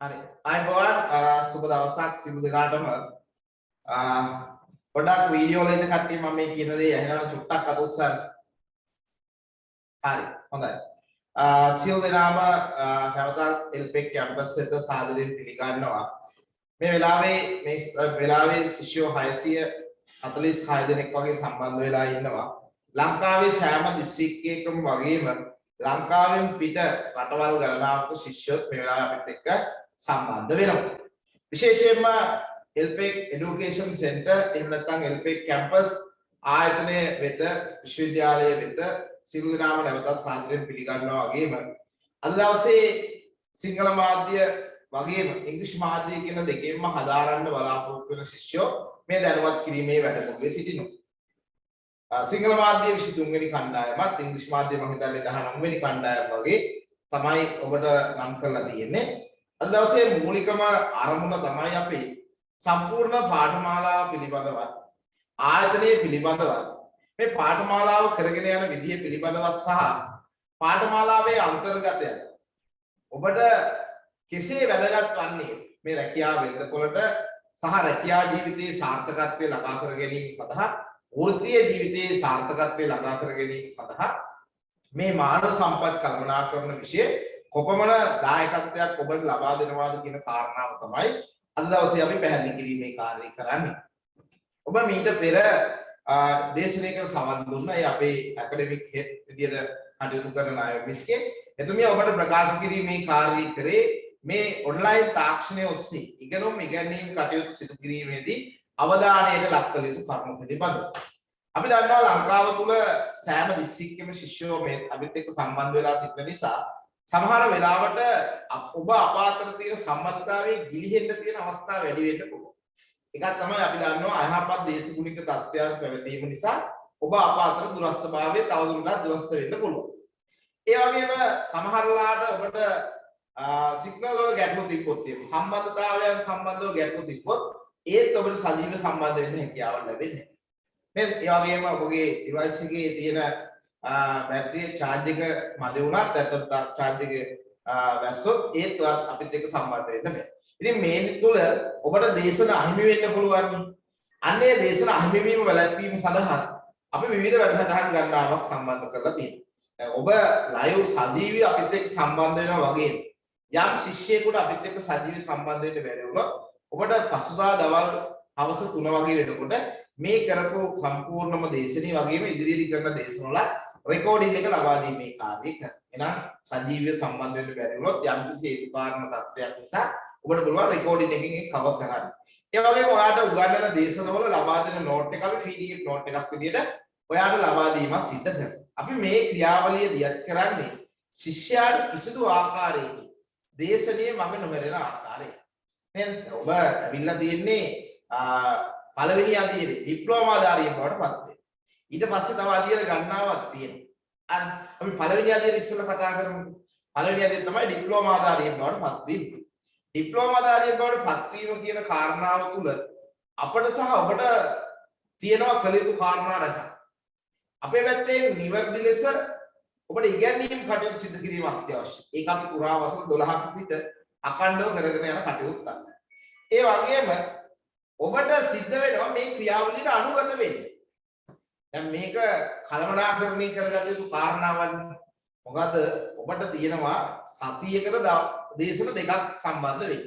හරි. අයබෝවන් සුබ දවසක් සිදු දෙනාටම පොඩක් වීඩියෝ වල ඉන්න කට්ටිය මම මේ කියන දේ ඇහෙනවනම් චුට්ටක් අත උස්සන්න. හරි. හොඳයි. සියලු දෙනාම නැවතත් එල්පෙක් කැම්පස් එකට සාදරයෙන් පිළිගන්නවා. මේ වෙලාවේ ශිෂ්‍යෝ 646 දෙනෙක් වගේ සම්බන්ධ වෙලා ඉන්නවා. ලංකාවේ සෑම දිස්ත්‍රික්කයකම වගේම ලංකාවෙන් පිට රටවල් ගණනාවක ශිෂ්‍යයෝ මේ වෙලාවේ අපිත් එක්ක සම්බන්ධ වෙනවා. විශේෂයෙන්ම එල්පෙක් এডুকেෂන් සෙන්ටර් එහෙම නැත්නම් එල්පෙක් කැම්පස් ආයතනය වෙත විශ්වවිද්‍යාලය වෙත සියලු දෙනාම නැවතත් සාදරයෙන් පිළිගන්නවා වගේම අද දවසේ සිංහල මාධ්‍ය වගේම ඉංග්‍රීසි මාධ්‍ය කියන දෙකෙන්ම හදාරන්න බලාපොරොත්තු වෙන ශිෂ්‍යෝ මේ දැනුවත් කිරීමේ වැඩමුළුවේ සිටිනවා. සිංහල මාධ්‍ය 23 වෙනි කණ්ඩායමත් ඉංග්‍රීසි මාධ්‍ය මම හිතන්නේ 19 වෙනි කණ්ඩායම වගේ තමයි ඔබට නම් කරලා තියෙන්නේ. අද දවසේ මූලිකම අරමුණ තමයි අපි සම්පූර්ණ පාඨමාලාව පිළිබඳව ආයතනයේ පිළිබඳව මේ පාඨමාලාව කරගෙන යන විදිය පිළිබඳව සහ පාඨමාලාවේ අන්තර්ගතය ඔබට කෙසේ වැදගත් වන්නේ මේ රැකියාව වෙළඳපොළට සහ රැකියා ජීවිතයේ සාර්ථකත්වය ළඟා කර ගැනීම සඳහා වෘත්තීය ජීවිතයේ සාර්ථකත්වය ළඟා කර ගැනීම සඳහා මේ මානව සම්පත් කළමනාකරන විෂය කොපමණ දායකත්වයක් ඔබට ලබා දෙනවාද කියන කාරණාව තමයි අද දවසේ අපි පැහැදිලි කිරීමේ කාර්යය කරන්නේ. ඔබ මීට පෙර දේශනයකට සවන් දුන්නා. ඒ අපේ ඇකඩමික් හෙඩ් විදියට කටයුතු කරන අය මිස්කේ. එතුමිය ඔබට ප්‍රකාශ කිරීමේ කාර්යය කරේ මේ ඔන්ලයින් තාක්ෂණය ඔස්සේ ඉගෙනුම් ඉගැන්වීම් කටයුතු සිදු කිරීමේදී අවධානයට ලක් කළ යුතු කරුණු පිළිබඳව. අපි දන්නවා ලංකාව තුළ සෑම දිස්ත්‍රික්කෙම ශිෂ්‍යයෝ මේ අපිත් එක්ක සම්බන්ධ වෙලා සිටින නිසා සමහර වෙලාවට ඔබ අප අතර තියෙන සම්බන්ධතාවයේ ගිලිහෙන්න තියෙන අවස්ථා වැඩි වෙන්න පුළුවන්. එකක් තමයි අපි දන්නවා අයහපත් දේශගුණික තත්ත්වයන් පැවතීම නිසා ඔබ අප අතර දුරස්ථභාවය තවදුරටත් දුරස්ථ වෙන්න පුළුවන්. ඒ වගේම සමහරලාට ඔබට සිග්නල් වල ගැටලු තිබ්බොත් සම්බන්ධතාවයන් සම්බන්ධව ගැටලු තිබ්බොත් ඒත් ඔබට සජීව සම්බන්ධ වෙන්න හැකියාවක් ලැබෙන්නේ නැහැ. ඒ වගේම ඔබගේ ඩිවයිස් එකේ තියෙන බැටරිය charge එක මදි වුණත් නැත්නම් charge එක වැස්සොත් ඒත් අපිත් එක්ක සම්බන්ධ වෙන්න බෑ. ඉතින් මේ තුල ඔබට දේශන අහිමි වෙන්න පුළුවන්. අන්නේ දේශන අහිමි වීම වැළැක්වීම සඳහා අපි විවිධ වැඩසටහන් ගණනාවක් සම්බන්ධ කරලා තියෙනවා. දැන් ඔබ live සජීවී අපිත් එක්ක සම්බන්ධ වෙනවා වගේ යම් ශිෂ්‍යයෙකුට අපිත් එක්ක සජීවී සම්බන්ධ වෙන්න බැරි වුණොත් ඔබට පසුදා දවල් හවස 3 වගේ වෙනකොට මේ කරපු සම්පූර්ණම දේශනේ වගේම ඉදිරියේදී කරන දේශන වල රෙකෝඩින් එක ලබා දීමේ කාර්යය කරනවා. එහෙනම් සජීවීව සම්බන්ධ වෙන්න බැරි වුණොත් යම් කිසි හේතු කාරණා තත්ත්වයක් නිසා ඔබට පුළුවන් රෙකෝඩින් එකකින් ඒක කවර් කරන්න. ඒ වගේම ඔයාලට උගන්වන දේශනවල ලබා දෙන නෝට් එක අපි PDF නෝට් එකක් විදියට ඔයාලට ලබා දීමක් සිදු කරනවා. අපි මේ ක්‍රියාවලිය දියත් කරන්නේ ශිෂ්‍යයාට කිසිදු ආකාරයකින් දේශනීය මඟ නොහැරෙන ආකාරයෙන්. දැන් ඔබ ඇවිල්ලා තියෙන්නේ පළවෙනි අධීරේ ඩිප්ලෝමා ධාරියෙක් බවට පත් වෙනවා. ඊට පස්සේ තව අධීර ගණනාවක් තියෙනවා. අපි පළවෙනි අධීරේ ඉස්සෙල්ලා කතා කරමු. පළවෙනි අධීරේ තමයි ඩිප්ලෝමා ධාරියෙක් බවට පත් වීම. ඩිප්ලෝමා ධාරියෙක් බවට පත් වීම කියන කාරණාව තුල අපට සහ ඔබට තියෙනවා කළ යුතු කාරණා රැසක්. අපේ පැත්තේ නිවැරදි ලෙස ඔබට ඉගැන්වීම් කටයුතු සිදු කිරීම අත්‍යවශ්‍යයි. ඒක අපි පුරා වසර 12ක සිට අඛණ්ඩව කරගෙන යන කටයුත්තක්. ඒ වගේම ඔබට සිද්ධ වෙනවා මේ ක්‍රියාවලියට අනුගත වෙන්න. දැන් මේක කළමනාකරණය කරගත යුතු කාරණාවක්. මොකද ඔබට තියෙනවා සතියකට දේශන දෙකක් සම්බන්ධ වෙන්න.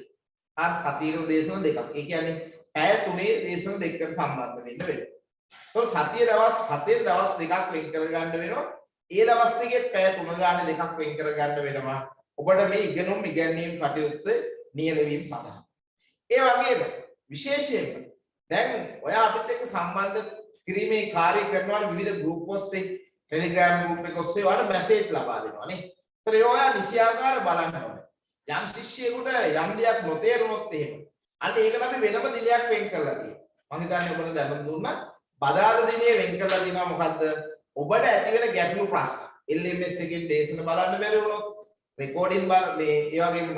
සතියකට දේශන දෙකක්. ඒ කියන්නේ පැය 3 දේශන දෙකකට සම්බන්ධ වෙන්න වෙනවා. તો සතිය දවස් 7 දවස් දෙකක් වෙන් කර ගන්න වෙනවා. ඒ දවස් දෙකේ පැය 3 ගානේ දෙකක් වෙන් කර ගන්න වෙනවා. ඔබට මේ ඉගෙනුම් ඉගැන්වීම් කටයුත්ත නියැලවීම සඳහා. ඒ වගේම විශේෂයෙන්ම දැන් ඔයා අපිත් එක්ක සම්බන්ධ කිරීමේ කාර්යය කරනවා විවිධ ගෲප් ඔස්සේ ටෙලිග්‍රෑම් ගෲප් එක ඔස්සේ ඔයාලට මැසේජ් ලබා දෙනවා නේ. ඒතර ඒ ඔයා නිසියාකාර බලන්න ඕනේ. යම් ශිෂ්‍යයෙකුට යම් දෙයක් නොතේරුනොත් එහෙම. අන්න ඒකට අපි වෙනම දිනයක් වෙන් කරලා තියෙනවා. මම හිතන්නේ ඔබට දැනුම් දුන්නා. බදාද දිනේ වෙන් කරලා දිනවා මොකද්ද? ඔබට ඇති වෙන ගැටලු ප්‍රශ්න. LMS එකෙන් දේශන බලන්න බැරි වුණොත්, රෙකෝඩින් මේ ඒ වගේම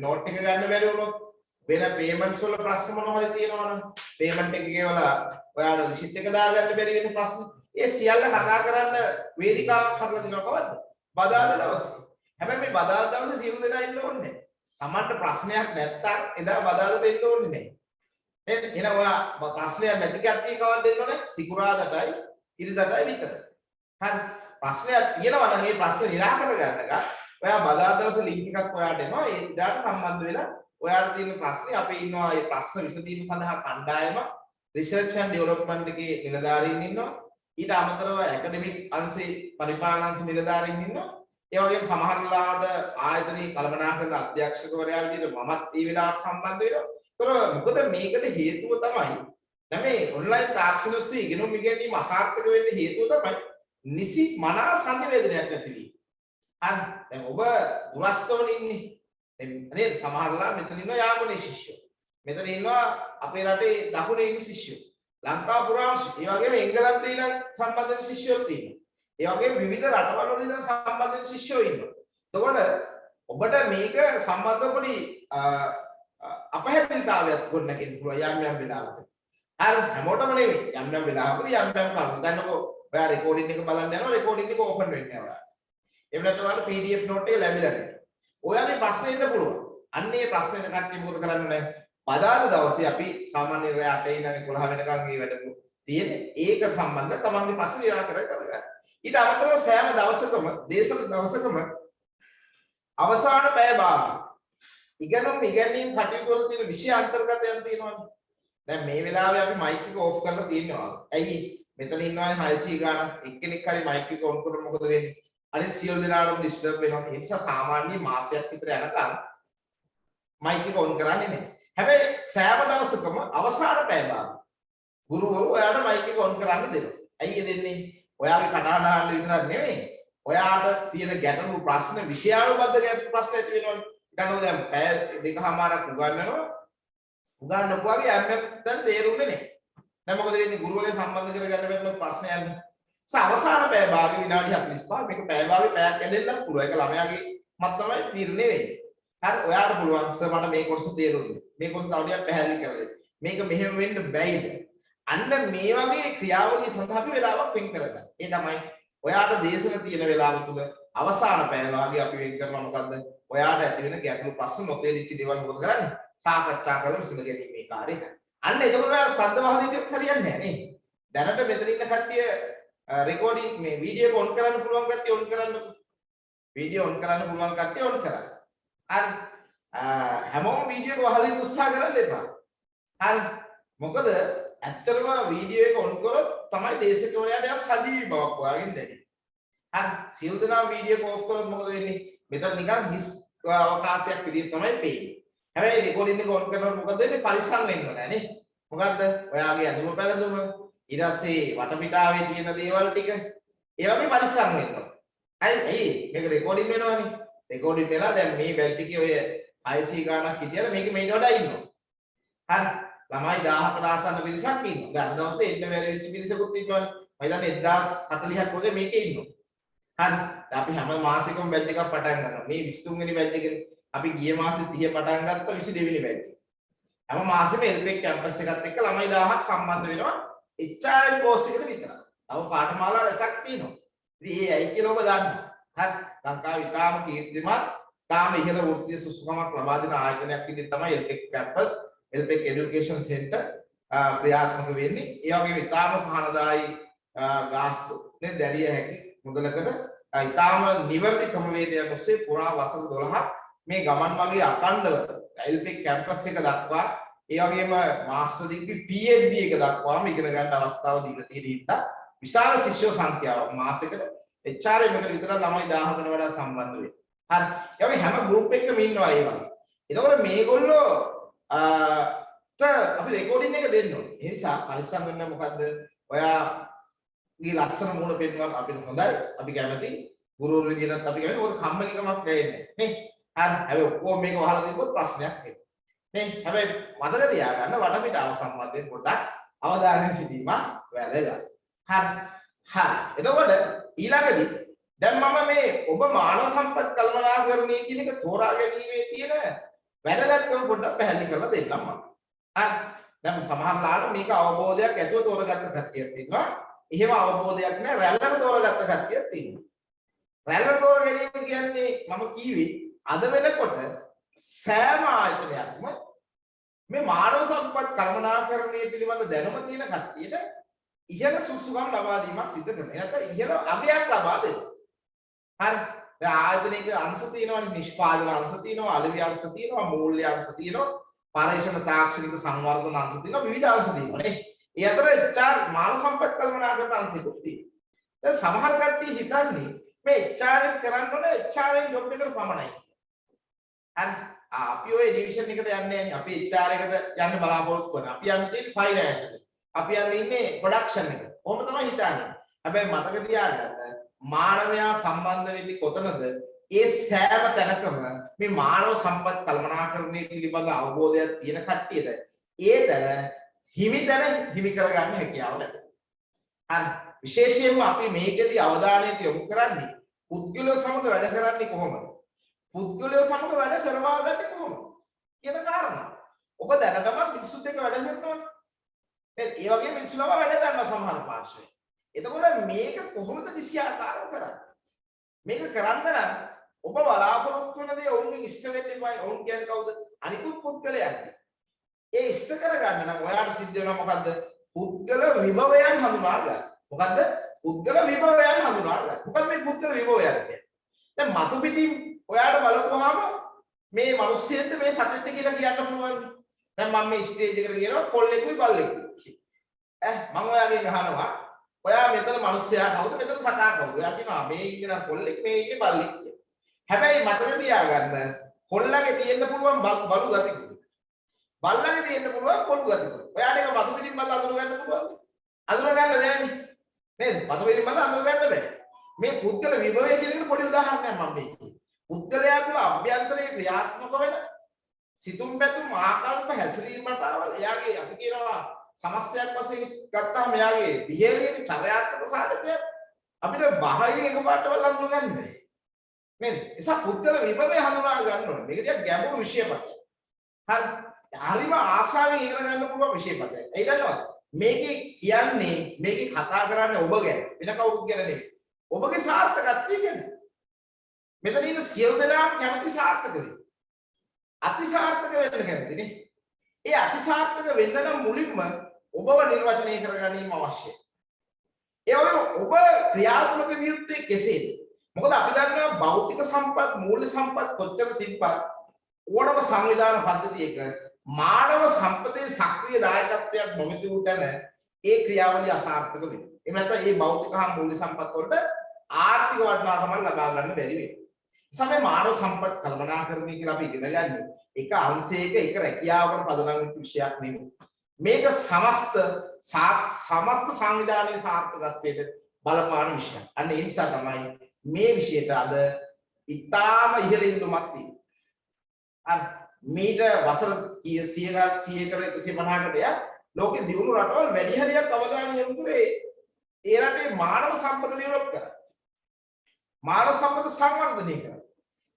නෝට් එක ගන්න බැරි වුණොත්, වෙන පේමන්ට්ස් වල ප්‍රශ්න මොනවා හරි තියෙනවනම් පේමන්ට් එක ගෙවලා ඔයාලා රිසිට් එක දාගන්න බැරි වෙන ප්‍රශ්න ඒ සියල්ල කතා කරන්න වේදිකාවක් හදලා දෙනවා කවද්ද? බදාදා දවසේ. හැබැයි මේ බදාදා දවසේ සියලු දෙනා ඉන්න ඕනේ නැහැ. සමහරට ප්‍රශ්නයක් නැත්තම් එදා බදාදට එන්න ඕනේ නැහැ. නේද? එහෙනම් ඔයා ප්‍රශ්නයක් නැති කට්ටිය කවද්ද එන්න ඕනේ? සිකුරාදටයි ඉරිදටයි විතර. හරි. ප්‍රශ්නයක් තියෙනවා නම් ඒ ප්‍රශ්න निराකරණ ගන්නකම් ඔයා බදාදා දවසේ ලින්ක් එකක් ඔයාට එනවා. ඒ ඉදාට සම්බන්ධ වෙලා ඔයාට තියෙන ප්‍රශ්නේ අපි ඉන්නවා ඒ ප්‍රශ්න විසඳීම සඳහා කණ්ඩායම රිසර්ච් ඇන්ඩ් ඩෙවලොප්මන්ට් එකේ නිලධාරීන් ඉන්නවා. ඊට අමතරව ඇකඩමික් අංශේ පරිපාලන අංශ නිලධාරීන් ඉන්නවා. ඒ වගේම සමහර වෙලාවට ආයතනයේ කළමනාකරන අධ්‍යක්ෂකවරයා විදිහට මමත් ඒ වෙලාවට සම්බන්ධ වෙනවා. ඒතර මොකද මේකට හේතුව තමයි දැන් මේ ඔන්ලයින් තාක්ෂණ ඔස්සේ ඉගෙනුම් ඉගෙනීම අසාර්ථක වෙන්න හේතුව තමයි නිසි මනා සංනිවේදනයක් නැති වීම. හරි. දැන් ඔබ දුරස්තවල ඉන්නේ. නේද? සමහරලා මෙතන ඉන්නවා යාපනයේ ශිෂ්‍යයෝ. මෙතන ඉන්නවා අපේ රටේ දකුණේ ඉන්න ශිෂ්‍යයෝ. ලංකාව පුරාම ඒ වගේම එංගලන්තේ ඉන්න සම්බන්ධ ශිෂ්‍යයෝ ඉන්නවා. ඒ වගේම විවිධ රටවල් වල ඉන්න සම්බන්ධ ශිෂ්‍යයෝ ඉන්නවා. එතකොට ඔබට මේක සම්බන්ධව පොඩි අපහැදිලිතාවයක් ගොඩනගෙන්න පුළුවන් යම් යම් වෙලාවක. හරි හැමෝටම නෙවෙයි යම් යම් වෙලාවකදී යම් යම් කරුණු. දැන්නකෝ ඔයා රෙකෝඩින් එක බලන්න යනවා රෙකෝඩින් එක ඕපන් වෙන්නේ නැහැ ඔයාලා. එහෙම නැත්නම් ඔයාලට PDF note එක ලැබිලා නැහැ. ඔයාගේ ප්‍රශ්න එන්න පුළුවන්. අන්න ඒ ප්‍රශ්න එන කට්ටිය මොකද කරන්න ඕනේ? බදාදා දවසේ අපි සාමාන්‍ය රෑ 8 ඉඳන් 11 වෙනකන් මේ වැඩ තියෙන්නේ. ඒක සම්බන්ධව තමන්ගේ ප්‍රශ්න निराකරණය කරගන්න. ඊට අමතරව සෑම දවසකම දේශන දවසකම අවසාන පැය භාගය ඉගෙනුම් ඉගෙනීම් කටයුතු වල තියෙන විෂය අන්තර්ගතයන් තියෙනවානේ. දැන් මේ වෙලාවේ අපි මයික් එක ඕෆ් කරලා තියෙනවා. ඇයි? මෙතන ඉන්නවානේ 600 ගාන එක්කෙනෙක් හරි මයික් එක ඔන් කරොත් මොකද වෙන්නේ? අනිත් සියලු දෙනාටම ඩිස්ටර්බ් වෙනවා. ඒ නිසා සාමාන්‍ය මාසයක් විතර යනකම් මයික් එක ඔන් කරන්නේ නැහැ. හැබැයි සෑම දවසකම අවසාන පැය භාගය ගුරුවරු ඔයාට මයික් එක ඔන් කරන්න දෙනවා. ඇයි ඒ දෙන්නේ? ඔයාගේ කටහඬ අහන්න විතරක් නෙමෙයි. ඔයාට තියෙන ගැටලු ප්‍රශ්න විෂයානුබද්ධ ගැටලු ප්‍රශ්න ඇති වෙනවනේ. ගන්නෝ දැන් පැය දෙකමාරක් උගන්වනවා. උගන්වපුවාගේ යම් දැන් තේරුන්නේ නැහැ. දැන් මොකද වෙන්නේ? ගුරුවරයා සම්බන්ධ කරගන්න බැරිම ප්‍රශ්න යන්නේ. අවසාන පැය භාගෙ විනාඩි 45 මේක පැය භාගෙ පැයක් ඇදෙන්නත් පුළුවන්. ඒක ළමයාගේ මත තමයි තීරණය වෙන්නේ. හරි ඔයාට පුළුවන් සර් මට මේ කොටස තේරුන්නේ. මේ කොටස තව ටිකක් පැහැදිලි කරලා දෙන්න. මේක මෙහෙම වෙන්න බැයිද? අන්න මේ වගේ ක්‍රියාවලිය සඳහා අපි වෙලාවක් වෙන් කරගන්න. ඒ තමයි ඔයාට දේශන තියෙන වෙලාව තුල අවසාන පැය භාගෙ අපි වෙන් කරනවා මොකද්ද? ඔයාට ඇති වෙන ගැටලු ප්‍රශ්න නොතේරිච්ච දේවල් මොකද කරන්නේ? සාකච්ඡා කරලා විසඳ ගැනීමේ කාර්යය. අන්න එතකොට ඔයාලා ශබ්ද වහලෙදිත් හරියන්නේ නැහැ නේ. දැනට මෙතන ඉන්න කට්ටිය රෙකෝඩින් මේ වීඩියෝ එක ඔන් කරන්න පුළුවන් කට්ටිය ඔන් කරන්න. වීඩියෝ ඔන් කරන්න පුළුවන් කට්ටිය ඔන් කරන්න. හරි. හැමෝම වීඩියෝ එක වහලින් උත්සාහ කරන්න එපා. හරි. මොකද ඇත්තටම වීඩියෝ එක ඔන් කරොත් තමයි දේශකවරයාට යම් සජීවී බවක් වගේ දැනෙන්නේ. හරි. සියලු දෙනා වීඩියෝ එක ඔෆ් කරොත් මොකද වෙන්නේ? මෙතන නිකන් හිස් අවකාශයක් විදිහට තමයි පේන්නේ. හැබැයි රෙකෝඩින් එක ඔන් කරනකොට මොකද වෙන්නේ? පරිස්සම් වෙන්න ඕනේ නේ. මොකද්ද? ඔයාගේ අඳුම පැළඳුම ඊට පස්සේ වටපිටාවේ තියෙන දේවල් ටික ඒ වගේ පරිස්සම් වෙන්න ඕනේ. ඇයි මේක රෙකෝඩින් වෙනවනේ. රෙකෝඩින් වෙලා දැන් මේ බැල් ටිකේ ඔය 600 ගාණක් හිටියලා මේක මේට වඩා ඉන්නවා. හරි. ළමයි 1000කට ආසන්න පිරිසක් ඉන්නවා. දැන් අද දවසේ එන්න බැරි වෙච්ච පිරිසකුත් ඉන්නවනේ. මම හිතන්නේ 1040ක් වගේ මේකේ ඉන්නවා. හරි. අපි හැම මාසෙකම බැච් එකක් පටන් ගන්නවා. මේ 23 වෙනි බැච් එකේ අපි ගිය මාසේ 30 පටන් ගත්තා 22 වෙනි බැච් එක. හැම මාසෙම එල්පෙක් කැම්පස් එකත් එක්ක ළමයි 1000ක් සම්බන්ධ වෙනවා. HRM කෝස් එකට විතරයි. තව පාඨමාලා රැසක් තියෙනවා. ඉතින් ඒ ඇයි කියලා ඔබ දන්නවා. හරි. ලංකාවේ ඉතාම කීර්තිමත් තාම ඉහළ වෘත්තීය සුසුකමක් ලබා දෙන ආයතනයක් විදිහට තමයි එල්පෙක් කැම්පස්, එල්පෙක් এডুকেෂන් සෙන්ටර් ක්‍රියාත්මක වෙන්නේ. ඒ වගේම ඉතාම සහනදායි ගාස්තු නේ දැරිය හැකි මුදලකට ඉතාම නිවැරදි ක්‍රමවේදයක් ඔස්සේ පුරා වසර 12ක් මේ ගමන් මගේ අඛණ්ඩව එල්පෙක් කැම්පස් එක දක්වා ඒ වගේම මාස්ටර් ඩිග්‍රී PhD එක දක්වාම ඉගෙන ගන්න අවස්ථාව දීලා තියෙන හින්දා විශාල ශිෂ්‍ය සංඛ්‍යාවක් මාසෙකට HRM එකට විතර ළමයි 1000කට වඩා සම්බන්ධ වෙයි. හරි. ඒ වගේ හැම ගෲප් එකකම ඉන්නවා ඒ වගේ. එතකොට මේගොල්ලෝ අපි රෙකෝඩින් එක දෙන්න ඕනේ. ඒ නිසා පරිස්සම් වෙන්න මොකද්ද? ඔයාගේ ලස්සන මූණ පෙන්වන්න අපිට හොඳයි. අපි කැමති ගුරුවරු විදිහටත් අපි කැමති. මොකද කම්මැලිකමක් දැනෙන්නේ නේ. හරි. හැබැයි ඔක්කොම මේක වහලා තිබ්බොත් ප්‍රශ්නයක් එනවා. නේ හැබැයි මතක තියාගන්න වටපිටාව සම්බන්ධයෙන් පොඩ්ඩක් අවධානයෙන් සිටීම වැදගත්. හරි. එතකොට ඊළඟදී දැන් මම මේ ඔබ මානව සම්පත් කළමනාකරණය කියන එක තෝරා ගැනීමේ තියෙන වැදගත්කම පොඩ්ඩක් පැහැදිලි කරලා දෙන්නම් මම. හරි. දැන් සමහරලාට මේක අවබෝධයක් ඇතුව තෝරගත්ත කට්ටියක් තියෙනවා. එහෙම අවබෝධයක් නැහැ රැල්ලට තෝරගත්ත කට්ටියක් තියෙනවා. රැල්ලට තෝර ගැනීම කියන්නේ මම කීවේ අද වෙනකොට සෑම ආයතනයක්ම මේ මානව සම්පත් කළමනාකරණය පිළිබඳ දැනුම තියෙන කට්ටියට ඉහළ සුසුකම් ලබා දීමක් සිදු කරනවා. නැත්නම් ඉහළ අගයක් ලබා දෙනවා. හරි. දැන් ආයතනයක අංශ තියෙනවානේ, නිෂ්පාදන අංශ තියෙනවා, අලෙවි අංශ තියෙනවා, මූල්‍ය අංශ තියෙනවා, පරිශ්‍රම තාක්ෂණික සංවර්ධන අංශ තියෙනවා, විවිධ අංශ තියෙනවා නේ. ඒ අතර HR මානව සම්පත් කළමනාකරණ අංශෙකුත් තියෙනවා. දැන් සමහර කට්ටිය හිතන්නේ මේ HR කරන්න ඕනේ HR ජොබ් එකට පමණයි. හරි. අපි ඔය ඩිවිෂන් එකට යන්නේ නැහැ. අපි HR එකට යන්න බලාපොරොත්තු වෙනවා. අපි යන්නේ තියෙන්නේ ෆයිනෑන්ස් එකට. අපි යන්නේ ඉන්නේ ප්‍රොඩක්ෂන් එකට. කොහොම තමයි හිතන්නේ. හැබැයි මතක තියාගන්න මානවයා සම්බන්ධ වෙන්නේ කොතනද? ඒ සෑම තැනකම මේ මානව සම්පත් කළමනාකරණය පිළිබඳ අවබෝධයක් තියෙන කට්ටියට ඒ තැන හිමි කරගන්න හැකියාව ලැබෙනවා. හරි. විශේෂයෙන්ම අපි මේකෙදි අවධානයට යොමු කරන්නේ පුද්ගලයෝ සමග වැඩ කරන්නේ කොහොමද? පුද්ගලයෝ සමග වැඩ කරවා ගන්නේ කොහොමද කියන කාරණා. ඔබ දැනටමත් මිනිස්සුත් එක්ක වැඩ කරනවනේ. ඒ වගේ මිනිස්සු ළම වැඩ කරනවා සමහර පාර්ශ්වයේ. එතකොට මේක කොහොමද විශ්යාකාරව කරන්නේ? මේක කරන්න නම් ඔබ බලාපොරොත්තු වෙන දේ ඔවුන්ගෙන් ඉෂ්ට වෙන්න එපා. ඔවුන් කියන්නේ කවුද? අනිකුත් පුද්ගලයන්. ඒ ඉෂ්ට කරගන්න නම් ඔයාට සිද්ධ වෙනවා මොකද්ද? පුද්ගල විභවයන් හඳුනා ගන්න. මොකද්ද? පුද්ගල විභවයන් හඳුනා ගන්න. මොකද මේ පුද්ගල විභවයන් කියන්නේ? දැන් මතු පිටින් ඔයාට බලපුවාම මේ මිනිස්සෙන්ද මේ සතෙක්ද කියලා කියන්න පුළුවන්. දැන් මම මේ ස්ටේජ් එකට ගියනවා කොල්ලෙකුයි බල්ලෙකුයි. මම ඔයාගෙන් අහනවා ඔයා මෙතන මිනිස්සයා කවුද මෙතන සතා කවුද? ඔයා කියනවා මේ ඉන්නේ නම් කොල්ලෙක් මේ ඉන්නේ බල්ලෙක් කියලා. හැබැයි මතක තියාගන්න කොල්ලගේ තියෙන්න පුළුවන් බලු ගතිකුත්. බල්ලගේ තියෙන්න පුළුවන් කොළු ගතිකුත්. ඔයාට ඒක මතු පිටින් බලලා අඳුර ගන්න පුළුවන්ද? අඳුර ගන්න බෑනේ. නේද? මතු පිටින් බලලා අඳුර ගන්න බෑ. මේ පුද්ගල විභවය කියන එක පොඩි උදාහරණයක් මම මේ කියන්නේ. පුද්ගලයා තුළ අභ්‍යන්තරයේ ක්‍රියාත්මක වෙන සිතුම් පැතුම් ආකල්ප හැසිරීමට අවල් එයාගේ අපි කියනවා සමස්තයක් වශයෙන් ගත්තාම එයාගේ බිහේවියර් චර්යාත්මක සාධකයක් අපිට බාහිර එකපාරට වල හඳුනා ගන්න බෑ නේද? ඒසා පුද්ගල විභවය හඳුනා ගන්න ඕනේ. මේක ටිකක් ගැඹුරු විෂයපතයක්. හරි. හරිම ආසාවෙන් ඉගෙන ගන්න පුළුවන් විෂයපතයක්. ඒ දන්නවද? මේකේ කියන්නේ මේකේ කතා කරන්නේ ඔබ ගැන. වෙන කවුරුත් ගැන නෙවෙයි. ඔබගේ සාර්ථකත්වය ගැන. මෙතන ඉන්න සියලු දෙනාම කැමති සාර්ථක වෙන්න. අතිසාර්ථක වෙන්න කැමති නේ. ඒ අතිසාර්ථක වෙන්න නම් මුලින්ම ඔබව නිර්වචනය කර ගැනීම අවශ්‍යයි. ඒ වගේම ඔබ ක්‍රියාත්මක විය යුත්තේ කෙසේද? මොකද අපි දන්නවා භෞතික සම්පත්, මූල්‍ය සම්පත් කොච්චර තිබ්බත් ඕනම සංවිධාන පද්ධතියක මානව සම්පතේ සක්‍රීය දායකත්වයක් නොමැති වූ තැන ඒ ක්‍රියාවලිය අසාර්ථක වෙනවා. එහෙම නැත්නම් මේ භෞතික හා මූල්‍ය සම්පත් වලට ආර්ථික වටිනාකමක් ලබා ගන්න බැරි වෙනවා. සමේ මානව සම්පත් කළමනාකරණය කියලා අපි ඉගෙන ගන්න එක අංශයක එක රැකියාවකට පදනම් වෙච්ච විෂයක් නෙමෙයි. මේක සමස්ත සංවිධානයේ සාර්ථකත්වයට බලපාන විෂයක්. අන්න ඒ නිසා තමයි මේ විෂයට අද ඉතාම ඉහළින් දුමක් තියෙන්නේ. මීට වසර 100කට 150කට යා ලෝකේ දියුණු රටවල් වැඩි හරියක් අවධානය යොමු කරේ ඒ රටේ මානව සම්පත ඩෙවලොප් කරා. මානව සම්පත සංවර්ධනය කරා.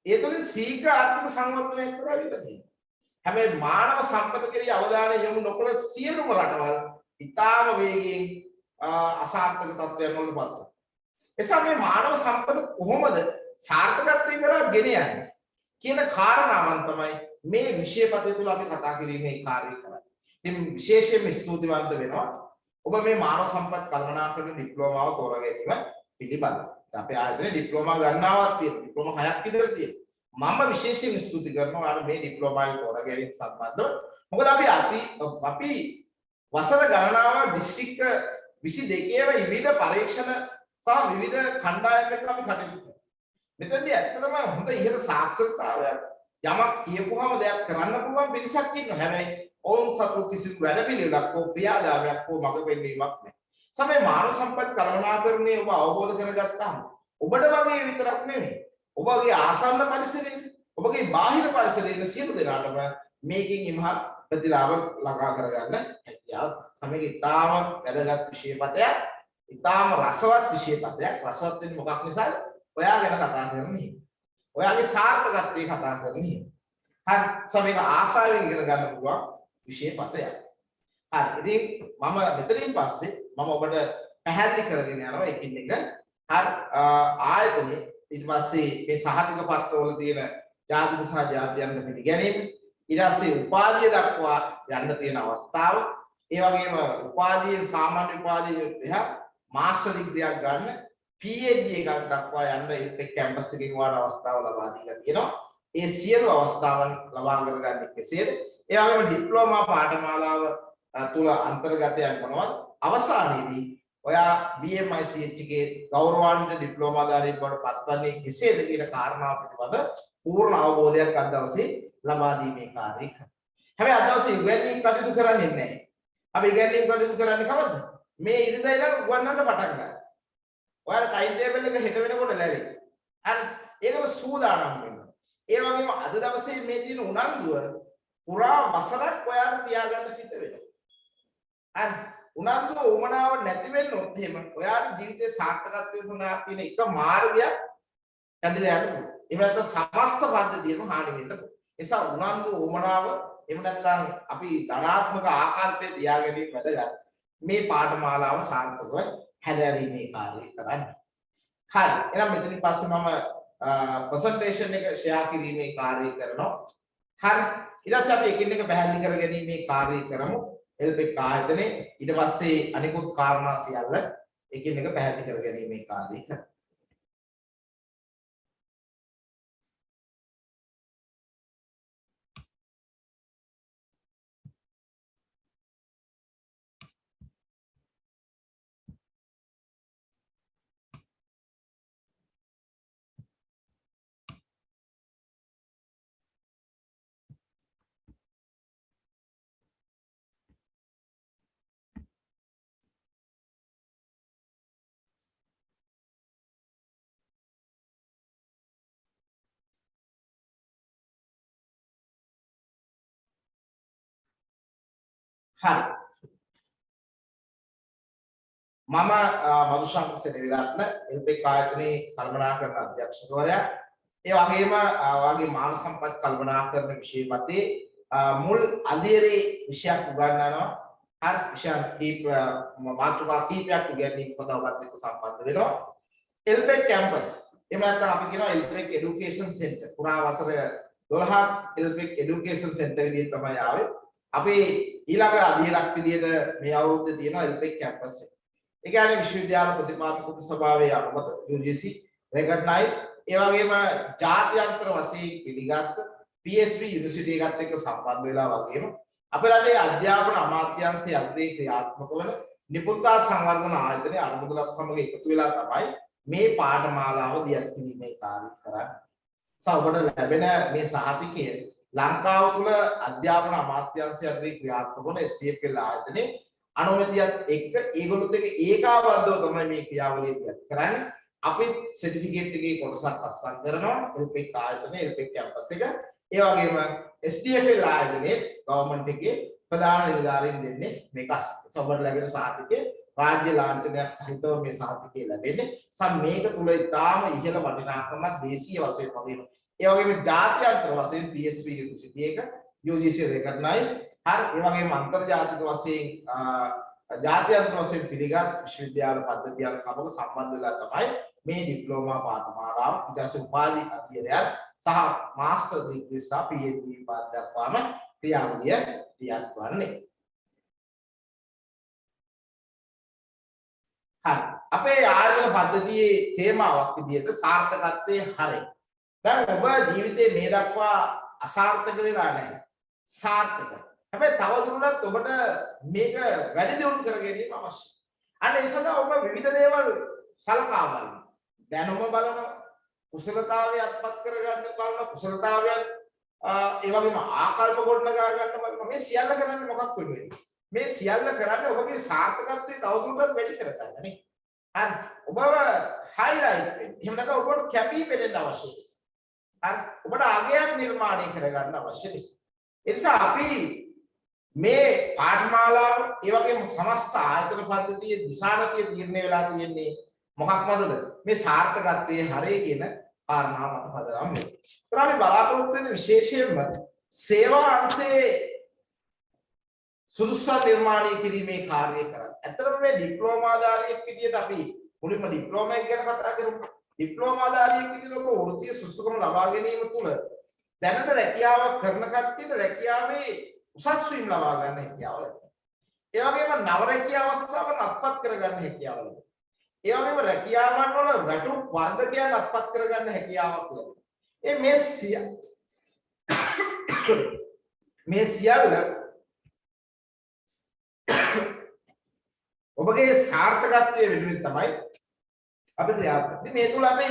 ඒ තුලින් ශීඝ්‍ර ආර්ථික සංවර්ධනයක් කරා විතරයි. හැබැයි මානව සම්පත කෙරෙහි අවධානය යොමු නොකළ සියලුම රටවල් ඉතාම වේගයෙන් අසාර්ථක තත්ත්වයන් වලට පත් වෙනවා. එසා මේ මානව සම්පත කොහොමද සාර්ථකත්වයෙන් කරා ගෙන යන්නේ කියන කාරණාවන් තමයි මේ විෂයපතේ තුල අපි කතා කිරීමේ කාර්යය කරන්නේ. ඉතින් විශේෂයෙන්ම ස්තුතිවන්ත වෙනවා ඔබ මේ මානව සම්පත් කළමනාකරණ ඩිප්ලෝමාව තෝරා ගැනීම පිළිබඳව. අපේ ආයතනයේ ඩිප්ලෝමා ගන්නවක් තියෙනවා. ඩිප්ලෝමා 6ක් විතර තියෙනවා. මම විශේෂයෙන් ස්තුති කරනවා අර මේ ඩිප්ලෝමාවේ තෝරා ගැනීම සම්බන්ධව. මොකද අපි වසර ගණනාවක් දිස්ත්‍රික්ක 22ේම විවිධ පරීක්ෂණ සහ විවිධ කණ්ඩායම් එක්ක අපි කටයුතු කරනවා. මෙතනදී ඇත්තටම හොඳ ඉහළ සාක්ෂරතාවයක් යමක් කියපුවාම දෙයක් කරන්න පුළුවන් පිරිසක් ඉන්නවා. හැබැයි ඔවුන් සතු කිසිදු වැඩ පිළිවෙලක් හෝ ක්‍රියාදාමයක් හෝ මඟ පෙන්වීමක් නැහැ. සමේ මානව සම්පත් කළමනාකරණය ඔබ අවබෝධ කරගත්තාම ඔබට වගේ විතරක් නෙමෙයි ඔබගේ ආසන්න පරිසරයේ ඔබගේ බාහිර පරිසරයේ සියලු දෙනාටම මේකෙන් ඉමහත් ප්‍රතිලාභ ළඟා කරගන්න හැකියාව. සමේ ඉතාම වැදගත් විෂයපතයක්, ඉතාම රසවත් විෂයපතයක්. රසවත් වෙන්නේ මොකක් නිසාද? ඔයා ගැන කතා කරන්නේ. ඔයාගේ සාර්ථකත්වයේ කතා කරන්නේ. හරි. සමේක ආසාවෙන් ඉගෙන ගන්න පුළුවන් විෂයපතයක්. හරි. ඉතින් මම මෙතනින් පස්සේ මම ඔබට පැහැදිලි කරගෙන යනවා එකින් එක. හරි. ආයතනයේ ඊට පස්සේ මේ සහතික පත්‍රවල තියෙන ජාතික සහ ජාත්‍යන්තර පිළිගැනීම, ඊට පස්සේ උපාධිය දක්වා යන්න තියෙන අවස්ථාව, ඒ වගේම උපාධියේ සාමාන්‍ය උපාධිය දෙහ මාස්ටර් ඩිග්‍රියක් ගන්න PhD එකක් දක්වා යන්න ඉල්පෙක් කැම්පස් එකකින් වාර අවස්ථාව ලබා දීලා තියෙනවා. ඒ සියලු අවස්ථාවන් ලබා ගන්න කෙසේද? ඒ වගේම ඩිප්ලෝමා පාඨමාලාව තුල අන්තර්ගතයන් මොනවද? අවසානයේදී ඔයා BMICH එකේ ගෞරවාන්විත ඩිප්ලෝමාධාරියෙක් බවට පත්වන්නේ කෙසේද කියන කාරණාව පිළිබඳ පූර්ණ අවබෝධයක් අද දවසේ ලබා දීමේ කාර්යය කරනවා. හැබැයි අද දවසේ ඉගෙනීම් කටයුතු කරන්නේ නැහැ. අපි ඉගෙනීම් කටයුතු කරන්නේ කවද්ද? මේ ඉරිදා ඉඳන් උගන්වන්න පටන් ගන්නවා. ඔයාලා ටයිම් ටේබල් එක හෙට වෙනකොට ලැබෙයි. හරි. ඒකම සූදානම් වෙන්න. ඒ වගේම අද දවසේ මේ තියෙන උනන්දුව පුරා වසරක් ඔයාලා තියාගන්න සිද්ධ වෙනවා. හරි. උනන්දුව උමනාව නැති වෙන්නොත් එහෙම ඔයාගේ ජීවිතේ සාර්ථකත්වය සඳහා තියෙන එක මාර්ගයක් කැඩිලා යන්න පුළුවන්. එහෙම නැත්නම් සමස්ත පද්ධතියම හානි වෙන්න පුළුවන්. ඒ නිසා උනන්දුව උමනාව එහෙම නැත්නම් අපි ධනාත්මක ආකල්පය තියාගැනීම වැදගත්. මේ පාඨමාලාව සාර්ථකව හැදෑරීමේ කාර්යය කරන්න. හරි. එහෙනම් මෙතනින් පස්සේ මම ප්‍රසන්ටේෂන් එක ෂෙයා කිරීමේ කාර්යය කරනවා. හරි. ඊට පස්සේ අපි එකින් එක පැහැදිලි කර ගැනීමේ කාර්යය කරමු. එල්පෙක් ආයතනයේ ඊට පස්සේ අනිකුත් කාරණා සියල්ල එකින් එක පැහැදිලි කර ගැනීමේ කාර්යය කරමු. හරි. මම මදුශාන්ත සෙනවිරත්න එල්පෙක් ආයතනයේ කල්පනාකරන අධ්‍යක්ෂකවරයා. ඒ වගේම වාගේ මානව සම්පත් කල්පනාකරන විෂය මතේ මුල් අධීරේ විෂයක් උගන්වනවා. හරි විෂයන් කීප මාතෘකා කීපයක් ඉගෙනීම සඳහා ඔබත් එක්ක සම්බන්ධ වෙනවා. එල්පෙක් කැම්පස්. එහෙම නැත්නම් අපි කියනවා එල්පෙක් এডুকেෂන් සෙන්ටර්. පුරා වසර 12ක් එල්පෙක් এডুকেෂන් සෙන්ටර් විදිහට තමයි ආවේ. අපි ඊළඟ අධීරක් විදිහට මේ අවුරුද්දේ තියෙනවා එල්පෙක් කැම්පස් එක. ඒ කියන්නේ විශ්වවිද්‍යාල ප්‍රතිපාදක සභාවේ අනුමත UGC recognize ඒ වගේම ජාත්‍යන්තර වශයෙන් පිළිගත් PSB යුනිවර්සිටි එකත් එක්ක සම්බන්ධ වෙලා වගේම අපේ රටේ අධ්‍යාපන අමාත්‍යාංශයේ අග්‍රේ ක්‍රියාත්මක වන නිපුණතා සංවර්ධන ආයතනයේ අනුමೋದලත් සමග එකතු වෙලා තමයි මේ පාඨමාලාව දියත් කිරීමේ කාර්යය කරන්නේ. ඔබට ලැබෙන මේ සහතිකය ලංකාව තුළ අධ්‍යාපන අමාත්‍යාංශයේ අග්‍රේ ක්‍රියාත්මක වන STFL ආයතනයේ අනුමැතියත් එක්ක ඒගොල්ලොත් එක්ක ඒකාබද්ධව තමයි මේ ක්‍රියාවලිය දියත් කරන්නේ. අපි සර්ටිෆිකේට් එකේ කොටසක් අත්සන් කරනවා එල්පෙක් ආයතනයේ එල්පෙක් කැම්පස් එක. ඒ වගේම STFL ආයතනයේ ගවර්න්මන්ට් එකේ ප්‍රධාන නිලධාරීන් දෙන්නේ මේක අස්සේ. ඔබට ලැබෙන සහතිකය රාජ්‍ය ලාංඡනයක් සහිතව මේ සහතිකය ලැබෙන්නේ. මේක තුල ඉතාම ඉහළ වටිනාකමක් දේශීය වශයෙන් වගේම ඒ වගේම ජාත්‍යන්තර වශයෙන් PSB යුනිවර්සිටි එක UGC recognize හරි ඒ වගේම අන්තර්ජාතික වශයෙන් ජාත්‍යන්තර වශයෙන් පිළිගත් විශ්වවිද්‍යාල පද්ධතියන් සමග සම්බන්ධ වෙලා තමයි මේ ඩිප්ලෝමා පාඨමාලාව ඊට පස්සේ උපාධි අධ්‍යයනයත් සහ මාස්ටර් ඩිග්‍රී සහ PhD පාඩ දක්වාම ක්‍රියාවලිය දියත් වන්නේ. හරි අපේ ආයතන පද්ධතියේ තේමාවක් විදිහට සාර්ථකත්වයේ හරය. දැන් ඔබ ජීවිතේ මේ දක්වා අසාර්ථක වෙලා නැහැ. සාර්ථකයි. හැබැයි තවදුරටත් ඔබට මේක වැඩි දියුණු කර ගැනීම අවශ්‍යයි. අන්න ඒ සඳහා ඔබ විවිධ දේවල් සලකා බලන්න. දැනුම බලන කුසලතාවය අත්පත් කර ගන්න බලන කුසලතාවයන් ඒ වගේම ආකල්ප ගොඩනගා ගන්න බලන මේ සියල්ල කරන්නේ මොකක් වෙනුවෙන්ද? මේ සියල්ල කරන්නේ ඔබගේ සාර්ථකත්වයේ තවදුරටත් වැඩි කර ගන්න නේ. හරි. ඔබව highlight වෙන්න. එහෙම නැත්නම් ඔබට කැපී පෙනෙන්න අවශ්‍යයි. හරි. ඔබට අගයක් නිර්මාණය කර ගන්න අවශ්‍යයි. ඒ නිසා අපි මේ පාඨමාලාව ඒ වගේම සමස්ත ආයතන පද්ධතියේ දිශානතිය තීරණය වෙලා තියෙන්නේ මොකක් මතද? මේ සාර්ථකත්වයේ හරය කියන කාරණාව මත පදනම් වෙනවා. ඒත් අපි බලාපොරොත්තු වෙන විශේෂයෙන්ම සේවා අංශයේ සුදුසුකම් නිර්මාණය කිරීමේ කාර්යය කරන්නේ. ඇත්තටම මේ ඩිප්ලෝමාධාරියෙක් විදියට අපි මුලින්ම ඩිප්ලෝමා එක ගැන කතා කරමු. ඩිප්ලෝමාධාරියෙක් විදියට ඔබ වෘත්තීය සුදුසුකම් ලබා ගැනීම තුළ දැනට රැකියාව කරන කට්ටියට රැකියාවේ උසස් වීම ලබා ගන්න හැකියාව ලැබෙනවා. ඒ වගේම නව රැකියාව අවස්ථාවන් අත්පත් කරගන්න හැකියාව ලැබෙනවා. ඒ වගේම රැකියාවන් වල වැටුප් වර්ධකයන් අත්පත් කරගන්න හැකියාවක් ලැබෙනවා. මේ සියල්ල ඔබගේ සාර්ථකත්වයේ වෙනුවෙන් තමයි අපි ක්‍රියාත්මක වෙන්නේ. මේ තුල අපි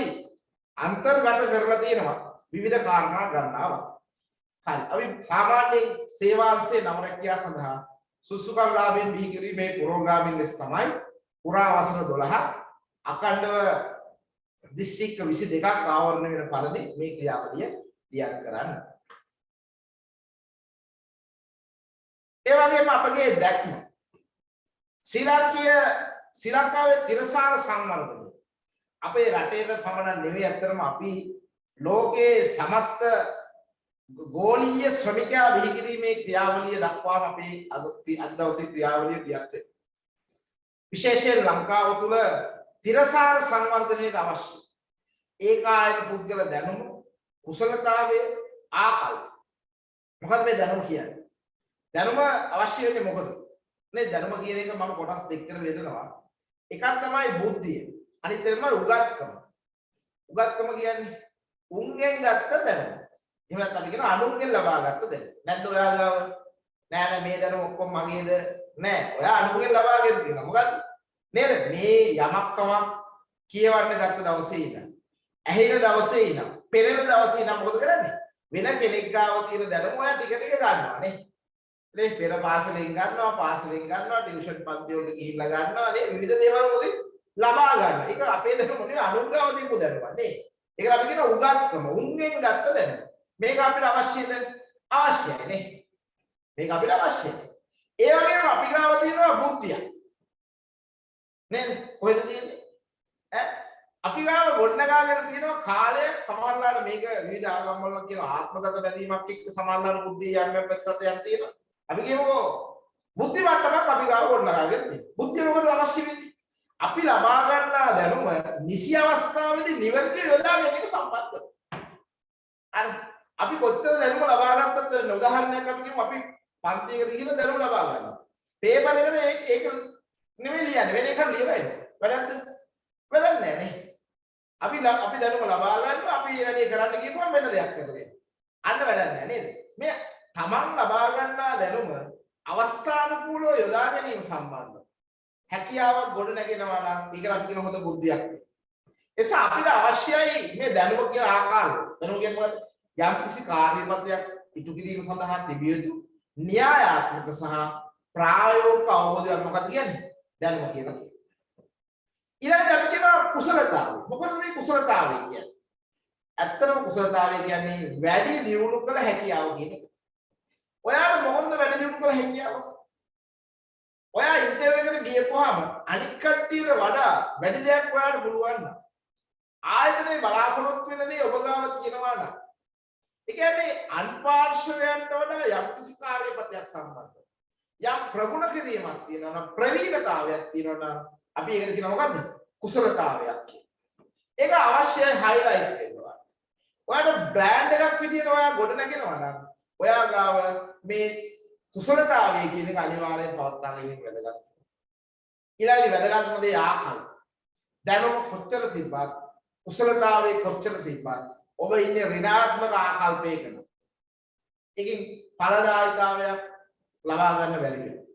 අන්තර්ගත කරලා තියෙනවා විවිධ කාරණා ගණනාවක්. හරි. අපි සාමාන්‍යයෙන් සේවාංශයේ නව රැකියාව සඳහා සුසුකල්ලාභයෙන් බිහි කිරීමේ පුරෝගාමීන් ලෙස තමයි පුරා වසර 12 අඛණ්ඩව දිස්ත්‍රික්ක 22ක් ආවරණය වෙන පරිදි මේ ක්‍රියාවලිය දියත් කරන්න. ඒ වගේම අපගේ දැක්ම ශ්‍රී ලංකාවේ තිරසාර සංවර්ධනය අපේ රටේ පමණ නෙවෙයි අතරම අපි ලෝකයේ සමස්ත ගෝලීය ශ්‍රමිකයා බිහි කිරීමේ ක්‍රියාවලිය දක්වාම අපේ අද දවසේ ක්‍රියාවලිය දියත් වෙනවා. විශේෂයෙන් ලංකාව තුළ තිරසාර සංවර්ධනයට අවශ්‍ය ඒකායන පුද්ගල දැනුම කුසලතාවය ආකල්ප. මොකද මේ දැනුම කියන්නේ? දැනුම අවශ්‍ය වෙන්නේ මොකද? මේ දැනුම කියන එක මම කොටස් දෙකකට බෙදනවා. එකක් තමයි බුද්ධිය. අනිත් එක තමයි උගත්කම. උගත්කම කියන්නේ උන්ගෙන් ගත්ත දැනුම. එහෙම නැත්නම් අපි කියන අනුන්ගෙන් ලබා ගත්ත දැනුම. නැත්නම් ඔයා ගාව නෑ මේ දැනුම ඔක්කොම මගේද? නෑ. ඔයා අනුන්ගෙන් ලබාගෙන තියෙනවා. මොකද නේද? මේ යමක්කමක් කියවන්න ගත්ත දවසේ ඉඳන් ඇහෙන දවසේ ඉඳන් පෙරෙන දවසේ ඉඳන් මොකද කරන්නේ? වෙන කෙනෙක් ගාව තියෙන දැනුම ඔයා ටික ටික ගන්නවා නේ. ඒ පෙර පාසලෙන් ගන්නවා ටියුෂන් පන්ති වලට ගිහිල්ලා ගන්නවා නේ විවිධ දේවල් වලින් ලබා ගන්න. ඒක අපේ දැනුම නෙවෙයි අනුන් ගාව තිබු දැනුම නේ. ඒක අපි කියන උගත්කම උන්ගෙන් ගත්ත දැනුම. මේක අපිට අවශ්‍යද? අවශ්‍යයි නේ. මේක අපිට අවශ්‍යයි. ඒ වගේම අපි ගාව තියෙනවා බුද්ධිය. නේද? කොහෙද තියෙන්නේ? අපි ගාව ගොඩනගාගෙන තියෙනවා කාලයක් සමහරලාට මේක විවිධ ආගම් වල කියන ආත්මගත බැඳීමක් එක්ක සමහරලාට බුද්ධිය යම් පැත්තට තියෙනවා. අපි කියමු බුද්ධි මට්ටමක් අපි ගාව ගොඩනගාගෙන තියෙනවා. බුද්ධිය මොකද අවශ්‍ය වෙන්නේ? අපි ලබා ගන්නා දැනුම නිසි අවස්ථාවේදී නිවැරදිව යොදා ගැනීම සම්බන්ධ. අර අපි කොච්චර දැනුම ලබා ගත්තත් වෙන උදාහරණයක් අපි කියමු අපි පන්තියකට ගිහින් දැනුම ලබා ගන්නවා. පේපර් එකට ඒක නෙමෙයි ලියන්නේ වෙන එකක් ලියලා එනවා. වැඩක්ද? වැඩක් නැහැ නේ. අපි දැනුම ලබා ගන්නවා අපි මේ වැඩේ කරන්න කියපුවම වෙන දෙයක් කරලා. අන්න වැඩක් නැහැ නේද? මේ තමන් ලබා ගන්නා දැනුම අවස්ථානුකූලව යොදා ගැනීම සම්බන්ධ හැකියාවක් ගොඩ නැගෙනවා නම් ඒක අපි කියන හොඳ බුද්ධියක්. එසා අපිට අවශ්‍යයි මේ දැනුම කියන ආකාරය. දැනුම කියන්නේ මොකද? යම්කිසි කාර්යපදයක් ඉටු කිරීම සඳහා තිබිය යුතු න්‍යායාත්මක සහ ප්‍රායෝගික අවබෝධයක් මොකක්ද කියන්නේ? දැනුම කියලා කියනවා. ඊළඟට අපි කියනවා කුසලතාවය. මොකද මේ කුසලතාවය කියන්නේ? ඇත්තටම කුසලතාවය කියන්නේ වැඩි දියුණු කළ හැකියාව කියන එක. ඔයාලා මොකන්ද වැඩි දියුණු කළ හැකියාව? ඔයා ඉන්ටර්විව් එකට ගියපුවාම අනික් කට්ටියට වඩා වැඩි දෙයක් ඔයාලට පුළුවන් නම් ආයතනයේ බලාපොරොත්තු වෙන දේ ඔබ ගාව තියෙනවා නම් ඒ කියන්නේ අන්පාර්ශවයන්ට වඩා යම් කිසි කාර්යපතයක් සම්බන්ධ යම් ප්‍රගුණ කිරීමක් තියෙනවා නම් ප්‍රවීණතාවයක් තියෙනවා නම් අපි ඒකට කියනවා මොකද්ද? කුසලතාවයක් කියලා. ඒක අවශ්‍යයි හයිලයිට් වෙනවා. ඔයාලට බ්‍රෑන්ඩ් එකක් විදියට ඔයා ගොඩ නැගෙනවා නම් ඔයා ගාව මේ කුසලතාවය කියන එක අනිවාර්යෙන් පවත්වාගෙන යන්න වැදගත්. ඊළඟට වැදගත්ම දේ ආකල්ප. දැනුම කොච්චර තිබ්බත් කුසලතාවයේ කොච්චර තිබ්බත් ඔබ ඉන්නේ ඍණාත්මක ආකල්පයකට. ඒකෙන් ඵලදායීතාවයක් ලබා ගන්න බැරි වෙනවා.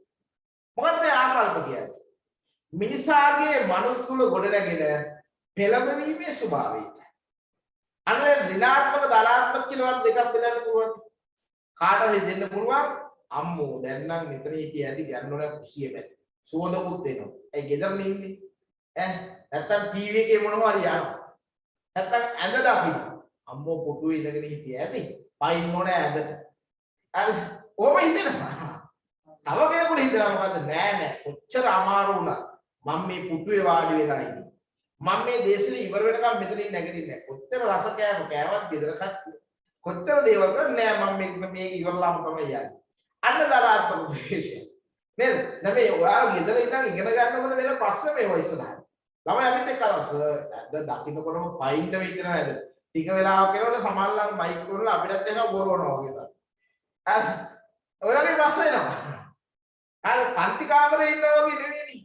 මොකද මේ ආකල්ප කියන්නේ? මිනිසාගේ මනස තුල ගොඩනැගෙන පෙළඹවීමේ ස්වභාවය. අන්න ඍණාත්මක ධනාත්මක කියලා දෙකක් බෙදන්න පුළුවන්. කාටද දෙන්න පුළුවන්? අම්මෝ දැන් නම් මෙතන හිටිය ඇති ගන්නවල කුසිය බැරි. සුවඳකුත් එනවා. ඒ ගෙදරනේ ඉන්නේ. නැත්තම් ටීවී එකේ මොනවා හරි යනවා. නැත්තම් ඇඳ දකින්න. අම්මෝ පොටුවේ ඉඳගෙන හිටිය ඇති. පයින් ඕනේ ඇඳට. හරි. ඕම හිතෙනවා. තව කෙනෙකුට හිතනවා මොකද්ද? නෑ නෑ. කොච්චර අමාරු වුණා. මම මේ පුටුවේ වාඩි වෙලා ඉන්නේ. මම මේ දේශනේ ඉවර වෙනකම් මෙතනින් නැගිටින්නේ නෑ. කොච්චර රස කෑවත් ගෙදර කට්ටිය. කොච්චර දේවල් කරන්නේ නෑ මම මේක ඉවරලාම තමයි යන්නේ. අන්න දලාත්මක ප්‍රවේශය. නේද? නැමේ ඔයාලා ගෙදර ඉඳන් ඉගෙන ගන්නකොට වෙන ප්‍රශ්න මේවා ඉස්සරහට. ළමයි අපිත් එක්ක අරස දකින්නකොටම පයින්ට වෙයිදන නේද? ටික වෙලාවක් යනකොට සමහරවල් මයික් වල අපිටත් එනවා බොරවනවා වගේ තමයි. ඔයගේ ප්‍රශ්න එනවා. අර පන්ති කාමරේ ඉන්නවා වගේ නෙවෙයි.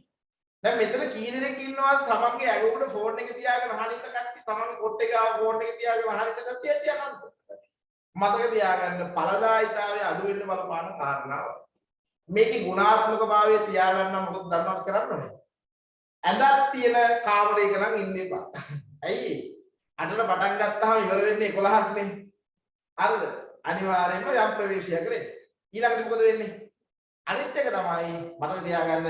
දැන් මෙතන කී දෙනෙක් ඉන්නවද තමන්ගේ ඇඟුඩ ෆෝන් එක තියාගෙන අහන්න කට්ටිය තමන්ගේ කොට්ටේ ගාව ෆෝන් එක තියාගෙන අහන්න කට්ටිය තියනන්ද? මතක තියාගන්න ඵලදායිතාවයේ අඩු වෙන්න බලපාන කාරණාව. මේකේ ගුණාත්මකභාවය තියාගන්න මොකද දන්නවද කරන්න ඕනේ? ඇඳක් තියෙන කාමරයක නම් ඉන්න එපා. ඇයි? අටට පටන් ගත්තාම ඉවර වෙන්නේ 11ක් නේ. හරිද? අනිවාර්යයෙන්ම යම් ප්‍රවේශයක් කරේ. ඊළඟට මොකද වෙන්නේ? අනිත් එක තමයි මතක තියාගන්න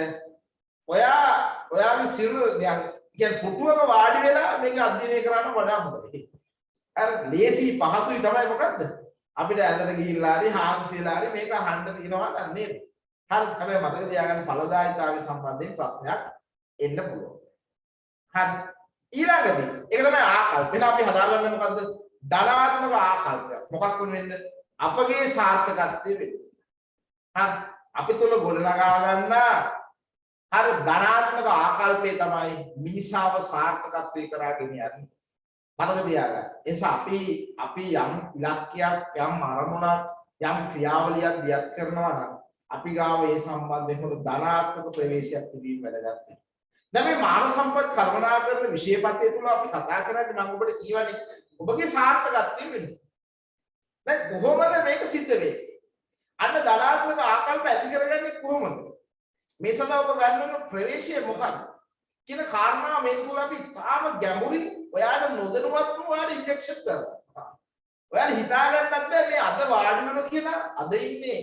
ඔයාගේ සිරුර දැන් කියන්නේ පුටුවක වාඩි වෙලා මේක අධ්‍යයනය කරන්න වඩා හොඳයි. අර ලේසි පහසුයි තමයි මොකද්ද? අපිට ඇඳට ගිහිල්ලා හරි හාන්සියලා හරි මේක අහන්න තියෙනවා නේද? හරි. හැබැයි මතක තියාගන්න ඵලදායිතාවය සම්බන්ධයෙන් ප්‍රශ්නයක් එන්න පුළුවන්. හරි. ඊළඟදී ඒක තමයි ආකල්ප. එහෙනම් අපි හදාගන්නේ මොකද්ද? ධනාත්මක ආකල්පය. මොකක් වෙනවද? අපගේ සාර්ථකත්වය වෙන්නේ. හරි. අපි තුල ගොඩනගා ගන්න අර ධනාත්මක ආකල්පය තමයි මිනිසාව සාර්ථකත්වයේ කරා ගෙනියන්නේ. මතක තියාගන්න. ඒ නිසා අපි යම් ඉලක්කයක් යම් අරමුණක් යම් ක්‍රියාවලියක් දියත් කරනවා නම් අපි ගාව ඒ සම්බන්ධයෙන් හොඳ ධනාත්මක ප්‍රවේශයක් තිබීම වැදගත්. දැන් මේ මානව සම්පත් කල්පනාකරන විෂයපත්‍ය තුල අපි කතා කරන්නේ මම ඔබට කියවනේ ඔබගේ සාර්ථකත්වය වෙන්නේ. දැන් කොහොමද මේක සිද්ධ වෙන්නේ? අන්න ධනාත්මක ආකල්ප ඇති කරගන්නේ කොහොමද? මේ සඳහා ඔබ ගන්න ප්‍රවේශය මොකක්ද කියන කාරණා මේක තුල අපි තාම ගැඹුරින් ඔයාලා නොදැනුවත්වම ඔයාලා ඉන්ජෙක්ෂන් කරනවා. ඔයාලා හිතා ගන්නත් බෑ මේ අද වාඩි වෙනවා කියලා අද ඉන්නේ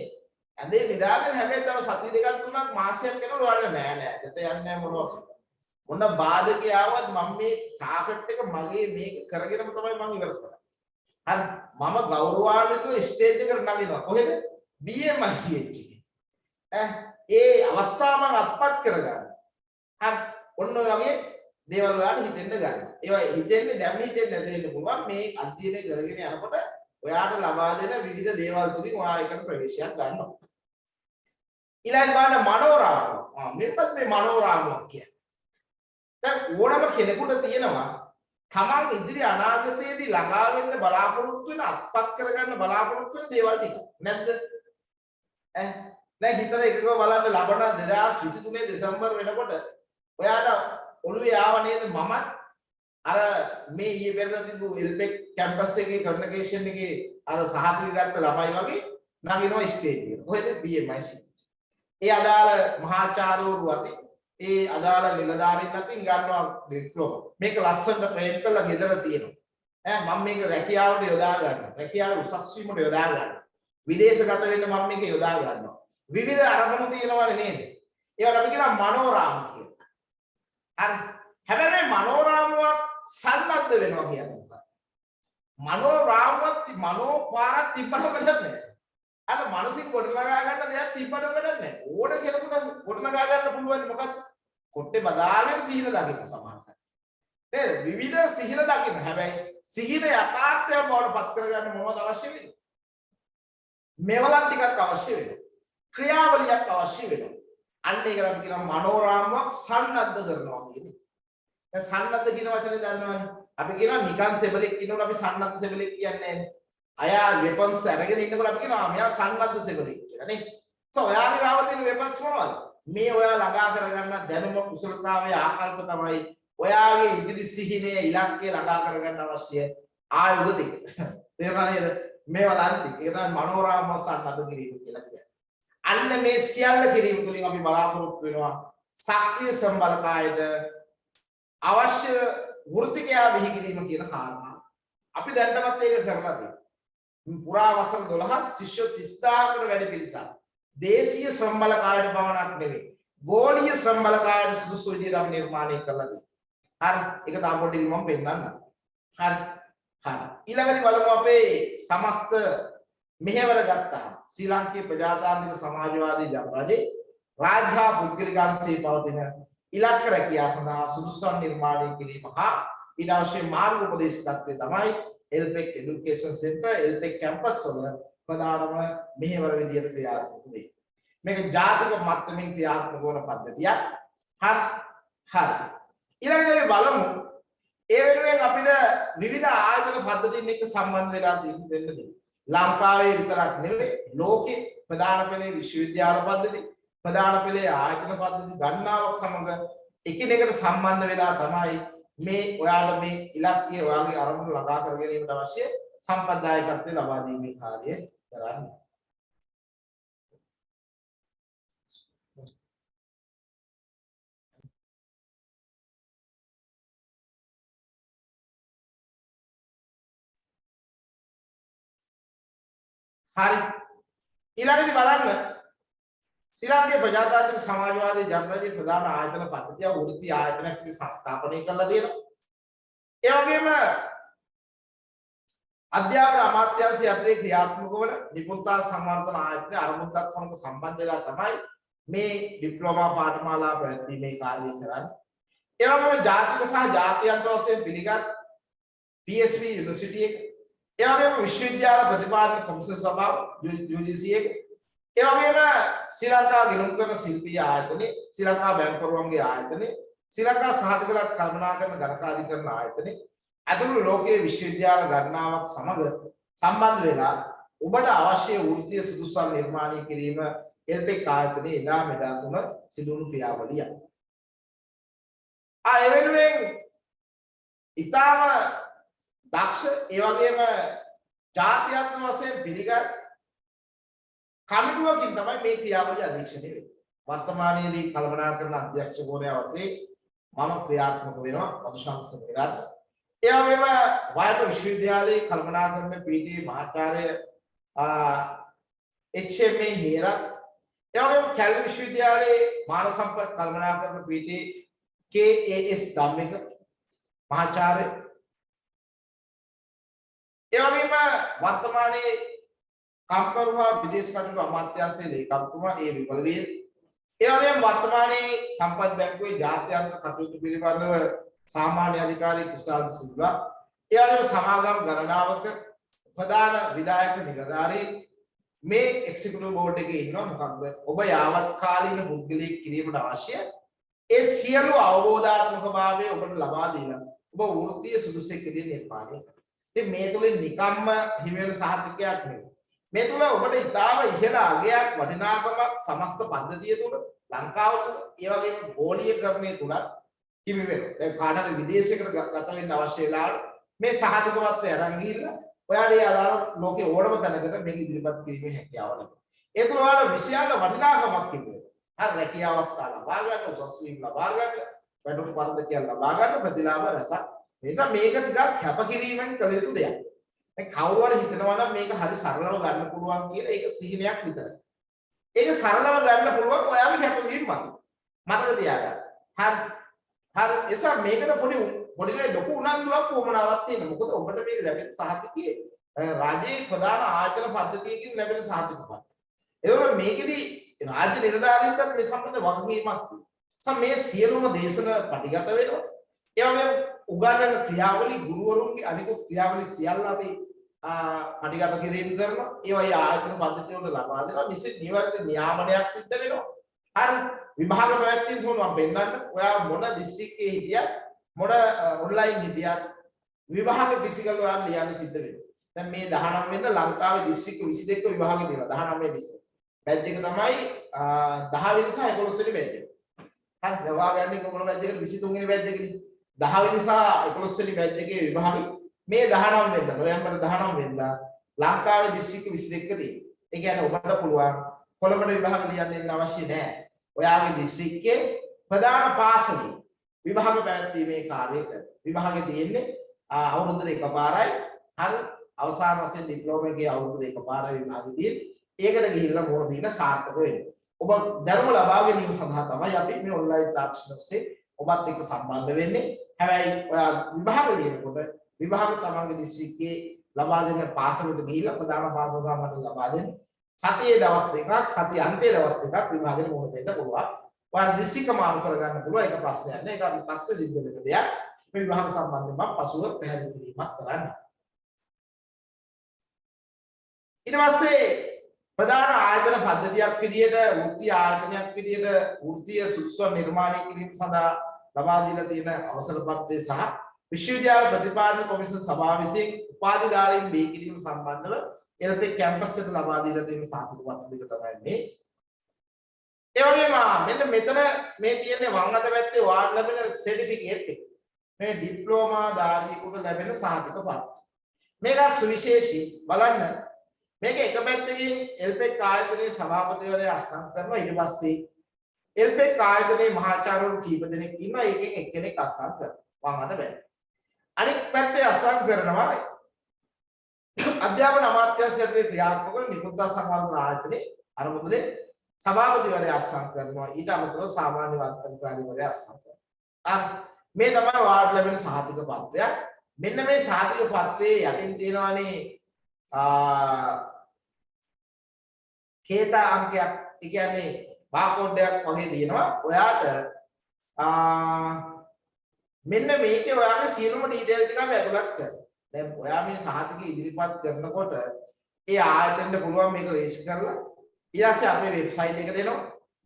ඇඳේ නිදාගෙන හැබැයි තව සති දෙකක් තුනක් මාසයක් යනකොට ඔයාලා නෑ එතන යන්නේ මොනවා මොන බාධකේ ආවත් මම මේ ටාගට් එක මගේ මේක කරගෙනම තමයි මම ඉවර කරන්නේ. හරි මම ගෞරවාන්විතව ස්ටේජ් එකට නගිනවා. කොහෙද? BMICH එකේ. ඒ අවස්ථාව මම අත්පත් කරගන්න. හරි ඔන්න ඔය වගේ දේවල් වලට හිතෙන්න ගන්න. ඒවා හිතෙන්නේ දැන් හිතෙන්නේ නැති වෙන්න පුළුවන්. මේ අධ්‍යයනය කරගෙන යනකොට ඔයාට ලබා දෙන විවිධ දේවල් තුලින් ඔයා එකට ප්‍රවේශයක් ගන්නවා. ඊළඟ බලන්න මනෝරාම. මේකත් මේ මනෝරාමයක් කියන්නේ. දැන් ඕනම කෙනෙකුට තියෙනවා තමන් ඉදිරි අනාගතයේදී ළඟා වෙන්න බලාපොරොත්තු වෙන අත්පත් කරගන්න බලාපොරොත්තු වෙන දේවල් ටික. නැද්ද? දැන් හිතලා එකක බලන්න ලබන 2023 දෙසැම්බර් වෙනකොට ඔයාට ඔළුවේ ආව නේද මම අර මේ ඊයේ පෙරේද තිබු එල්පෙක් කැම්පස් එකේ කන්වර්සේෂන් එකේ අර සහතික ගත්ත ළමයි වගේ නගිනවා ස්ටේජ් එකට. කොහෙද? BMIC. ඒ අදාළ මහාචාර්යවරු අතින් ඒ අදාළ නිලධාරීන් අතින් ගන්නවා ඩිප්ලෝමා. මේක ලස්සනට ප්‍රේම් කරලා ගෙදර තියෙනවා. මම මේක රැකියාවට යොදා ගන්නවා. රැකියාව උසස් වීමට යොදා ගන්නවා. විදේශගත වෙන්න මම මේක යොදා ගන්නවා. විවිධ අරමුණු තියෙනවනේ නේද? ඒවට අපි කියනවා මනෝරාම කියලා. හරි. හැබැයි මේ මනෝරාමුවක් සන්නද්ධ වෙනවා කියන්නේ මොකක්ද? මනෝරාමුවක් මනෝපාරක් තිබ්බම වැඩක් නැහැ. අර මානසික ගොඩනගා ගන්න දෙයක් තිබ්බම වැඩක් නැහැ. ඕන කෙනෙකුට ගොඩනගා ගන්න පුළුවන් මොකක්ද? කොට්ටේ බදාගෙන සිහින දකින්න සමානයි. නේද? විවිධ සිහින දකින්න. හැබැයි සිහින යථාර්ථය බවට පත් කරගන්න මොනවද අවශ්‍ය වෙන්නේ? මෙවලන් ටිකක් අවශ්‍ය වෙනවා. ක්‍රියාවලියක් අවශ්‍ය වෙනවා. අන්න ඒකට අපි කියනවා මනෝරාමුවක් සන්නද්ධ කරනවා කියන්නේ. දැන් සන්නද්ධ කියන වචනේ දන්නවනේ. අපි කියනවා නිකන් සෙබලෙක් ඉන්නකොට අපි සන්නද්ධ සෙබලෙක් කියන්නේ නැහැ. අයා වෙපන්ස් අරගෙන ඉන්නකොට අපි කියනවා මෙයා සන්නද්ධ සෙබලෙක් කියලා නේ. ඔයාගේ ගාව තියෙන වෙපන්ස් මොනවද? මේ ඔයා ළඟා කරගන්න දැනුම කුසලතාවයේ ආකල්ප තමයි ඔයාගේ ඉදිරි සිහිනයේ ඉලක්කය ළඟා කරගන්න අවශ්‍ය ආයුධ ටික. තේරුණා නේද? මේවා ලන්ති. ඒක තමයි මනෝරාම සන්නද්ධ කිරීම කියලා කියන්නේ. අන්න මේ සියල්ල කිරීම තුළින් අපි බලාපොරොත්තු වෙනවා සක්‍රීය සම්බලකායද අවශ්‍ය වෘත්තිකයා බිහි කිරීම කියන කාරණා. අපි දැනටමත් ඒක කරලා තියෙනවා. පුරා වසර 12ක් ශිෂ්‍ය 30000කට වැඩි පිරිසක් දේශීය ශ්‍රම බලකායට පමණක් නෙවෙයි ගෝලීය ශ්‍රම බලකායට සුදුසු විදිහට අපි නිර්මාණය කළා තියෙනවා. හරි. ඒක තාම පොඩ්ඩක් මම පෙන්නන්නම්. හරි. හරි. ඊළඟට බලමු අපේ සමස්ත මෙහෙවර ගත්තා. ශ්‍රී ලංකේය ප්‍රජාතාන්ත්‍රික සමාජවාදී ජනරජයේ රාජ්‍ය පුද්ගලිකාංශයේ පවතින ඉලක්ක රැකියාව සඳහා සුදුසුකම් නිර්මාණය කිරීම හා ඊට අවශ්‍ය මාර්ග උපදේශකත්වය තමයි එල්පෙක් এডুকেෂන් සෙන්ටර් එල්පෙක් කැම්පස් වල ප්‍රධානම මෙහෙවර විදියට ක්‍රියාත්මක වෙයි. මේක ජාතික මට්ටමින් ක්‍රියාත්මක වන පද්ධතියක්. හරි. ඊළඟට අපි බලමු ඒ වෙනුවෙන් අපිට විවිධ ආයතන පද්ධතීන් එක්ක සම්බන්ධ වෙලා දෙන්න. ලංකාවේ විතරක් නෙවෙයි ලෝකේ ප්‍රධාන පෙළේ විශ්වවිද්‍යාල පද්ධති ප්‍රධාන පෙළේ ආයතන පද්ධති ගණනාවක් සමග එකිනෙකට සම්බන්ධ වෙලා තමයි මේ ඔයාලා මේ ඉලක්කය ඔයාගේ අරමුණු ළඟා කර ගැනීමට අවශ්‍ය සම්ප්‍රදායිකත්වය ලබා දීමේ කාර්යය කරන්නේ. හරි ඊළඟට බලන්න ශ්‍රී ලංකේ ප්‍රජාතාන්ත්‍රික සමාජවාදී ජනරජයේ ප්‍රධාන ආයතන පද්ධතිය වෘත්ති ආයතනයක් සංස්ථාපනය කරලා තියෙනවා. ඒ වගේම අධ්‍යාපන අමාත්‍යාංශය යටතේ ක්‍රියාත්මක වන නිපුණතා සංවර්ධන ආයතනයේ අරමුදක් සමග සම්බන්ධ වෙලා තමයි මේ ඩිප්ලෝමා පාඨමාලා පැවැත්වීමේ කාර්යය කරන්නේ. ඒ වගේම ජාතික සහ ජාත්‍යන්තර වශයෙන් පිළිගත් PSV යුනිවර්සිටි එක ඒ වගේම විශ්වවිද්‍යාල ප්‍රතිපාදන කොමිසම සභාව UGC එක ඒ වගේම ශ්‍රී ලංකා ගිණුම් කරන ශිල්පීය ආයතනය ශ්‍රී ලංකා බැංකුවන්ගේ ආයතනය ශ්‍රී ලංකා සහතිකලත් කළමනාකරන ගණකාධිකරණ ආයතනය අතුරු ලෝකයේ විශ්වවිද්‍යාල ගණනාවක් සමග සම්බන්ධ වෙලා ඔබට අවශ්‍ය වෘත්තීය සුදුසුකම් නිර්මාණය කිරීම එල්පෙක් ආයතනයේ එදා මෙදා තුන සිදුවුණු ක්‍රියාවලිය. ඒ වෙනුවෙන් ඊටම දක්ෂ ඒ වගේම ජාත්‍යන්තර වශයෙන් පිළිගත් කමිටුවකින් තමයි මේ ක්‍රියාවලිය අධීක්ෂණය වෙන්නේ. වර්තමානයේදී කළමනාකරන අධ්‍යක්ෂකවරයා වශයෙන් මම ක්‍රියාත්මක වෙනවා මදුශාන්ත සමරාත්. ඒ වගේම වයඹ විශ්වවිද්‍යාලයේ කළමනාකරන PT මහාචාර්ය HMA හේරත් ඒ වගේම කැලණි විශ්වවිද්‍යාලයේ මානව සම්පත් කළමනාකරන PT KAS ධම්මික මහාචාර්ය ඒ වගේම වර්තමානයේ කම්කරුවා විදේශ කටයුතු අමාත්‍යාංශයේ ලේකම්තුමා ඒ විපලවීර ඒ වගේම වර්තමානයේ සම්පත් බැංකුවේ ජාත්‍යන්තර කටයුතු පිළිබඳව සාමාන්‍ය අධිකාරී කුසල් සිල්වා ඒ වගේම සමාගම් ගණනාවක ප්‍රධාන විධායක නිලධාරී මේ එක්සිකියුටිව් බෝඩ් එකේ ඉන්නවා. මොකක්ද ඔබ යාවත් කාලීන පුද්ගලයෙක් කිරීමට අවශ්‍ය ඒ සියලු අවබෝධාත්මකභාවය ඔබට ලබා දීලා ඔබ වෘත්තීය සුදුසුකම් කෙරෙහි නිර්මාණය කරනවා. ඉතින් මේ තුලින් නිකම්ම හිමෙන සහතිකයක් නෙවෙයි. මේ තුල ඔබට ඉතාම ඉහළ අගයක් වටිනාකමක් සමස්ත පද්ධතිය තුල ලංකාව තුල ඒ වගේම ගෝලීයකරණය තුල හිමි වෙනවා. දැන් කාටද විදේශයකට ගත වෙන්න අවශ්‍ය වෙලාවට මේ සහතිකවත්වය අරන් ගිහිල්ලා ඔයාලා ඒ අදාළ ලෝකේ ඕනම තැනකට මේක ඉදිරිපත් කිරීමේ හැකියාව ලැබෙනවා. ඒ තුල ඔයාලා විශාල වටිනාකමක් තිබෙනවා. හරි රැකියා අවස්ථා ලබා ගන්න, උසස් වීම ලබා ගන්න, වැඩම පරදකයන් ලබා ගන්න ප්‍රතිලාභ රසක්. ඒ නිසා මේක ටිකක් කැපකිරීමෙන් කළ යුතු දෙයක්. දැන් කවුරු හරි හිතනවා නම් මේක හරි සරලව ගන්න පුළුවන් කියලා ඒක සිහිනයක් විතරයි. ඒක සරලව ගන්න පුළුවන් ඔයාගේ කැපවීම මත. මතක තියාගන්න. හරි එසා මේකට පොඩි ලොකු උනන්දුවක් වමනාවක් තියෙනවා. මොකද ඔබට මේ ලැබෙන සහතිකයේ රාජ්‍යයේ ප්‍රධාන ආයතන පද්ධතියකින් ලැබෙන සහතිකපත්. ඒවල මේකෙදි රාජ්‍ය නිලධාරීන්ටත් මේ සම්බන්ධ වගකීමක් තියෙනවා. මේ සියලුම දේශන පටිගත වෙනවා. ඒ වගේම උගන්වන ක්‍රියාවලි ගුරුවරුන්ගේ අනිකුත් ක්‍රියාවලි සියල්ල අපි පටිගත කිරීම කරනවා. ඒවයි ආයතන පද්ධතිය වල ලබා දෙනවා. නිවැරදි නියාමනයක් සිද්ධ වෙනවා. හරි විභාග පැවැත්වීම සෝම මම පෙන්නන්න. ඔයා මොන දිස්ත්‍රික්කයේ හිටියත් මොන ඔන්ලයින් හිටියත් විභාග ෆිසිකල් ඔයාලා ලියන්න සිද්ධ වෙනවා. දැන් මේ 19 වෙනිදා ලංකාවේ දිස්ත්‍රික්ක 22ක විභාග දෙනවා. 19 20. බැච් එක තමයි 10 වෙනි සහ 11 වෙනි බැච් එක. හරි දවා ගන්න මොන බැච් එකද 23 වෙනි බැච් එකේදී 10 වෙනි සහ 11 වෙනි බැච් එකේ විභාගෙ මේ 19 වෙනිදා නොවැම්බර් 19 වෙනිදා ලංකාවේ දිස්ත්‍රික්ක 22ක තියෙනවා. ඒ කියන්නේ ඔබට පුළුවන් කොළඹ විභාග ලියන්න ඉන්න අවශ්‍ය නැහැ. ඔයාගේ දිස්ත්‍රික්කයේ ප්‍රධාන පාසලේ විභාග පැවැත්වීමේ කාර්යය කරනවා. විභාගෙ තියෙන්නේ අවුරුද්දට එකපාරයි. හරි අවසාන වශයෙන් ඩිප්ලෝමා එකේ අවුරුද්දට එකපාරයි විභාගෙදී. ඒකට ගිහිල්ලා මොන දින සාර්ථක වෙන්නේ. ඔබ දැනුම ලබා ගැනීම සඳහා තමයි අපි මේ ඔන්ලයින් තාක්ෂණ ඔස්සේ ඔබත් එක්ක සම්බන්ධ වෙන්නේ. හැබැයි ඔයා විභාග ලියනකොට විභාග තමන්ගේ දිස්ත්‍රික්කයේ ලබා දෙන පාසලට ගිහිල්ලා ප්‍රධාන පාසල ගාමට ලබා දෙන්න. සතියේ දවස් දෙකක් සතිය අන්තයේ දවස් දෙකක් විභාගෙට මොන දෙන්න පුළුවන්. ඔයාලා දිස්ත්‍රික්ක මාරු කරගන්න පුළුවන්. ඒක ප්‍රශ්නයක් නෑ. ඒක අපි පස්සේ සිද්ධ වෙන දෙයක්. මේ විභාග සම්බන්ධව මම පසුව පැහැදිලි කිරීමක් කරන්න. ඊට පස්සේ ප්‍රධාන ආයතන පද්ධතියක් විදිහට වෘත්තීය ආයතනයක් විදිහට වෘත්තීය සුදුසුකම් නිර්මාණය කිරීම සඳහා ලබා දීලා තියෙන අවසර පත්‍රය සහ විශ්වවිද්‍යාල ප්‍රතිපාදන කොමිසම සභාව විසින් උපාධිධාරීන් බිහි කිරීම සම්බන්ධව එල්පෙක් කැම්පස් එකට ලබා දීලා තියෙන සාහිත්‍ය පත්‍ර දෙක තමයි මේ. ඒ වගේම මෙන්න මෙතන මේ තියෙන්නේ වම් අත පැත්තේ වාර්ඩ් ලැබෙන සර්ටිෆිකේට් එක. මේ ඩිප්ලෝමා ධාරියෙකුට ලැබෙන සාහිත්‍ය පත්‍ර. මේක සුවිශේෂී බලන්න. මේක එක පැත්තකින් එල්පෙක් ආයතනයේ සභාපතිවරයා අස්සම් කරනවා ඊට පස්සේ එල්පෙක් ආයතනයේ මහාචාර්යවරු කීප දෙනෙක් ඉන්නවා ඒකෙන් එක්කෙනෙක් අස්සම් කරනවා වම් අත පැත්තේ. අනිත් පැත්තේ අස්සම් කරනවා අධ්‍යාපන අමාත්‍යාංශයේ ක්‍රියාත්මක නිකුත්තා සංවර්ධන ආයතනයේ අරමුදලේ සභාපතිවරයා අස්සම් කරනවා ඊට අමතරව සාමාන්‍ය වන්තකාරීවරයා අස්සම් කරනවා. මේ තමයි වාර්ඩ් ලැබෙන සහතික පත්‍රය. මෙන්න මේ සහතික පත්‍රයේ යටින් තියෙනවානේ කේතා අංකයක්. ඒ කියන්නේ බාකෝඩ් එකක් වගේ තියෙනවා. ඔයාට මෙන්න මේකේ ඔයාගේ සියලුම ඩීටේල් ටික අපි ඇතුළත් කරනවා. දැන් ඔයා මේ සහතික ඉදිරිපත් කරනකොට ඒ ආයතනයට පුළුවන් මේක රෙජිස්ටර් කරලා ඊට අපේ වෙබ්සයිට් එකට එනවා.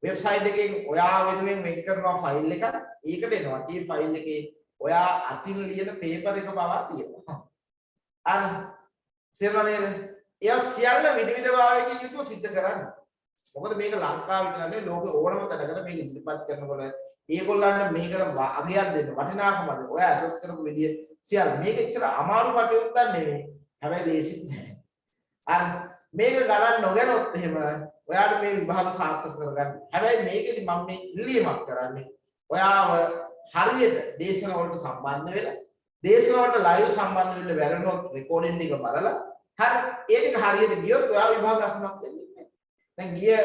වෙබ්සයිට් එකෙන් ඔයා වෙනුවෙන් වෙන් කරනවා ෆයිල් එකක්. ඒකට එනවා. මේ ෆයිල් එකේ ඔයා අතින් ලියන පේපර් එක පවා තියෙනවා. අර සිරණේ ඒ සියල්ල විවිධභාවයකින් යුතුව සිද්ධ කරන්න. මොකද මේක ලංකාව විතර නෙවෙයි ලෝකේ ඕනම තැනකට මේක ඉදිරිපත් කරනකොට ඒගොල්ලන්ට මේකට අගයක් දෙන්න වටිනාකම දෙන්න. ඔයා ඇසස් කරපු විදිය සියල්ල මේක එච්චර අමාරු කටයුත්තක් නෙවෙයි. හැබැයි ලේසිත් නෑ. අර මේක ගණන් නොගනොත් එහෙම ඔයාට මේ විභාග සාර්ථක කරගන්න. හැබැයි මේකෙදි මම මේ ඉල්ලීමක් කරන්නේ ඔයාව හරියට දේශන වලට සම්බන්ධ වෙලා දේශන වලට ලයිව් සම්බන්ධ වෙන්න වැරෙනොත් රෙකෝඩින් එක බලලා හරි ඒ ටික හරියට ගියොත් ඔයා විභාග අසමත් වෙන්නේ නැහැ. දැන් ගිය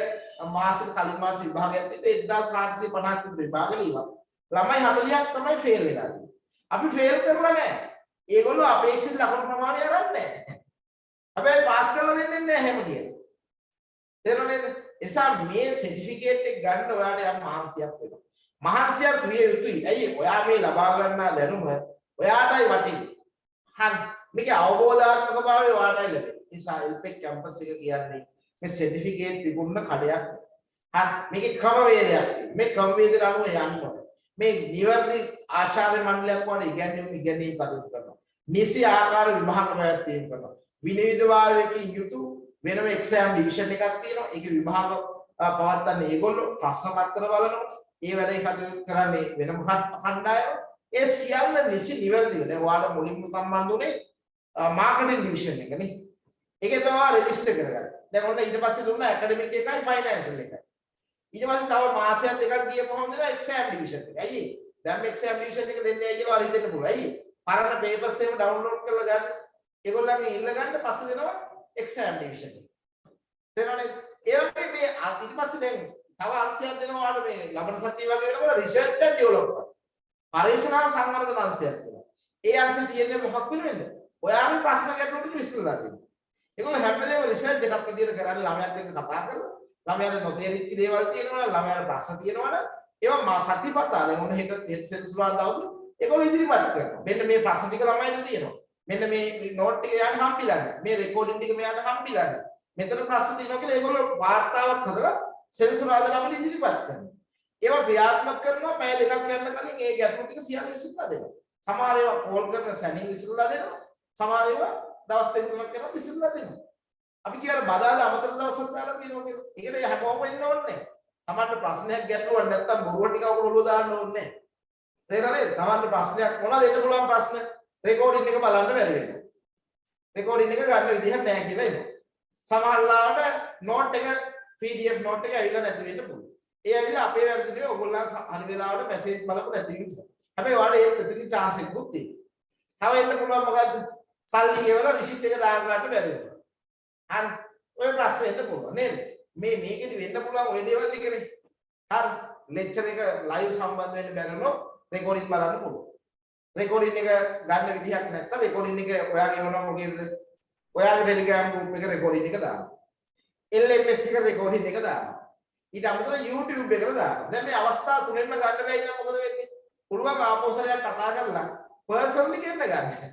මාසෙක කලින් මාස විභාගයක් තිබ්බේ 1450ක් විභාග ලියුවා. ළමයි 40ක් තමයි ෆේල් වෙලා තියෙන්නේ. අපි ෆේල් කරලා නැහැ. ඒගොල්ලෝ අපේක්ෂිත ලකුණු ප්‍රමාණය අරන්නේ නැහැ. හැබැයි පාස් කරලා දෙන්නේ නැහැ එහෙම කියලා. තේරුණාද? එසා මේ සර්ටිෆිකේට් එක ගන්න ඔයාට යම් මහන්සියක් වෙනවා. මහන්සියක් විය යුතුයි. ඇයි? ඔයා මේ ලබා ගන්නා දැනුම ඔයාටයි වටින්නේ. හරි. මේකේ අවබෝධාත්මක භාවය ඔයාටයි ලැබෙන්නේ. නිසා එල්පෙක් කැම්පස් එක කියන්නේ මේ සර්ටිෆිකේට් තිබුණ කඩයක්. හරි. මේකේ ක්‍රමවේදයක්. මේ ක්‍රමවේදයට අනුව යන්න ඕනේ. මේ නිවැරදි ආචාර්ය මණ්ඩලයක් වගේ ඉගැන්වීම් කටයුතු කරනවා. නිසි ආකාර විභාග පැවැත්වීම කරනවා. විනිවිදභාවයකින් යුතු වෙනම එක්සෑම් ඩිවිෂන් එකක් තියෙනවා. ඒකේ විභාග පවත්වන්නේ ඒගොල්ලෝ ප්‍රශ්න පත්‍ර බලනවා. ඒ වැඩේ කටයුතු කරන්නේ වෙනම කණ්ඩායම. ඒ සියල්ල නිසි නිවැරදිව. දැන් ඔයාලට මුලින්ම සම්බන්ධ උනේ මාකටිං ඩිවිෂන් එක නේ. ඒකේ තමයි රෙජිස්ටර් කරගන්න. දැන් ඔන්න ඊට පස්සේ දුන්නා ඇකඩමික් එකයි ෆයිනෑන්ෂල් එකයි. ඊට පස්සේ තව මාසයක් දෙකක් ගියපුවම දෙනවා එක්සෑම් ඩිවිෂන් එක. ඇයි? දැන් මේ එක්සෑම් ඩිවිෂන් එක දෙන්නේ නැහැ කියලා වලින් දෙන්න පුළුවන්. ඇයි? පරණ පේපර්ස් එහෙම ඩවුන්ලෝඩ් කරලා ගන්න. ඒගොල්ලන්ගේ ඉල්ල ගන්න පස්සේ දෙනවා එක්සෑම් ඩිවිෂන් එක. තේරෙනවද? ඒ වගේ මේ ඊට පස්සේ දැන් තව අංශයක් දෙනවා ඔයාලට මේ ලබන සතිය වගේ වෙනකොට රිසර්ච් ඇන්ඩ් ඩෙවලොප්මන්ට්. පරීක්ෂණ සංවර්ධන අංශයක් තියෙනවා. ඒ අංශය තියෙන්නේ මොකක් වෙනවද? ඔයාගේ ප්‍රශ්න ගැටලු ටික විසඳලා දෙන්න. ඒගොල්ලෝ හැම වෙලේම රිසර්ච් එකක් විදියට කරන්නේ ළමයාත් එක්ක කතා කරලා ළමයාට නොතේරිච්ච දේවල් තියෙනවා ළමයාට ප්‍රශ්න තියෙනවනේ ඒවා සතිපතා දැන් මොන හෙට සෙන්සුරාදා දවසේ ඒගොල්ලෝ ඉදිරිපත් කරනවා. මෙන්න මේ ප්‍රශ්න ටික ළමයින්ට තියෙනවා. මෙන්න මේ නෝට් ටික යාට හම්බිලන්න. මේ රෙකෝඩින් ටික මෙයාට හම්බිලන්න. මෙතන ප්‍රශ්න තියෙනවා කියලා ඒගොල්ලෝ වාර්තාවක් හදලා සෙන්සුරාදා ළමයින්ට ඉදිරිපත් කරනවා. ඒවා ක්‍රියාත්මක කරනවා පැය දෙකක් යන්න කලින් ඒ ගැටලු ටික සියල්ල විසඳලා දෙනවා. සමහර ඒවා කෝල් කරන සැනින් විසඳලා දෙනවා. සමහර ඒවා දවස් දෙක තුනක් යනවා විසඳලා දෙනවා. අපි කියලා බදාලා අමතර දවසක් දාලා තියෙනවා කියලා. ඒකද හැමෝම ඉන්න ඕනේ. තමන්ට ප්‍රශ්නයක් ගැටලුවක් නැත්තම් බොරුව ටික ඔළුව දාන්න ඕනේ. තේරෙනවද? තමන්ට ප්‍රශ්නයක් මොනවද එන්න පුළුවන් ප්‍රශ්න? රෙකෝඩින් එක බලන්න බැරි වෙනවා. රෙකෝඩින් එක ගන්න විදිහක් නැහැ කියලා එනවා. සමහරවිට නෝට් එක PDF නෝට් එක ඇවිල්ලා නැති වෙන්න පුළුවන්. ඒ ඇවිල්ලා අපේ වැරදි නෙවෙයි ඔයගොල්ලන් හරි වෙලාවට මැසේජ් බලපු නැති නිසා. හැබැයි ඔයාලට ඒත් එතනින් chance එකකුත් තියෙනවා. තව එන්න පුළුවන් මොකද්ද? සල්ලි ගෙවලා රිසිට් එක දා ගන්න බැරි වෙනවා. හරි. ඔය ප්‍රශ්නේ එන්න පුළුවන් නේද? මේකෙදි වෙන්න පුළුවන් ඔය දේවල් ටිකනේ. හරි. ලෙක්චර් එක ලයිව් සම්බන්ධ වෙන්න බැරිනොත් රෙකෝඩින් බලන්න පුළුවන්. රෙකෝඩින් එක ගන්න විදිහක් නැත්නම් රෙකෝඩින් එක ඔයාගේ මොනවා මොකේද? ඔයාගේ ටෙලිග්‍රෑම් ගෲප් එක රෙකෝඩින් එක දාන්න. LMS එක රෙකෝඩින් එක දාන්න. ඊට අමතරව YouTube එකට දාන්න. දැන් මේ අවස්ථා තුනෙන්ම ගන්න බැරි නම් මොකද වෙන්නේ? පුළුවන් ආපෝසරයක් කතා කරලා පර්සනලි කියන්න ගන්න.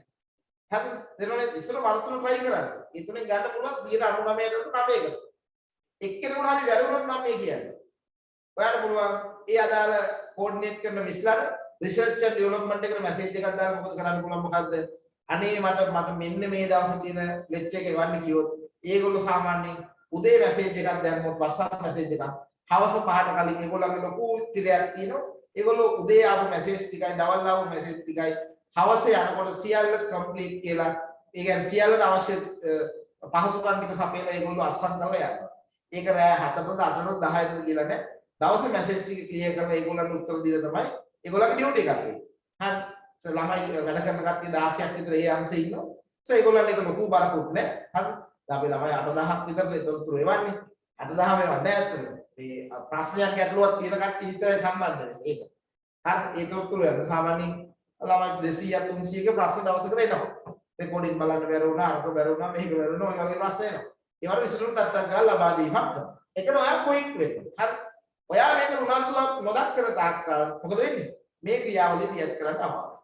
හරි. දෙනවනේ ඉස්සර වර්තුල try කරන්න. ඒ තුනෙන් ගන්න පුළුවන් 99.9%. එක්කෙනෙකුට හරි වැරදුනොත් මම මේ කියන්නේ. ඔයාලට පුළුවන් ඒ අදාළ කෝඩිනේට් කරන මිස්ලට රිසර්ච් ඇන්ඩ් ඩෙවලොප්මන්ට් එකට මැසේජ් එකක් දාලා මොකද කරන්න පුළුවන් මොකද්ද? අනේ මට මෙන්න මේ දවසේ තියෙන ලෙක්චර් එක එවන්න කිව්වොත් ඒගොල්ලෝ සාමාන්‍යයෙන් උදේ මැසේජ් එකක් දැම්මොත් WhatsApp මැසේජ් එකක් හවස 5ට කලින් ඒගොල්ලන්ගේ ලොකු තිරයක් තියෙනවා. ඒගොල්ලෝ උදේ ආපු මැසේජ් ටිකයි දවල් ආපු මැසේජ් ටිකයි හවසේ යනකොට සියල්ල කම්ප්ලීට් කියලා ඒ කියන්නේ සියල්ලට අවශ්‍ය පහසුකම් ටික සපයලා ඒගොල්ලෝ අස්සම් කරලා යනවා. ඒක රෑ 7ට 8ට 10ට කියලා නෑ. දවසේ මැසේජ් ටික ක්ලියර් කරලා ඒගොල්ලන්ට උත්තර දීලා තමයි ඒගොල්ලන්ගේ ඩියුටි එකක් ඒක. හරි. ළමයි වැඩ කරන කට්ටිය 16ක් විතර ඒ අංශේ ඉන්නවා. ඒගොල්ලන්ට ඒක ලොකු බරකුත් නෑ. හරි. අපි ළමයි 8-10ක් විතර ඒතොරතුරු එවන්නේ. 8-10 එවන්නේ ඇත්තට. මේ ප්‍රශ්නයක් ගැටලුවක් තියෙන කට්ටිය විතරයි සම්බන්ධ වෙන්නේ ඒක. හරි. ඒතොරතුරු යන සාමාන්‍යයෙන් ළමයි 200 300ක ප්‍රශ්න දවසකට එනවා. රෙකෝඩින් බලන්න බැරුණා අරක බැරුණා මේක බැරුණා ඔය වගේ ප්‍රශ්න එනවා. ඒවට විසඳුම් ටට්ටක් ගාලා ලබා දීමක් කරනවා. ඒකන ඔයා ක්වික් වෙන්න. හරි. ඔයා මේක උනන්දුවක් නොදක්කන තාක්කල් මොකද වෙන්නේ? මේ ක්‍රියාවලිය තියත් කරන්න අමාරුයි.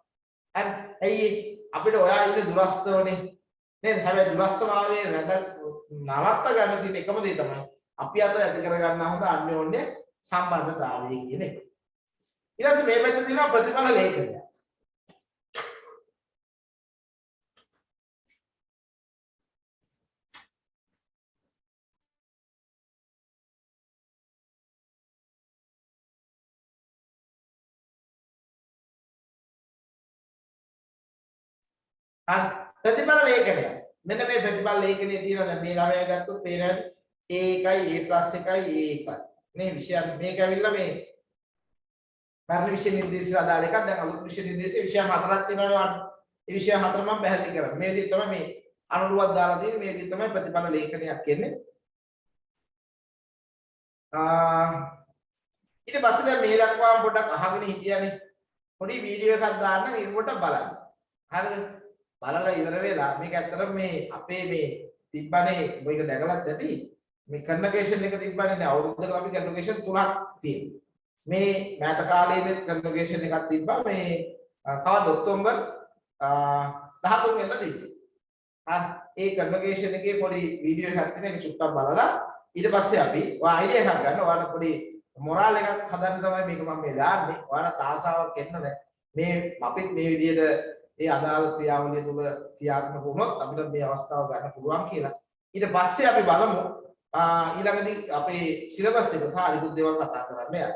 හරි. ඇයි අපිට ඔයා ඉන්නේ දුරස්තවනේ. නේද? හැබැයි දුරස්තභාවයේ නවත්ත ගන්න තියෙන එකම දේ තමයි අපි අත ඇති කර ගන්න හොඳ අන්‍යෝන්‍ය සම්බන්ධතාවය කියන එක. ඊට පස්සේ මේ පැත්තේ තියෙනවා ප්‍රතිඵල ලේඛනය. හරි ප්‍රතිඵල ලේඛනය. මෙන්න මේ ප්‍රතිඵල ලේඛනයේ තියෙන දැන් මේ ළමයා ගත්තොත් පේනවාද? A1යි A+1යි A1. මේ විෂයන් මේක ඇවිල්ලා මේ පරණ විෂය නිර්දේශය අදාළ එකක්. දැන් අලුත් විෂය නිර්දේශයේ විෂය 4ක් තියෙනවනේ. ඒ විෂය 4 මම පැහැදිලි කරා. මේ විදිහට තමයි මේ අනුරුවක් දාලා තියෙන්නේ. මේ විදිහට තමයි ප්‍රතිඵල ලේඛනයක් කියන්නේ. ඊට පස්සේ දැන් මේ ලක්වාම පොඩ්ඩක් අහගෙන හිටියානේ. පොඩි වීඩියෝ එකක් දාන්න ඒක පොඩ්ඩක් බලන්න. හරිද? බලලා ඉවර වෙලා මේක ඇත්තටම මේ අපේ මේ තිබ්බනේ මේක දැකලත් ඇති මේ කන්වර්සේෂන් එක තිබ්බනේ නේ අවුරුද්දක අපි කන්වර්සේෂන් 3ක් තියෙනවා මේ මෑත කාලේනේ කන්වර්සේෂන් එකක් තිබ්බා මේ කවද ඔක්තෝබර් 13 වෙනිදා තිබ්බා හරි ඒ කන්වර්සේෂන් එකේ පොඩි වීඩියෝ එකක් තියෙන එක චුට්ටක් බලලා ඊට පස්සේ අපි ඔයා අයිඩියා එකක් ගන්න ඔයාලා පොඩි මොරාල් එකක් හදන්න තමයි මේක මම මේ දාන්නේ ඔයාලා ආසාවක් එන්න නැහැ මේ අපිත් මේ විදිහට ඒ අදාළ ක්‍රියාවලිය තුල ක්‍රියාත්මක වුණොත් අපිට මේ අවස්ථාව ගන්න පුළුවන් කියලා. ඊට පස්සේ අපි බලමු ඊළඟදී අපේ සිලබස් එක සහ අනිත් දේවල් කතා කරන්න යන්න.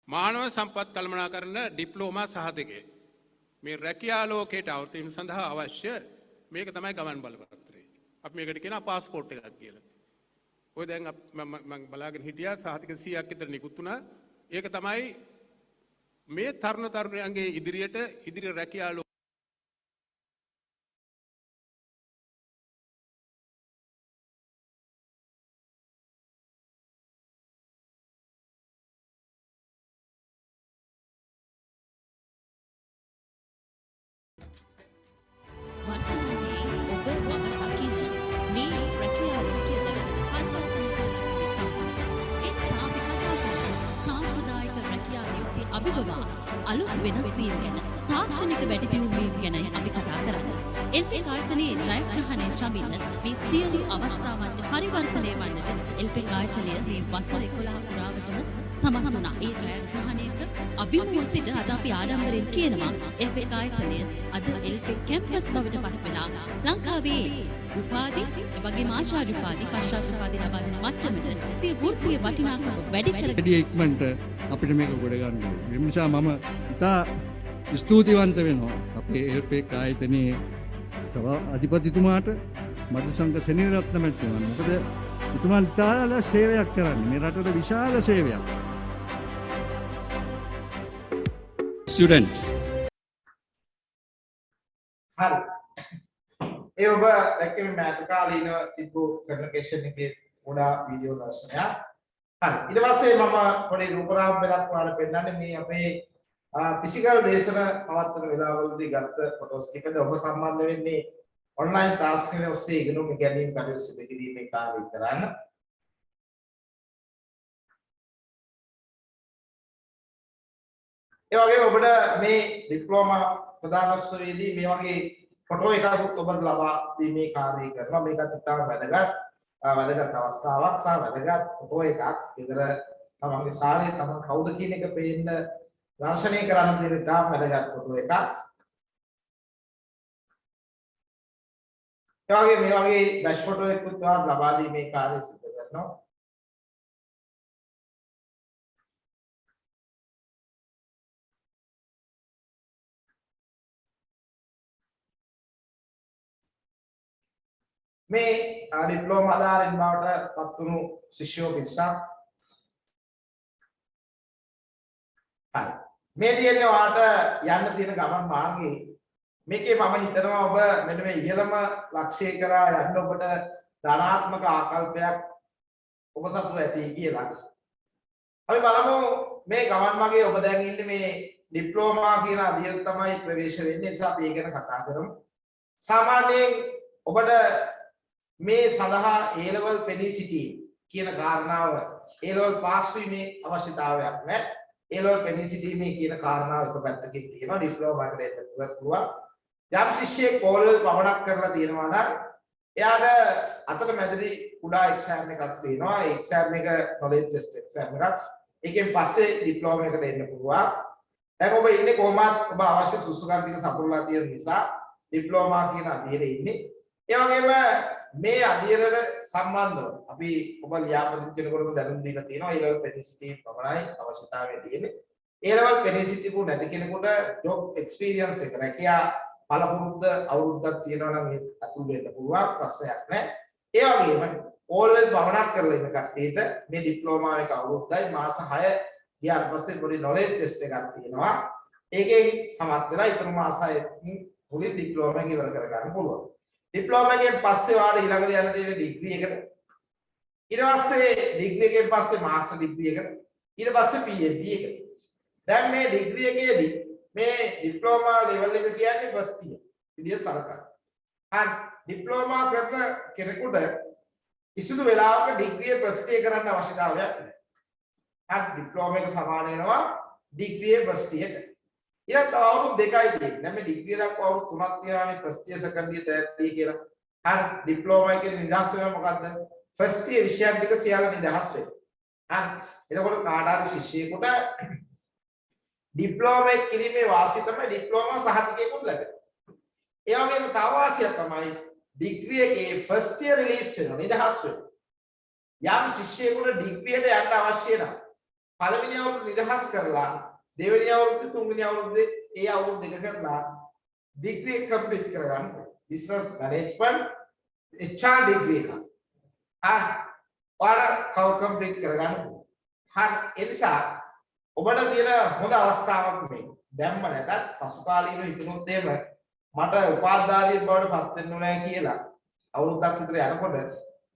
මානව සම්පත් කළමනාකරන ඩිප්ලෝමා සහතිකය මේ රැකියා ලෝකයට අවතීම සඳහා අවශ්‍ය මේක තමයි ගමන් බලපත්‍රය. අපි මේකට කියනවා පාස්පෝර්ට් එකක් කියලා. ඔය දැන් මම බලාගෙන හිටියා සහතික 100ක් විතර නිකුත් වුණා. ඒක තමයි මේ තරුණ තරුණියන්ගේ ඉදිරි රැකියා අභිබවා අලුත් වෙනස් වීම ගැන තාක්ෂණික වැඩිදියුණුවීම ගැනයි අපි කතා කරන්නේ. එල්පෙක් ආයතනයේ ජයග්‍රහණය චමිල මේ සියලු අවස්ථාවන්ට පරිවර්තනය වන්නට එල්පෙක් ආයතනය මේ වසර 11 පුරාවටම සමත් වුණා. ඒ ජයග්‍රහණයක අභිමුව සිට අද අපි ආඩම්බරෙන් කියනවා එල්පෙක් ආයතනය අද එල්පෙක් කැම්පස් බවට පත් වෙලා ලංකාවේ උපාධි එවැගේම ආචාර්ය උපාධි පශ්චාත් උපාධි ලබා දෙන මට්ටමට සිය වෘත්තීය වටිනාකම වැඩි කර ඉක්මනට අපිට මේක ගොඩ ගන්න ඕනේ. ඒ නිසා මම ඉතා ස්තුතිවන්ත වෙනවා අපේ එල්පෙක් ආයතනයේ අධිපතිතුමාට මధుසංග සෙනෙවිරත්න මැතිතුමන්. මොකද එතුමා ඉතාල සේවයක් කරන්නේ මේ රටට විශාල සේවයක්. students හරි ඒ ඔබ දැක්කේ මෑත කාලේ ඉන තිබ්බ කන්වර්සේෂන් එකේ ගොඩාක් වීඩියෝ දර්ශනයක්. හරි. ඊට පස්සේ මම පොඩි රූපරාමයක් වල පෙන්නන්නේ මේ අපේ ෆිසිකල් දේශන පවත්වන වෙලාවවලදී ගත්ත ෆොටෝස් ටිකද ඔබ සම්බන්ධ වෙන්නේ ඔන්ලයින් තාක්ෂණය ඔස්සේ ඉගෙනුම් ගැනීම කටයුතු සිදු කිරීමේ කාර්යය කරන්න. ඒ වගේම ඔබට මේ ඩිප්ලෝමා ප්‍රදානෝත්සවයේදී මේ වගේ ෆොටෝ එකකුත් ඔබට ලබා දීමේ කාර්යය කරනවා. මේකත් ඉතාම වැදගත් අවස්ථාවක් සහ වැදගත් ෆොටෝ එකක්. ඒතර තමන්ගේ සාලේ තමන් කවුද කියන එක පේන්න දර්ශනය කරන්න තියෙන ඉතාම වැදගත් ෆොටෝ එකක්. ඒ වගේ මේ වගේ බැච් ෆොටෝ එකකුත් ලබා දීමේ කාර්යය සිදු කරනවා. මේ ඩිප්ලෝමා ආධාරයෙන් බවට පත් වුණු ශිෂ්‍යෝ පිරිසක්. හරි. මේ තියෙන්නේ ඔයාට යන්න තියෙන ගමන් මාර්ගයේ මේකේ මම හිතනවා ඔබ මෙන්න මේ ඉහළම ලක්ෂ්‍ය කරා යන්න ඔබට ධනාත්මක ආකල්පයක් ඔබ සතුව ඇති කියලා. අපි බලමු මේ ගමන් මාර්ගයේ ඔබ දැන් ඉන්නේ මේ ඩිප්ලෝමා කියන අධ්‍යයන තමයි ප්‍රවේශ වෙන්නේ. නිසා අපි ඒ ගැන කතා කරමු. සාමාන්‍යයෙන් ඔබට මේ සඳහා A level penny city කියන කාරණාව A level pass වීමේ අවශ්‍යතාවයක් නැහැ. A level penny city මේ කියන කාරණාව එක පැත්තකින් තියෙනවා. ඩිප්ලෝමා එකට පුළුවන්. යම් ශිෂ්‍යයෙක් O level පමණක් කරලා තියෙනවා නම් එයාට අතරමැදදී කුඩා එක්සෑම් එකක් තියෙනවා. ඒ එක්සෑම් එක knowledge test එක්සෑම් එකක්. ඒකෙන් පස්සේ ඩිප්ලෝමා එකට එන්න පුළුවන්. දැන් ඔබ ඉන්නේ කොහොමද ඔබ අවශ්‍ය සුසුකම් ටික සපුරලා තියෙන නිසා ඩිප්ලෝමා කියන අධ්‍යයනයේ ඉන්නේ. ඒ වගේම මේ අධ්‍යයනයට සම්බන්ධව අපි ඔබ ලියාපදිංචි කෙනෙකුට දැනුම් දීලා තියෙනවා. ඒ level penicity පමණයි අවශ්‍යතාවය තියෙන්නේ. ඒ level penicity කු නැති කෙනෙකුට job experience එක රැකියා පළපුරුද්ද අවුරුද්දක් තියෙනවා නම් ඒ අතුල් වෙන්න පුළුවන්, ප්‍රශ්නයක් නැහැ. ඒ වගේම O level පමණක් කරලා ඉන්න කට්ටියට මේ ඩිප්ලෝමා එක අවුරුද්දයි මාස 6 ගියාට පස්සේ පොඩි knowledge test එකක් තියෙනවා. ඒකෙන් සමත් වෙලා ඊතර මාස 6 මුලින් ඩිප්ලෝමා එක ඉවර කරගන්න පුළුවන්. ඩිප්ලෝමා එකෙන් පස්සේ ඔයාලට ඊළඟට යන්න තියෙන ඩිග්‍රී එකට. ඊට පස්සේ ඩිග්‍රී එකෙන් පස්සේ මාස්ටර් ඩිග්‍රී එකට. ඊට පස්සේ PhD එකට. දැන් මේ ඩිග්‍රී එකේදී මේ ඩිප්ලෝමා ලෙවල් එක කියන්නේ ෆස්ට් ඉයර් විදියට සලකනවා. හරි ඩිප්ලෝමා කරන කෙනෙකුට කිසිදු වෙලාවක ඩිග්‍රී ෆස්ට් ඉයර් කරන්න අවශ්‍යතාවයක් නැහැ. හරි ඩිප්ලෝමා එක සමාන වෙනවා ඩිග්‍රී ෆස්ට් ඉයර්ට. ඊට අවුරුදු දෙකයි තියෙන්නේ. දැන් මේ ඩිග්‍රී දක්වා අවුරුදු 3ක් තියෙනවානේ first year second year third year කියලා. හරි ඩිප්ලෝමා එකේ නිදහස් වෙනවා මොකද්ද? ෆස්ට් ඉයර් විෂයන් ටික සියල්ල නිදහස් වෙනවා. හරි එතකොට කාට හරි ශිෂ්‍යයෙකුට ඩිප්ලෝමා එක කිරීමේ වාසිය තමයි ඩිප්ලෝමා සහතිකයකුත් ලැබෙනවා. ඒ වගේම තව වාසියක් තමයි ඩිග්‍රී එකේ ෆස්ට් ඉයර් රිලීස් වෙනවා නිදහස් වෙනවා. යම් ශිෂ්‍යයෙකුට ඩිග්‍රියට යන්න අවශ්‍ය නම් පළවෙනි අවුරුද්ද නිදහස් කරලා දෙවෙනි අවුරුද්ද තුන්වෙනි අවුරුද්දේ ඒ අවුරුදු දෙක කරලා ඩිග්‍රී එක කම්ප්ලීට් කරගන්න. බිස්නස් මැනේජ්මන්ට් HR ඩිග්‍රී එක. ඔයාලා කම්ප්ලීට් කරගන්න. හරි ඒ නිසා ඔබට තියෙන හොඳ අවස්ථාවක් මේ. දැම්ම නැතත් පසු කාලීනව හිතනොත් එහෙම මට උපාධාරියෙක් බවට පත් වෙන්න ඕනේ කියලා අවුරුද්දක් විතර යනකොට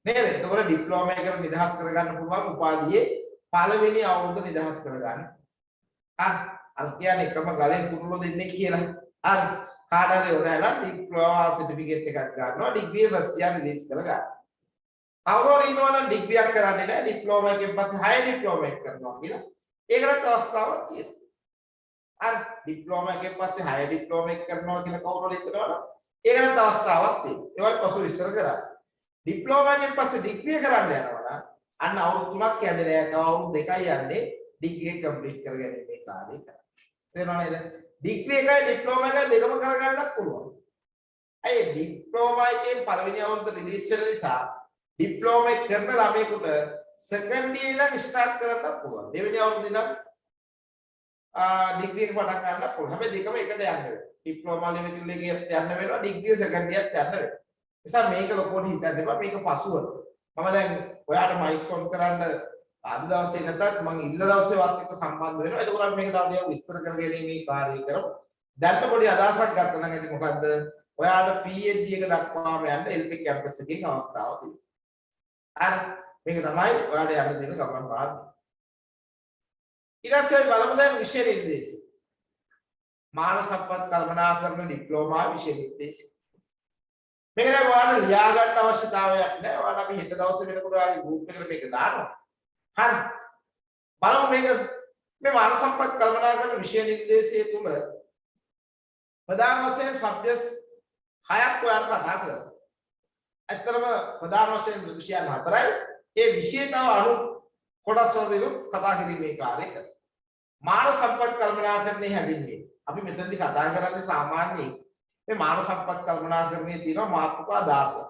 නේද? එතකොට ඩිප්ලෝමා එකට නිදහස් කරගන්න පුළුවන් උපාධියේ පළවෙනි අවුරුද්ද නිදහස් කරගන්න. අර කියන්නේ එකම ගලෙන් කුරුල්ලෝ දෙන්නේ කියලා. හරි. කාට හරි ඔයාලා ඩිප්ලෝමා සර්ටිෆිකේට් එකක් ගන්නවා ඩිග්‍රී ෆස්ට් ඉයර් රිලීස් කරගන්න. අවුරුදු ඉන්නවා නම් ඩිග්‍රියක් කරන්නේ නැහැ ඩිප්ලෝමා එකෙන් පස්සේ හය ඩිප්ලෝමා එක කරනවා කියලා. ඒකට අවස්ථාවක් තියෙනවා. හරි. ඩිප්ලෝමා එකෙන් පස්සේ හය ඩිප්ලෝමා එක කරනවා කියලා කවුරු හරි හිතනවනම් ඒකට අවස්ථාවක් තියෙනවා. ඒවත් පසු විස්තර කරා. ඩිප්ලෝමා එකෙන් පස්සේ ඩිග්‍රී කරන්න යනවා නම් අන්න අවුරුදු 3ක් යන්නේ නැහැ. තව අවුරුදු 2යි යන්නේ ඩිග්‍රී කම්ප්ලීට් කරගැනීමේ කාර්යය කරා. තේරුණා නේද? ඩිග්‍රී එකයි ඩිප්ලෝමා එකයි දෙකම කරගන්නත් පුළුවන්. අය ඩිප්ලෝමා එකෙන් පළවෙනි අවුරුද්ද රිලීස් වෙන නිසා ඩිප්ලෝමා එක කරන ළමයෙකුට සෙකන්ඩ් ඉයර් ඉඳන් ස්ටාර්ට් කරන්න පුළුවන්. දෙවෙනි අවුරුද්ද ඉඳන් ඩිග්‍රී එක පටන් ගන්න පුළුවන්. හැබැයි දෙකම එකට යන්න වෙනවා. ඩිප්ලෝමා ලෙවල් එකේ යන්න වෙනවා ඩිග්‍රී සෙකන්ඩ් ඉයර්ත් යන්න වෙනවා. නිසා මේක ලොකෝට හිතන්න එපා. මේක පසුව. මම දැන් ඔයාට මයික් ඔන් කරන්න අද දවසේ නැතත් මම ඉන්න දවසේ වත් එක්ක සම්බන්ධ වෙනවා. එතකොට මේක තව ටිකක් විස්තර කරගැනීමේ කාර්යය කරමු. දැන් පොඩි අදහසක් ගන්න නම් ඇති මොකද්ද? ඔයාට PhD එක දක්වාම යන්න LP කැම්පස් එකකින් අවස්ථාවක් තියෙනවා. හරි. මේක තමයි ඔයාලට යන්න දෙන ගමන් මාර්ගය. ඊට පස්සේ බලමු දැන් විෂය නිර්දේශය. මානව සම්පත් කළමනාකරණ ඩිප්ලෝමා විෂය නිර්දේශය. මේක දැන් ඔයාලට ලියා ගන්න අවශ්‍යතාවයක් නැහැ. ඔයාලට අපි හෙට දවසේ වෙනකොට ඔයාලගේ ගෲප් එකට මේක දානවා. හරි. බලමු මේක මේ මානව සම්පත් කළමනාකරණ විෂය නිර්දේශයේ තුල ප්‍රධාන වශයෙන් සබ්ජෙක්ට්ස් 6ක් ඔයාලට කතා කරනවා. ඇත්තටම ප්‍රධාන වශයෙන් විෂයන් 4යි. ඒ විෂය තව අනු කොටස් වලින් කතා කිරීමේ කාර්යය කරනවා. මානව සම්පත් කළමනාකරණයේ හැදින්වීම. අපි මෙතනදී කතා කරන්නේ සාමාන්‍යයෙන් මේ මානව සම්පත් කළමනාකරණයේ තියෙන මාතෘකා 16.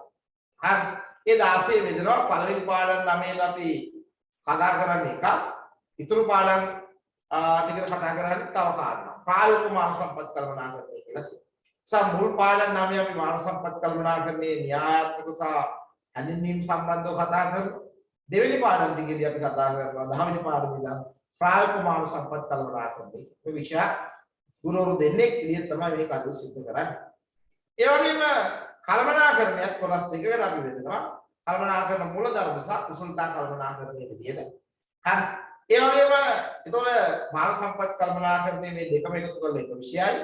හරි. ඒ 16 වෙදෙනවා පළවෙනි පාඩම් 9 අපි කතා කරන්නේ එකක්. ඊතුරු පාඩම් ටිකට කතා කරන්නේ තව කාරණා. ප්‍රායෝගික මානව සම්පත් කළමනාකරණය කියලා කියනවා. මුල් පාඩම් 9 අපි මානව සම්පත් කළමනාකරණයේ න්‍යායාත්මක සහ හැඳින්වීම සම්බන්ධව කතා කරනවා. දෙවෙනි පාඩම් ටිකේදී අපි කතා කරනවා 10 වෙනි පාඩමේදී ප්‍රායෝගික මානව සම්පත් කළමනාකරණය. මේ විෂය ගුරුවරු දෙන්නෙක් ඉලිය තමයි මේ කටයුතු සිදු කරන්නේ. ඒ වගේම කළමනාකරණයත් කොටස් දෙකකට අපි බෙදනවා. කළමනාකරණ මූලධර්ම සහ කුසලතා කළමනාකරණයේ විදියට. හරි. ඒ වගේම ඒතකොට මානව සම්පත් කළමනාකරණයේ මේ දෙකම එකතු කරලා එක විෂයයි.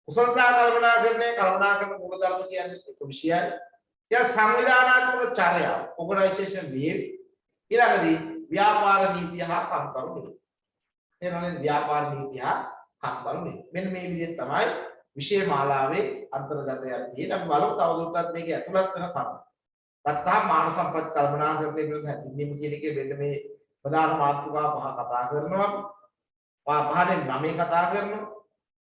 කුසලතා කළමනාකරණ මූලධර්ම කියන්නේ එක විෂයයි. ඊට සංවිධානාත්මක චර්ය ඕගනයිසේෂන් බිහේවියර් ඊළඟදී ව්‍යාපාර නීතිය හා කම්කරු නීති. එනනම් ව්‍යාපාර නීතිය හා කම්කරු නීති. මෙන්න මේ විදිහට තමයි විෂය මාලාවේ අන්තර්ගතයක් තියෙන. අපි බලමු තවදුරටත් මේක ඇතුළත් වෙන සම්බන්ධ. ගත්තාම මානව සම්පත් කළමනාකරණය පිළිබඳ හැඳින්වීම කියන එකේ වෙන්න මේ ප්‍රධාන මාතෘකා පහ කතා කරනවා. පහෙන් 9 කතා කරනවා.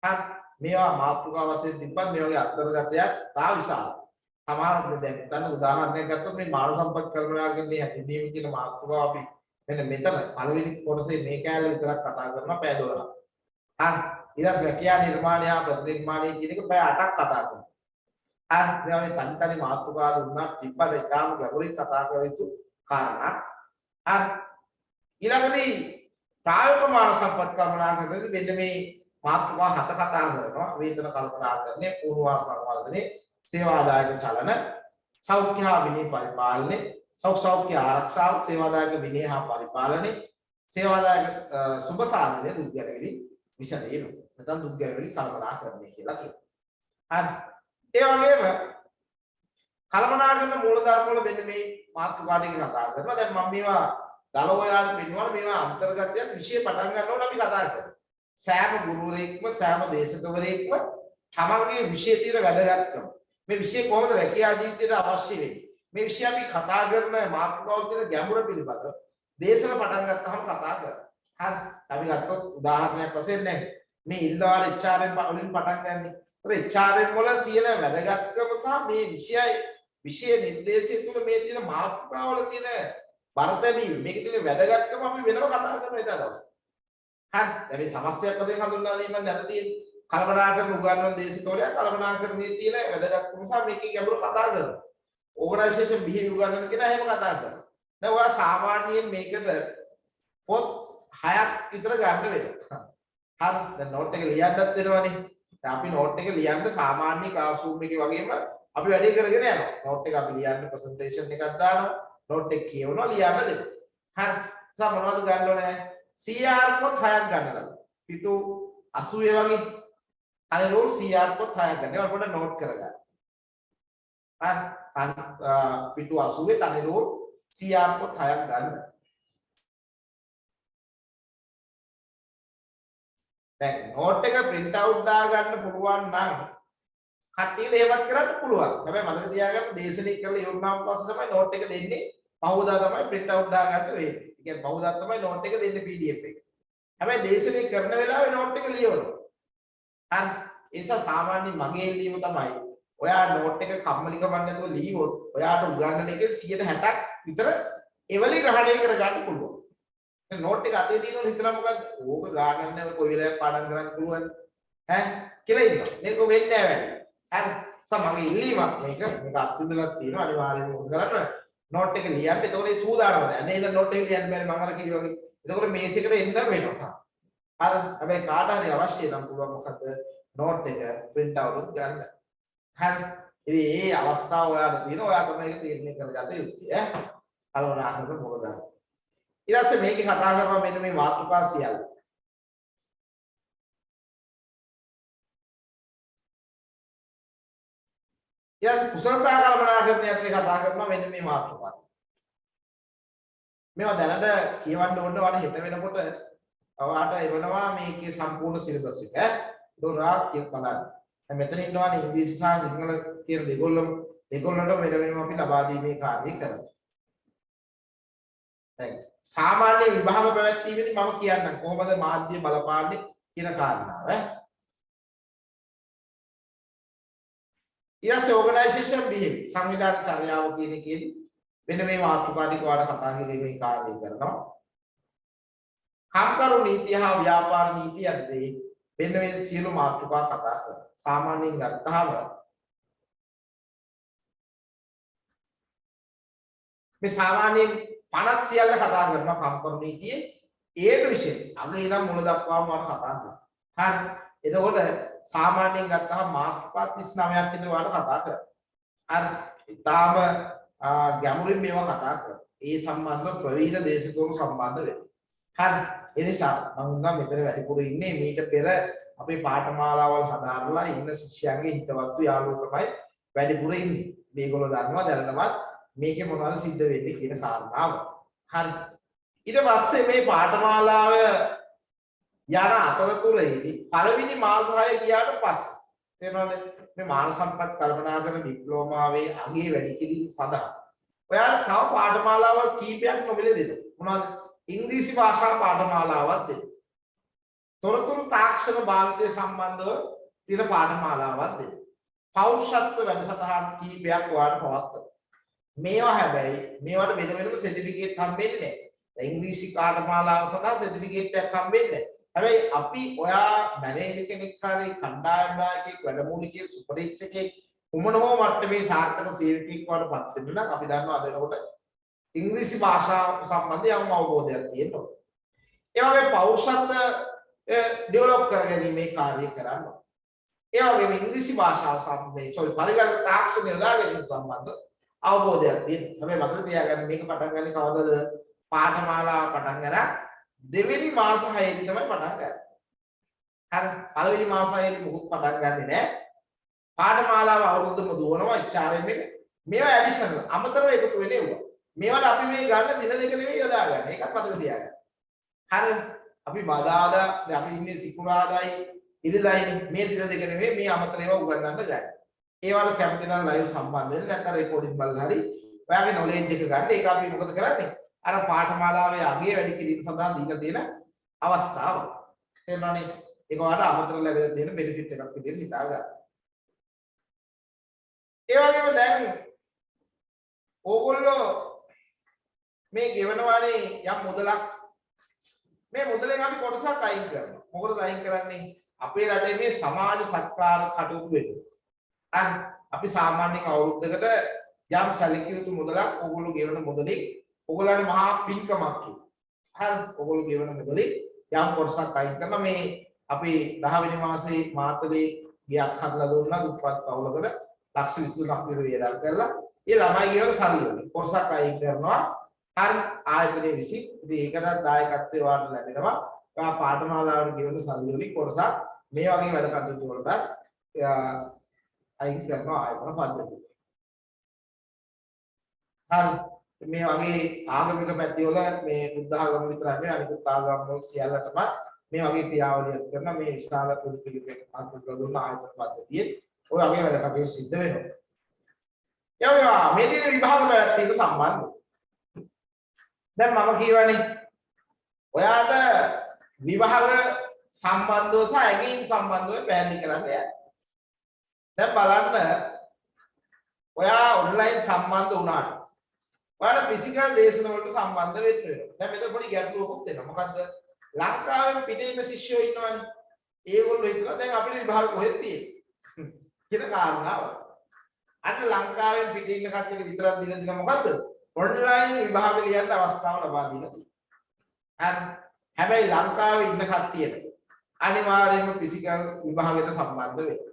හරි. මේවා මාතෘකා වශයෙන් තිබ්බත් මේ වගේ අන්තර්ගතයක් තා විශාලයි. සමහර දැන් ගන්න උදාහරණයක් ගත්තොත් මේ මානව සම්පත් කළමනාකරණයේ හැඳින්වීම කියන මාතෘකාව අපි මෙන්න මෙතන පළවෙනි කොටසේ මේ කැලේ විතරක් කතා කරනවා පැය 12ක්. හරි. ඊට පස්සේ රැකියා නිර්මාණය හා ප්‍රතිනිර්මාණය කියන එක පැය 8ක් කතා කරනවා. හරි. මේ තනි තනි මාතෘකා දුන්නා තිබ්බට ඉතාම ගැඹුරින් කතා කර යුතු කාරණා. හරි. ඊළඟදී ප්‍රායෝගික මානව සම්පත් කළමනාකරණයේදී මෙන්න මේ මාතෘකා 7 කතා කරනවා. වේතන කල්පනාකරණය, පූර්වා සංවර්ධනය, සේවාදායක චලන, සෞඛ්‍ය හා විනය පරිපාලනය, සෞඛ්‍ය ආරක්ෂාව, සේවාදායක විනය හා පරිපාලනය, සේවාදායක සුබ සාධනය දුක්ගැරවිලි විසඳීම. නැත්නම් දුක්ගැරවිලි කළමනාකරණය කියලා කියනවා. හරි. ඒ වගේම කළමනාකරණ මූලධර්ම වල මෙන්න මේ මාතෘකා ටික කතා කරනවා. දැන් මම මේවා දල ඔයාලට පෙන්වනවා. මේවා අන්තර්ගතයක් විෂය පටන් ගන්නකොට අපි කතා කරනවා. සෑම ගුරුවරයෙක්ම සෑම දේශකවරයෙක්ම තමන්ගේ විෂය තියෙන වැදගත්කම මේ විෂය කොහොමද රැකියා ජීවිතයට අවශ්‍ය වෙන්නේ මේ විෂය අපි කතා කරන මාතෘකාවල තියෙන ගැඹුර පිළිබඳව දේශන පටන් ගත්තාම කතා කරනවා. හරි. අපි ගත්තොත් උදාහරණයක් වශයෙන් දැන් මේ ඉල්ලවාල HRM වලින් පටන් ගන්න. ඒතර HRM වල තියෙන වැදගත්කම සහ මේ විෂය නිර්දේශය තුළ මේ තියෙන මාතෘකාවල තියෙන වර්ධනීය මේකේ තියෙන වැදගත්කම අපි වෙනම කතා කරනවා ඒ දවසේ. හරි. දැන් මේ සමස්තයක් වශයෙන් හඳුන්වා දීමක් නැත තියෙන්නේ. කල්පනාකරන උගන්වන දේශකවරයා කල්පනාකරණයේ තියෙන වැදගත්කම නිසා මේකේ ගැඹුරු කතා කරනවා. ඕගනයිසේෂන් බිහේවියර් උගන්වන කෙනා එහෙම කතා කරනවා. දැන් ඔයා සාමාන්‍යයෙන් මේකට පොත් 6ක් විතර ගන්න වෙනවා. හරි. දැන් නෝට් එක ලියන්නත් වෙනවනේ. දැන් අපි නෝට් එක ලියන්න සාමාන්‍ය ක්ලාස් රූම් එකේ වගේම අපි වැඩේ කරගෙන යනවා. නෝට් එක අපි ලියන්න ප්‍රසන්ටේෂන් එකක් දානවා. නෝට් එක කියවනවා ලියන්න දෙනවා. හරි. සම මොනවද ගන්න ඕනේ? CR පොත් 6ක් ගන්නවා. පිටු 80 වගේ අනේ රෝල් CR පොත් 6ක් ගන්න. ඒවා පොඩ්ඩක් නෝට් කරගන්න. හරි. පිටු 80 තනි රෝල් CR පොත් 6ක් ගන්න. දැන් නෝට් එක print out දා ගන්න පුළුවන් නම් කට්ටියට ඒවත් කරන්න පුළුවන්. හැබැයි මතක තියාගන්න දේශනේ කරලා ඉවරනාම පස්සේ තමයි නෝට් එක දෙන්නේ. පහුවදා තමයි print out දා ගන්න වෙන්නේ. ඒ කියන්නේ පහුවදා තමයි නෝට් එක දෙන්නේ PDF එක. හැබැයි දේශනේ කරන වෙලාවේ නෝට් එක ලියවනවා. හරි. ඒ නිසා සාමාන්‍යයෙන් මගේ ලියීම තමයි ඔයා නෝට් එක කම්මැලිකම නැතුව ලියවොත් ඔයාට උගන්වන එකේ 60ක් විතර එවලි ග්‍රහණය කරගන්න පුළුවන්. දැන් නෝට් එක අතේ තියෙනවනේ හිතලා මොකද්ද? ඕක ගානක් නැහැ කොයි වෙලාවෙක පාඩම් කරන්න පුළුවන්. ඈ කියලා ඉන්නවා. මේක වෙන්නේ නැහැ වැඩි. හරි. සමගි ඉල්ලීමක් මේක අත්විඳලා තියෙනවා අනිවාර්යයෙන්ම මොකද කරන්නේ? නෝට් එක ලියන්න. එතකොට ඒ සූදානම නැහැ. අනේ ඉතින් නෝට් එක ලියන්න බැරි මම අර කිව්වා වගේ. එතකොට මේසෙකට එන්න වෙනවා. හරි. හැබැයි කාට හරි අවශ්‍ය නම් පුළුවන් මොකද්ද? නෝට් එක print out ගන්න. හරි. ඉතින් මේ අවස්ථාව ඔයාලට තියෙනවා. ඔයා තමයි ඒක තීරණය කරගත යුත්තේ ඈ. කළමනාකරන මූලධර්ම. ඊට පස්සේ මේකේ කතා කරනවා මෙන්න මේ මාතෘකා සියල්ල. ඊට කුසලතා කළමනාකරණයත් කතා කරනවා මෙන්න මේ මාතෘකා. මේවා දැනට කියවන්න ඕන වඩා හෙට වෙනකොට ඔයාට එවනවා මේකේ සම්පූර්ණ සිලබස් එක. ඒක ඔයා කියත් බලන්න. දැන් මෙතන ඉන්නවානේ ඉංග්‍රීසි සහ සිංහල කියන දෙගොල්ලන්ට වෙනම අපි ලබා දීමේ කාර්යය කරනවා. දැන් සාමාන්‍ය විභාග පැවැත්වීමේදී මම කියන්නම් කොහොමද මාධ්‍ය බලපාන්නේ කියන කාරණාව. ඊළඟ ඕගනයිසේෂන් බිහෙවි සංවිධාන චර්යාව කියන එකේදී වෙන මේ මාතෘකා ටික වල කතා කිරීමේ කාර්යය කරනවා. කම්කරු නීතිය හා ව්‍යාපාර නීතිය අධ්‍යය වෙන මේ සියලු මාතෘකා කතා කරනවා. සාමාන්‍යයෙන් ගත්තාම මේ සාමාන්‍යයෙන් 50 සියල්ල කතා කරනවා කම්කරු නීතියේ ඒට විශේෂ අග ඉඳන් මුල දක්වාම වල කතා කරනවා. හරි. එතකොට සාමාන්‍යයෙන් ගත්තාම මාතෘකා 39ක් විතර වල කතා කරනවා. හරි. ඊටාම ගැඹුරින් මේවා කතා කරනවා. ඒ සම්බන්ධව ප්‍රවීණ දේශකවරු සම්බන්ධ වෙනවා. හරි. ඒ නිසා මම උන්නා මෙතන වැඩිපුර ඉන්නේ මීට පෙර අපේ පාඨමාලාවල් හදාarලා ඉන්න ශිෂ්‍යයන්ගේ හිතවත්තු යාළුවෝ තමයි වැඩිපුර ඉන්නේ. මේගොල්ලෝ දන්නවා දැනනවත් මේකේ මොනවද සිද්ධ වෙන්නේ කියන කාරණාව. හරි. ඊට පස්සේ මේ පාඨමාලාව යන අතරතුරේදී පළවෙනි මාස 6 ගියාට පස්සේ තේරෙනවද මේ මානව සම්පත් කල්පනාකරන ඩිප්ලෝමාවේ අගේ වැඩි කිරීම සඳහා ඔයාලා තව පාඨමාලාවල් කීපයක් නොමිලේ දෙනවා. මොනවද? ඉංග්‍රීසි භාෂා පාඨමාලාවක් දෙනවා. තොරතුරු තාක්ෂණ භාවිතය සම්බන්ධව තියෙන පාඨමාලාවක් දෙනවා. පෞරුෂත්ව වැඩසටහන් කීපයක් ඔයාලට පවත්වනවා. මේවා හැබැයි මේවට වෙන වෙනම සර්ටිෆිකේට් හම්බෙන්නේ නැහැ. ඉංග්‍රීසි පාඨමාලාව සඳහා සර්ටිෆිකේට් එකක් හම්බෙන්නේ නැහැ. හැබැයි අපි ඔයා මැනේජර් කෙනෙක් හරි කණ්ඩායම් නායකයෙක් වැඩමුළුකේ සුපරීක්ෂකයෙක් උමන හෝ මට්ටමේ සාර්ථක සේවකයෙක් වඩපත් වෙන්න නම් අපි දන්නවා අද වෙනකොට ඉංග්‍රීසි භාෂාව සම්බන්ධ යම් අවබෝධයක් තියෙන්න ඕනේ. ඒ වගේ පෞරුෂත්ව ඩෙවලොප් කරගැනීමේ කාර්යය කරන්න ඕනේ. ඒ වගේම ඉංග්‍රීසි භාෂාව සම්බන්ධ පරිගණක තාක්ෂණය යොදා ගැනීම සම්බන්ධ අවබෝධයක් තියෙනවා. හැබැයි මතක තියාගන්න මේක පටන් ගන්නේ කවදද? පාඨමාලාව පටන් ගන්න දෙවෙනි මාස 6 දී තමයි පටන් ගන්න. හරි. පළවෙනි මාස 6 දී මොකුත් පටන් ගන්නෙ නෑ. පාඨමාලාව අවුරුද්දම දුවනවා HRM එක. මේවා ඇඩිෂනල් අමතරව එකතු වෙන්නේ උවා. මේවට අපි මේ ගන්න දින දෙක නෙවෙයි යොදා ගන්න. ඒකත් මතක තියාගන්න. හරි. අපි බදාදා දැන් අපි ඉන්නේ සිකුරාදායි ඉරිදායිනේ මේ දින දෙක නෙවෙයි මේ අමතර ඒවා උගන්වන්න ගන්න. ඒවට කැමති නම් ලයිව් සම්බන්ධ වෙන්න නැත්නම් රෙකෝඩින් බලලා හරි ඔයාගේ නොලෙජ් එක ගන්න. ඒක අපි මොකද කරන්නේ? අර පාඨමාලාවේ අගය වැඩි කිරීම සඳහා දීලා තියෙන අවස්ථාව. තේරුණානේ? ඒක ඔයාලට අමතර ලැබෙලා තියෙන බෙනිෆිට් එකක් විදිහට හිතා ගන්න. ඒ වගේම දැන් ඕගොල්ලෝ මේ ගෙවනවානේ යම් මුදලක් මේ මුදලෙන් අපි කොටසක් අයින් කරනවා. මොකටද අයින් කරන්නේ? අපේ රටේ මේ සමාජ සත්කාර කටයුතු වෙනවා. අපි සාමාන්‍යයෙන් අවුරුද්දකට යම් සැලකිය යුතු මුදලක් ඕගොල්ලෝ ගෙවන මුදලේ ඕගොල්ලන්ට මහා පින්කමක් කියනවා. හරි. ඕගොල්ලෝ ගෙවන මුදලේ යම් කොටසක් අයින් කරනවා. මේ අපි 10 වෙනි මාසේ මාතලේ ගියක් හදලා දුන්නා දුප්පත් පවුලකට ලක්ෂ 23ක් විතර වියදම් කරලා ඒ ළමයි ගෙවන සල්ලි වලින් කොටසක් අයින් කරනවා. හරි. ආයතනයේ විසින් ඉතින් ඒකට දායකත්වය වාට ලැබෙනවා. ඔයා පාඨමාලාවට ගෙවන සල්ලි වලින් කොටසක් මේ වගේ වැඩ කටයුතු වලට අයින් කරනවා ආයතන පද්ධතිය. හරි. මේ වගේ ආගමික පැතිවල මේ බුද්ධ ආගම විතරක් නෙවෙයි අනිකුත් ආගම් වල සියල්ලටම මේ වගේ ක්‍රියාවලියක් කරන මේ විශාල පිළිපිළිවෙලක් අත්දැක දුන්න ආයතන පද්ධතියේ ඔය වගේ වැඩ කටයුතු සිද්ධ වෙනවා. එයා මේ දින විභාග පැවැත්වීම සම්බන්ධ. දැන් මම කියවනේ ඔයාට විභාග සම්බන්ධව සහ ඇගීම් සම්බන්ධව පැහැදිලි කරන්න යන්න. දැන් බලන්න ඔයා ඔන්ලයින් සම්බන්ධ වුණාට ඔයාලා ෆිසිකල් දේශන වලට සම්බන්ධ වෙන්න වෙනවා. දැන් මෙතන පොඩි ගැටලුවකුත් එනවා. මොකද්ද? ලංකාවෙන් පිටේ ඉන්න ශිෂ්‍යයෝ ඉන්නවනේ. ඒගොල්ලෝ හිතනවා දැන් අපිට විභාග කොහෙද තියෙන්නේ? කියන කාරණාව. අන්න ලංකාවෙන් පිටේ ඉන්න කට්ටියට විතරක් දීලා දෙන මොකද්ද? ඔන්ලයින් විභාග ලියන්න අවස්ථාව ලබා දීලා තියෙනවා. හරි. හැබැයි ලංකාවේ ඉන්න කට්ටියට අනිවාර්යයෙන්ම ෆිසිකල් විභාගයට සම්බන්ධ වෙන්න.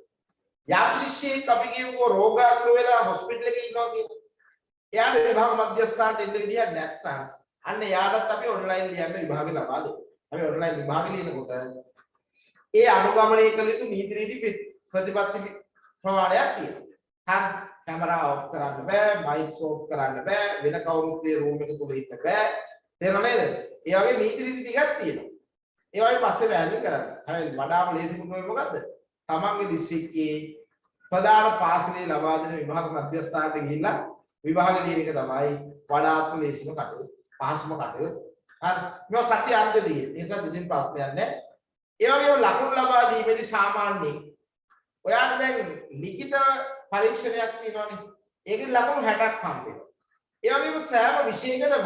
යම් ශිෂ්‍යයෙක් අපි කියමුකෝ රෝගාතුර වෙලා හොස්පිටල් එකේ ඉන්නවා කියමු. එයාට විභාග මධ්‍යස්ථානට එන්න විදිහක් නැත්නම් අන්න එයාටත් අපි ඔන්ලයින් ලියන්න විභාගෙ ලබා දෙනවා. අපි ඔන්ලයින් විභාගෙ ලියනකොට ඒ අනුගමනය කළ යුතු නීති රීති ප්‍රතිපත්ති ප්‍රමාණයක් තියෙනවා. හරි කැමරා ඔෆ් කරන්න බෑ, මයික්ස් ඔෆ් කරන්න බෑ, වෙන කවුරුත් ඒ රූම් එක තුල ඉන්න බෑ. තේරෙනව නේද? ඒ වගේ නීති රීති ටිකක් තියෙනවා. ඒ වගේ පස්සේ වැල්ලි කරන්න. හැබැයි වඩාම ලේසි කුණුවේ මොකද්ද? තමන්ගේ දිස්ත්‍රික්කයේ ප්‍රධාන පාසලේ ලබා දෙන විභාග මධ්‍යස්ථානට ගිහිල්ලා විභාග ලියන එක තමයි වඩාත්ම ලේසිම කටයුතු. පහසුම කටයුතු. හරි. මේවා සත්‍ය අන්තදී. ඒ නිසා කිසිම ප්‍රශ්නයක් නැහැ. ඒ වගේම ලකුණු ලබා දීමේදී සාමාන්‍යයෙන් ඔයාලා දැන් ලිඛිත පරීක්ෂණයක් තියෙනවානේ. ඒකේ ලකුණු 60ක් හම්බ වෙනවා. ඒ වගේම සෑම විෂයකටම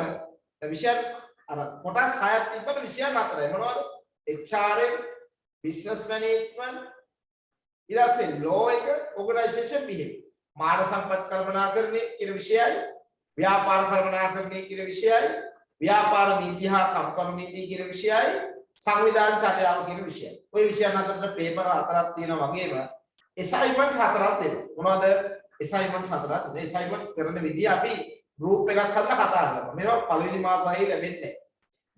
විෂයන් අර කොටස් 6ක් තිබ්බට විෂය 4යි. මොනවද? HRM, business management, ඊළඟට law එක, organization behavior. මානව සම්පත් කළමනාකරණය කියන විෂයයි, ව්‍යාපාර කළමනාකරණය කියන විෂයයි, ව්‍යාපාර නීති හා කම්කරු නීති කියන විෂයයි, සංවිධාන චර්යාව කියන විෂයයි. ওই විෂයන් අතරට පේපර් 4ක් තියෙනවා වගේම assignment 4ක් දෙනවා. මොනවද? assignment 4ක්. මේ assignments කරන විදිහ අපි group එකක් හදලා කතා කරනවා. මේවා පළවෙනි මාසයේ ලැබෙන්නේ නැහැ.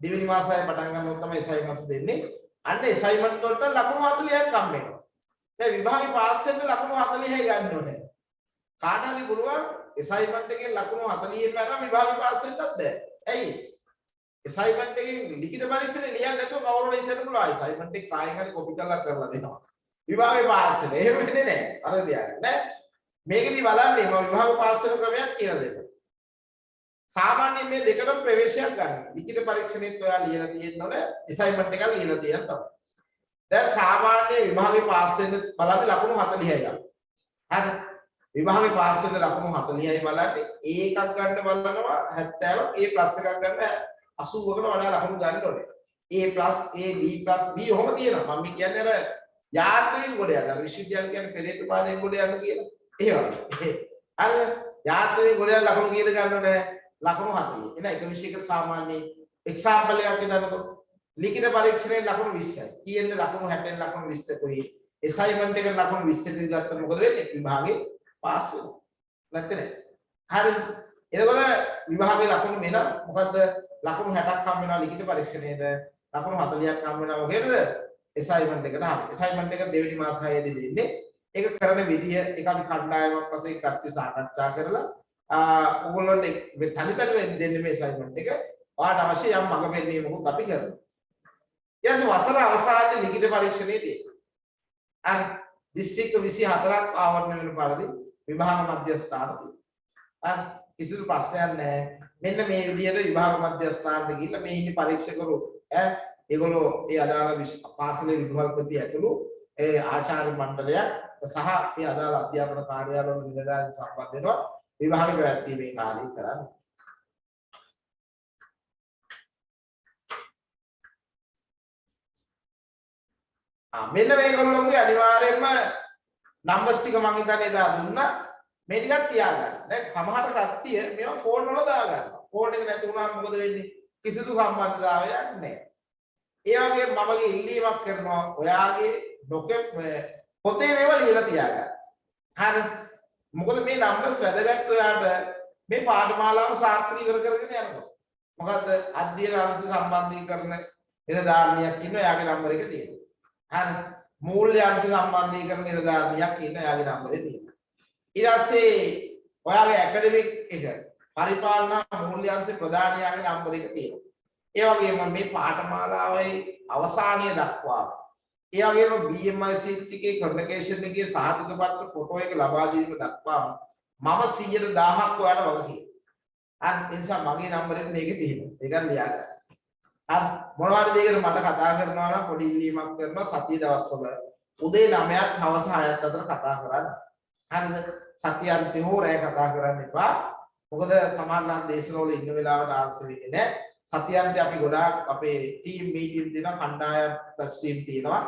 දෙවෙනි මාසයේ පටන් ගන්නකොට තමයි assignments දෙන්නේ. අන්න assignment වලට ලකුණු 40ක් හම්බ වෙනවා. දැන් විභාගේ පාස් වෙන්න ලකුණු 40යි ගන්න ඕනේ. කාට හරි පුළුවන් assignment එකෙන් ලකුණු 40ෙන් මරන විභාගේ පාස් වෙන්නත් බෑ. ඇයි? assignment එකෙන් ලිඛිත පරීක්ෂණේ ලියන්න නැතුව කවුරුද හිතන්න පුළුවන් assignment එක කායෙන් හරි කොපි කරලා දෙනවා. විභාගේ පාස් වෙන. එහෙම වෙන්නේ නැහැ. අර දියන්නේ නෑ. මේකෙදි බලන්නේ මම විභාග පාස් වෙන ක්‍රමයක් කියලා දෙන්න. සාමාන්‍යයෙන් මේ දෙකම ප්‍රවේශයක් ගන්න. ලිඛිත පරීක්ෂණෙත් ඔයා ලියලා තියෙනවනේ assignment එකක් ලියලා තියෙන්න තමයි. දැන් සාමාන්‍ය විභාගේ පාස් වෙන්න බලන්නේ ලකුණු 40යි ගන්න. හරි. විභාගේ පාස් වෙන්න ලකුණු 40යි බලන්නේ ඒකක් ගන්න බලනවා 70 A+ එකක් ගන්න 80කට වඩා ලකුණු ගන්න ඕනේ. A+, A, B+, B ඔහොම තියෙනවා. මම කියන්නේ අර යාත්‍රික ගොඩ යන අර විශ්වවිද්‍යාල කියන්නේ පෙරේත පාදයෙන් ගොඩ යන්න කියලා. ඒ වගේ. අර යාත්‍රික ගොඩ යන ලකුණු කීයද ගන්න ඕනේ? ලකුණු 40. එන එක විෂයක සාමාන්‍ය එක්සැම්පල් එකක් දෙන්නකො. ලිඛිත පරීක්ෂණයේ ලකුණු 20යි. කීයෙන්ද ලකුණු 60න් ලකුණු 20 කොයි? assignment එකේ ලකුණු 20 ට ගත්තම මොකද වෙන්නේ? විභාගේ පාස් වෙනවා. නැත්නම් හරි. එතකොට විභාගේ ලකුණු මෙන්න මොකද්ද? ලකුණු 60ක් හම් වෙනවා ලිඛිත පරීක්ෂණයේද ලකුණු 40ක් හම් වෙනවා මොකේද? assignment එකට හම්. assignment එක දෙවෙනි මාස 6 දී දෙන්නේ. ඒක කරන විදිය ඒක අපි කණ්ඩායමක් වශයෙන් කට්ටි සාකච්ඡා කරලා ඔයගොල්ලන්ට තනිතනිව දෙන්නේ මේ assignment එක. ඔයාලට අවශ්‍ය යම් මඟ පෙන්වීමකුත් අපි කරනවා. ඊට පස්සේ වසර අවසානයේ ලිඛිත පරීක්ෂණයේදී අර දිස්ත්‍රික්ක 24ක් ආවරණය වෙන පරිදි විභාග මධ්‍යස්ථාන තියෙනවා. කිසිදු ප්‍රශ්නයක් නැහැ. මෙන්න මේ විදිහට විභාග මධ්‍යස්ථානට ගිහිල්ලා මේ ඉන්නේ පරීක්ෂකවරු ඒගොල්ලෝ ඒ අදාළ පාසලේ විභාගපති ඇතුළු ඒ ආචාර්ය මණ්ඩලය සහ ඒ අදාළ අධ්‍යාපන කාර්යාලවල නිලධාරීන් සම්බන්ධ වෙනවා විභාග පැවැත්වීමේ කාර්යය කරන්නේ. මෙන්න මේගොල්ලෝගේ අනිවාර්යයෙන්ම නම්බර්ස් ටික මම හිතන්නේ එදා දුන්නා. මේ ටිකක් තියාගන්න. දැන් සමහර කට්ටිය මේවා ෆෝන් වල දාගන්නවා. ෆෝන් එක නැති වුණාම මොකද වෙන්නේ? කිසිදු සම්බන්ධතාවයක් නැහැ. ඒ වගේම මම ඉල්ලීමක් කරනවා ඔයාගේ පොතේ මේවා ලියලා තියාගන්න. හරි. මොකද මේ නම්බර්ස් වැදගත් ඔයාට මේ පාඨමාලාව සාර්ථක ඉවර කරගෙන යනකොට. මොකද්ද? අධ්‍යයන අංශ සම්බන්ධීකරණ නිලධාරියක් ඉන්නවා. එයාගේ නම්බර එක තියෙනවා. හරි. මූල්‍ය අංශ සම්බන්ධීකරණ නිලධාරියක් ඉන්නවා. එයාගේ නම්බරේ තියෙනවා. ඊට පස්සේ ඔයාගේ ඇකඩමික් එක පරිපාලන මූල්‍ය අංශ ප්‍රධානියාගේ නම්බර එක තියෙනවා. ඒ වගේම මේ පාඨමාලාවේ අවසානයේ දක්වා ඒ වගේම BMI sheet එකේ කම්යුනිකේෂන් එකේ සාධක පත්‍ර ෆොටෝ එක ලබා දීම දක්වා මම 100,000ක් ඔයාලට වගකීම්. හරි. ඒ නිසා මගේ නම්බරෙත් මේකේ තියෙනවා. ඒක ලියා ගන්න. හරි. මොනවද දෙයකට මට කතා කරනවා නම් පොඩි ඉල්ලීමක් කරනවා සතිය දවස්වල උදේ 9ත් හවස 6ත් අතර කතා කරන්න. හරිද? සතිය අන්තිම රැය කතා කරන්න එපා. මොකද සමහරවිට දේශනවල ඉන්න වෙලාවට ආන්සර් වෙන්නේ නැහැ. සතියන්ට අපි ගොඩාක් අපේ ටීම් මීටින් දෙනවා කණ්ඩායම් රැස්වීම් තියෙනවා.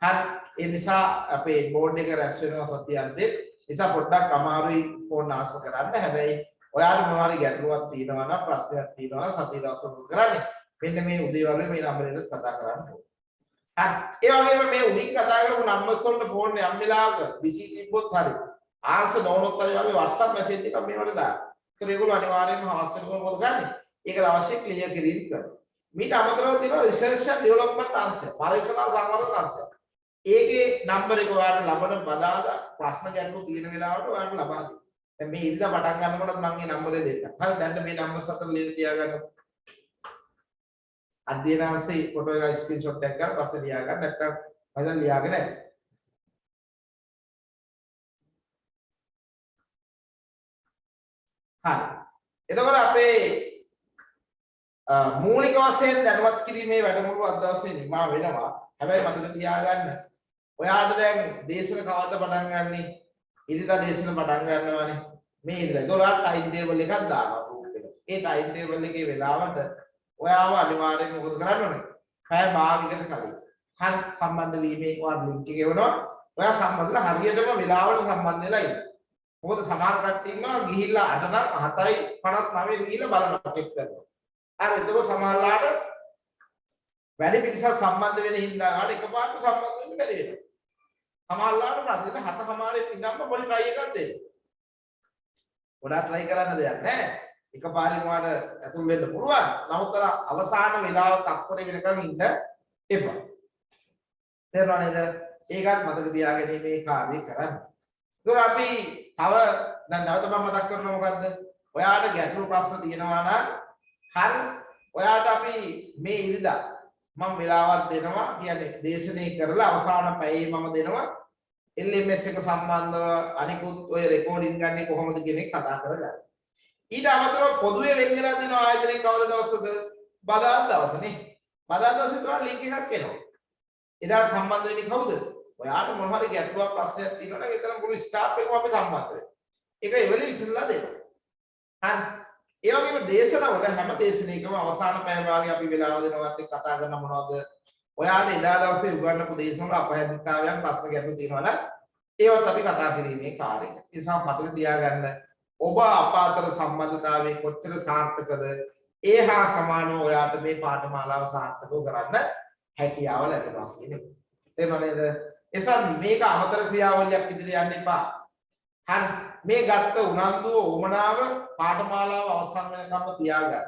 හරි. ඒ නිසා අපේ බෝඩ් එක රැස් වෙනවා සතියන්තේ. නිසා පොඩ්ඩක් අමාරුයි ෆෝන් ආන්සර් කරන්න. හැබැයි ඔයාලා මොනවාරි ගැටලුවක් තියෙනවා නම් ප්‍රශ්නයක් තියෙනවා නම් සතිය දවසවල කරන්නේ. මෙන්න මේ උදේ වගේ මේ නම්බරෙට කතා කරන්න ඕනේ. හරි. ඒ වගේම මේ උඩින් කතා කරපු නම්බර්ස් වලට ෆෝන් යම් වෙලාවක බිසි තිබ්බොත් හරි. ආන්සර් නොවුනොත් හරි වගේ WhatsApp මැසේජ් එකක් මේවට දාන්න. ඒකල ඒගොල්ලෝ අනිවාර්යයෙන්ම හවස් වෙනකොට මොකද ගන්නෙ? ඒකට අවශ්‍ය ක්ලියර් කිරීම කරනවා. මීට අමතරව තියෙනවා රිසර්ච් ඇන්ඩ් ඩෙවලොප්මන්ට් අංශය. පරීක්ෂණ සංවර්ධන අංශය. ඒකේ නම්බර එක ඔයාලට ලබන බදාදා ප්‍රශ්න ගැටලු තියෙන වෙලාවට ඔයාලට ලබා දෙන්න. දැන් මේ ඉරිදා පටන් ගන්නකොට මම මේ නම්බරේ දෙන්නම්. හරි දැන් මේ නම්බර් සතර ලියලා තියාගන්න. අධ්‍යයන අංශේ ෆොටෝ එක ස්ක්‍රීන්ෂොට් එකක් ගන්න පස්සේ ලියා ගන්න. නැත්නම් මම ලියාගෙන නැහැ. හරි. එතකොට අපේ මූලික වශයෙන් දැනුවත් කිරීමේ වැඩමුළුව අද දවසේ නිමා වෙනවා. හැබැයි මතක තියාගන්න ඔයාලට දැන් දේශන කවද්ද පටන් ගන්නෙ? ඉරිදා දේශන පටන් ගන්නවානේ. මේ ඉරිදා. ඒක ඔයාලට ටයිම් ටේබල් එකක් දානවා ගෲප් එකට. ඒ ටයිම් ටේබල් එකේ වෙලාවට ඔයාව අනිවාර්යෙන් මොකද කරන්න ඕනේ? පැය භාගයකට කලින්. හරි සම්බන්ධ වීමේ ඔයාලා ලින්ක් එක එවනවා. ඔයා සම්බන්ධලා හරියටම වෙලාවට සම්බන්ධ වෙලා ඉන්න. මොකද සමහර කට්ටිය ඉන්නවා ගිහිල්ලා 8 නම් 7:59 ගිහිල්ලා බලනවා චෙක් කරනවා. හරි ඒක සමහරලාට වැඩි පිටසක් සම්බන්ධ වෙන හින්දා ආට එකපාරට සම්බන්ධ වෙන්න බැරි වෙනවා. සමහරලාට ප්‍රශ්නෙට 7:00 ඉඳන්ම පොඩි try එකක් දෙන්න. ගොඩාක් try කරන්න දෙයක් නැහැ. එකපාරින් වාට ඇතුල් වෙන්න පුළුවන්. නමුත් අර අවසාන වෙලාව තත්පරේ වෙනකන් ඉන්න එපා. තේරුණා නේද? ඒකත් මතක තියාගෙන මේ කාර්යය කරන්න. ඒතර අපි තව දැන් නැවත මම මතක් කරනවා මොකද්ද? ඔයාට ගැටළු ප්‍රශ්න තියෙනවා නම් හරි ඔයාට අපි මේ ඉරිදා මම වෙලාවක් දෙනවා කියන්නේ දේශනේ කරලා අවසාන පැයේ මම දෙනවා LMS එක සම්බන්ධව අනිකුත් ඔය රෙකෝඩින් ගන්නේ කොහොමද කියන එක කතා කරගන්න. ඊට අමතරව පොදුවේ වෙන් වෙලා දෙන ආයතනයේ කවද දවසද? බදාදා දවසනේ. බදාදා දවසේ තමයි ලින්ක් එකක් එනවා. එදා සම්බන්ධ වෙන්නේ කවුද? ඔයාට මොන හරි ගැටලුවක් ප්‍රශ්නයක් තියෙනවා නම් ඒතරම් මුළු ස්ටාෆ් එකම අපි සම්බන්ධ වෙනවා. ඒක ඉවලෙ විසඳලා දෙනවා. හරි. ඒ වගේම දේශනවල හැම දේශනයකම අවසාන පැය භාගයේ අපි වෙලාව දෙනවත් එක්ක කතා කරන මොනවද? ඔයාට එදා දවසේ උගන්වපු දේශනවල අපහසුතාවයන් ප්‍රශ්න ගැටලු තියෙනවා නම් ඒවත් අපි කතා කිරීමේ කාර්යය. ඒ නිසා මතක තියාගන්න ඔබ අප අතර සම්බන්ධතාවය කොච්චර සාර්ථකද ඒ හා සමානව ඔයාට මේ පාඨමාලාව සාර්ථකව කරන්න හැකියාව ලැබෙනවා කියන එක. තේරුණා නේද? එසම් මේක අමතර ක්‍රියාවලියක් විදිහට යන්න එපා. හරි මේ ගත්ත උනන්දුව උමනාව පාඨමාලාව අවසන් වෙනකම්ම තියාගන්න.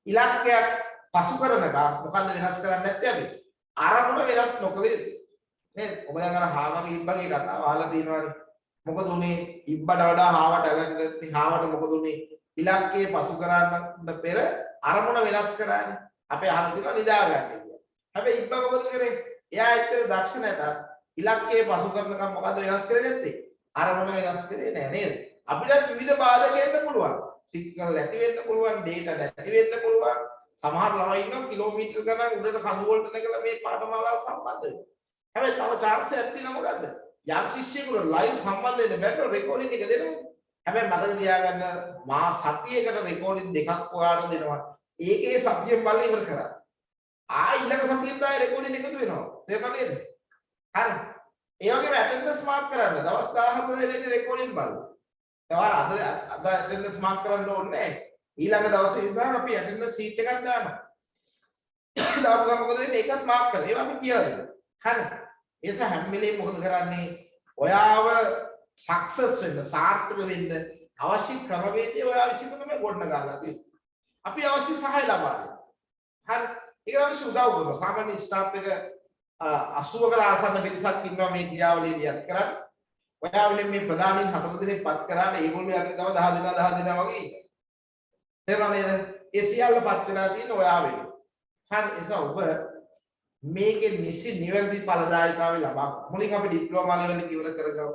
ඉලක්කයක් පසු කරනකම් මොකද්ද වෙනස් කරන්නේ නැත්තේ අපි? අරමුණ වෙනස් නොකළ යුතුයි. නේද? ඔබ දැන් අර හාවගේ ඉබ්බගේ කතාව අහලා තියෙනවානේ. මොකද උනේ ඉබ්බට වඩා හාවට ඇලෙන්නේ හාවට මොකද උනේ? ඉලක්කයේ පසු කරන්න පෙර අරමුණ වෙනස් කරන්නේ. අපේ අහලා තියෙනවා නිදා ගන්න කියලා. හැබැයි ඉබ්බ මොකද කරේ? එයා ඇත්තට දක්ෂ නැතත් ඉලක්කයේ පසු කරනකම් මොකද්ද වෙනස් කරේ නැත්තේ? අරමුණ වෙනස් කරේ නෑ නේද? අපිට විවිධ බාධක එන්න පුළුවන්. සිග්නල් නැති වෙන්න පුළුවන්, data නැති වෙන්න පුළුවන්. සමහර ළමයි ඉන්නවා කිලෝමීටර ගණන් උඩට කඳු වලට නැගලා මේ පාඨමාලාව සම්බන්ධ වෙනවා. හැබැයි තව chance එකක් තියෙනවා මොකද්ද? යම් ශිෂ්‍යයෙකුට live සම්බන්ධ වෙන්න බැරි රෙකෝඩින් එක දෙනවා. හැබැයි මතක තියාගන්න මා සතියකට රෙකෝඩින් දෙකක් ඔයාලට දෙනවා. ඒකේ සතියෙන් බලලා ඉවර කරා. ඊළඟ සතියෙන් තමයි රෙකෝඩින් එකතු වෙනවා. තේරුණා නේද? හරි. ඒ වගේම ඇටෙන්ඩන්ස් මාක් කරන්න දවස් 14 දෙන්නේ රෙකෝඩින් බලන්න. ඒවල අද ඇටෙන්ඩන්ස් මාක් කරන්න ඕනේ නැහැ. ඊළඟ දවසේ ඉඳන් අපි ඇටෙන්ඩන්ස් සීට් එකක් දානවා. දාපුවම මොකද වෙන්නේ? ඒකත් මාක් කරලා. ඒවා අපි කියලා දෙනවා. හරි. ඒස හැම වෙලේම මොකද කරන්නේ? ඔයාව සක්සස් වෙන්න, සාර්ථක වෙන්න අවශ්‍ය ක්‍රමවේදය ඔයා විසින් තමයි ගොඩනගා ගන්න. අපි අවශ්‍ය සහාය ලබා දෙනවා. හරි. ඒක අවශ්‍ය උදව් කරනවා. සාමාන්‍ය ස්ටාෆ් එක 80කට ආසන්න පිරිසක් ඉන්නවා මේ ක්‍රියාවලියදී යත් කරන්නේ. ඔයාවලින් මේ ප්‍රධානීන් 4 දෙනෙක් පත් කරාට ඒගොල්ලෝ යන්නේ තව 10 දෙනා වගේ ඉන්නවා. තේරුණා නේද? ඒ සියල්ල පත් වෙලා තියෙන ඔයා වෙන්නේ. හරි එස ඔබ මේකේ නිසි නිවැරදි ඵලදායීතාවය ලබා මුලින් අපි ඩිප්ලෝමා ලෙවල් එක ඉවර කරගමු.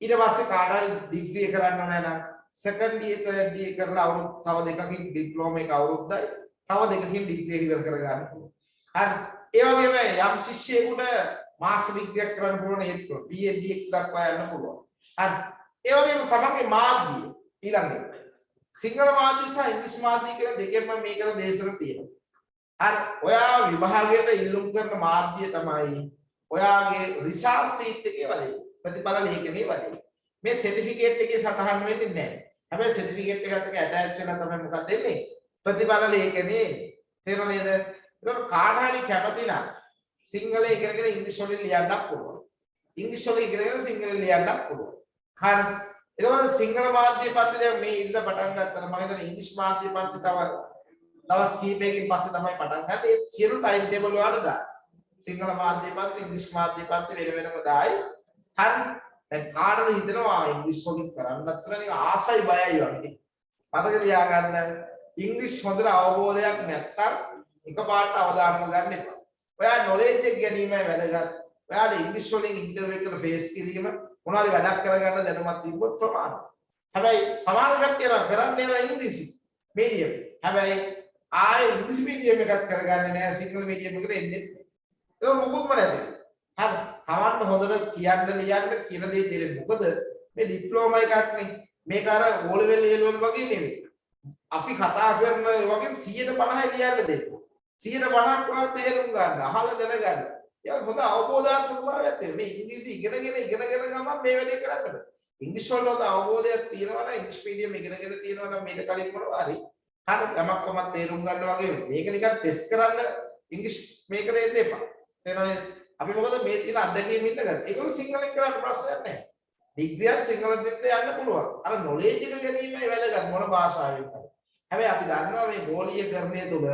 ඊට පස්සේ කාටහරි ඩිග්‍රී එක කරන්න ඕනේ නම් සෙකන්ඩ් ඉයර් තර්ඩ් ඉයර් කරලා අවුරුදු තව දෙකකින් ඩිප්ලෝමා එක අවුරුද්දයි තව දෙකකින් ඩිග්‍රී එක ඉවර කරගන්න පුළුවන්. හරි ඒ වගේම යම් ශිෂ්‍යයෙකුට මාස්ටර් ඩිග්‍රියක් කරන්න පුළුවන් ඒත් PhD එක දක්වා යන්න පුළුවන්. හරි ඒ වගේම තමන්ගේ මාධ්‍ය ඊළඟට සිංහල මාධ්‍ය සහ ඉංග්‍රීසි මාධ්‍ය කියලා දෙකෙන්ම මේකට දේශන තියෙනවා. හරි ඔයා විභාගයට ඉල්ලුම් කරන මාධ්‍ය තමයි ඔයාගේ රිසර්ච් සීට් එකේ වැඩේ. ප්‍රතිඵල ලේඛනයේ වැඩේ. මේ සර්ටිෆිකේට් එකේ සටහන් වෙන්නේ නැහැ. හැබැයි සර්ටිෆිකේට් එකත් එක්ක ඇටච් වෙලා තමයි මොකක්ද දෙන්නේ? ප්‍රතිඵල ලේඛනයේ. තේරුණා නේද? ඒක කාට හරි කැමති නම් සිංහලයේ ඉගෙනගෙන ඉංග්‍රීසි වලින් ලියන්නත් පුළුවන්. ඉංග්‍රීසි වලින් ඉගෙනගෙන සිංහලෙන් ලියන්නත් පුළුවන්. හරි. ඒකවල සිංහල මාධ්‍ය පන්ති දැන් මේ ඉඳ පටන් ගත්තා මම හිතන්නේ ඉංග්‍රීසි මාධ්‍ය පන්ති තව දවස් කීපයකින් පස්සේ තමයි පටන් ගන්න. ඒ සියලු ටයිම් ටේබල් වලට දාන්න. සිංහල මාධ්‍ය පන්ති ඉංග්‍රීසි මාධ්‍ය පන්ති වෙනම දායි. හරි. දැන් කාටද හිතෙනවා ඉංග්‍රීසි වලින් කරන්නත් කියලා ආසයි බයයි වගේ. මතක තියාගන්න ඉංග්‍රීසි හොඳට අවබෝධයක් නැත්තම් එකපාරට අවධානය ගන්න එපා. ඔයා නොලෙජ් එක ගැනීමයි වැදගත්. ඔයාට ඉංග්‍රීසි වලින් ඉන්ටර්විව් එකට ෆේස් කිරීම මොනවාරි වැඩක් කරගන්න දැනුමක් තිබ්බොත් ප්‍රමාණයි. හැබැයි සමහර කට්ටිය නම් කරන්නේ නෑ ඉංග්‍රීසි මීඩියම්. හැබැයි ආයේ ඉංග්‍රීසි මීඩියම් එකක් කරගන්නේ නෑ සිංහල මීඩියම් එකට එන්නේ. ඒක මොකුත්ම නැති. හරි. තවන්න හොඳට කියන්න ලියන්න කියලා දෙය දෙන්නේ. මොකද මේ ඩිප්ලෝමා එකක් නේ. මේක අර O level A level වගේ නෙවෙයි. අපි කතා කරන ඒ වගේ 150යි ලියන්න දෙන්න. 150ක් ඔයා තේරුම් ගන්න, අහලා දැනගන්න. ඒක හොඳ අවබෝධාත්මක භාවයක් තියෙනවා. මේ ඉංග්‍රීසි ඉගෙනගෙන ගමන් මේ වැඩේ කරන්න බෑ. ඉංග්‍රීසි වල හොඳ අවබෝධයක් තියෙනවා නම් ඉංග්‍රීසි මීඩියම් ඉගෙනගෙන තියෙනවා නම් මේක කලින් මොනවා හරි යමක් කොමත් තේරුම් ගන්න වගේ මේක නිකන් ටෙස්ට් කරන්න ඉංග්‍රීසි මේකට එන්න එපා. තේරෙනවද? අපි මොකද මේ තියෙන අත්දැකීම් ඉන්න ගන්න. ඒකවල සිංහලෙන් කරන්න ප්‍රශ්නයක් නැහැ. ඩිග්‍රියක් සිංහලෙන් දෙන්න යන්න පුළුවන්. අර නොලෙජ් එක ගැනීමයි වැදගත් මොන භාෂාවෙන් කරන්නේ. හැබැයි අපි දන්නවා මේ ගෝලීයකරණය තුළ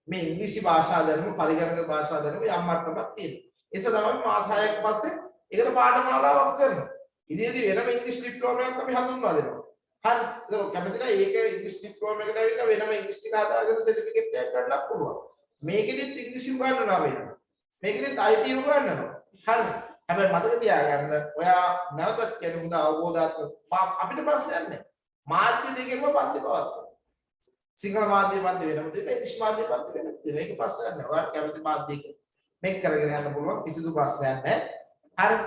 මේ ඉංග්‍රීසි භාෂා දැනුම පරිගණක භාෂා දැනුම යම් මට්ටමක් තියෙනවා. ඒක තමයි මාස 6ක් පස්සේ ඒකට පාඨමාලාවක් කරනවා. ඉදිරියේදී වෙනම ඉංග්‍රීසි ඩිප්ලෝමා එකක් අපි හඳුන්වා දෙනවා. හරි. ඒක කැමති නම් ඒක ඉංග්‍රීසි ඩිප්ලෝමා එකට ඇවිල්ලා වෙනම ඉංග්‍රීසි ටික හදාගෙන සර්ටිෆිකේට් එකක් ගන්නත් පුළුවන්. මේකෙදිත් ඉංග්‍රීසි උගන්වනවා වෙනවා. මේකෙදිත් IT උගන්වනවා. හරි. හැබැයි මතක තියාගන්න ඔයා නැවතත් කියන මුද අවබෝධාත්මක අපිට ප්‍රශ්නයක් නැහැ. මාධ්‍ය දෙකේම පන්ති පවත්වනවා. සිංහල මාධ්‍ය පන්ති වෙනම දෙන්න ඉංග්‍රීසි මාධ්‍ය පන්ති වෙනම දෙන්න. ඒක ප්‍රශ්නයක් නෑ. ඔයාලට කැමති මාධ්‍යයක මේක කරගෙන යන්න පුළුවන් කිසිදු ප්‍රශ්නයක් නෑ. හරි.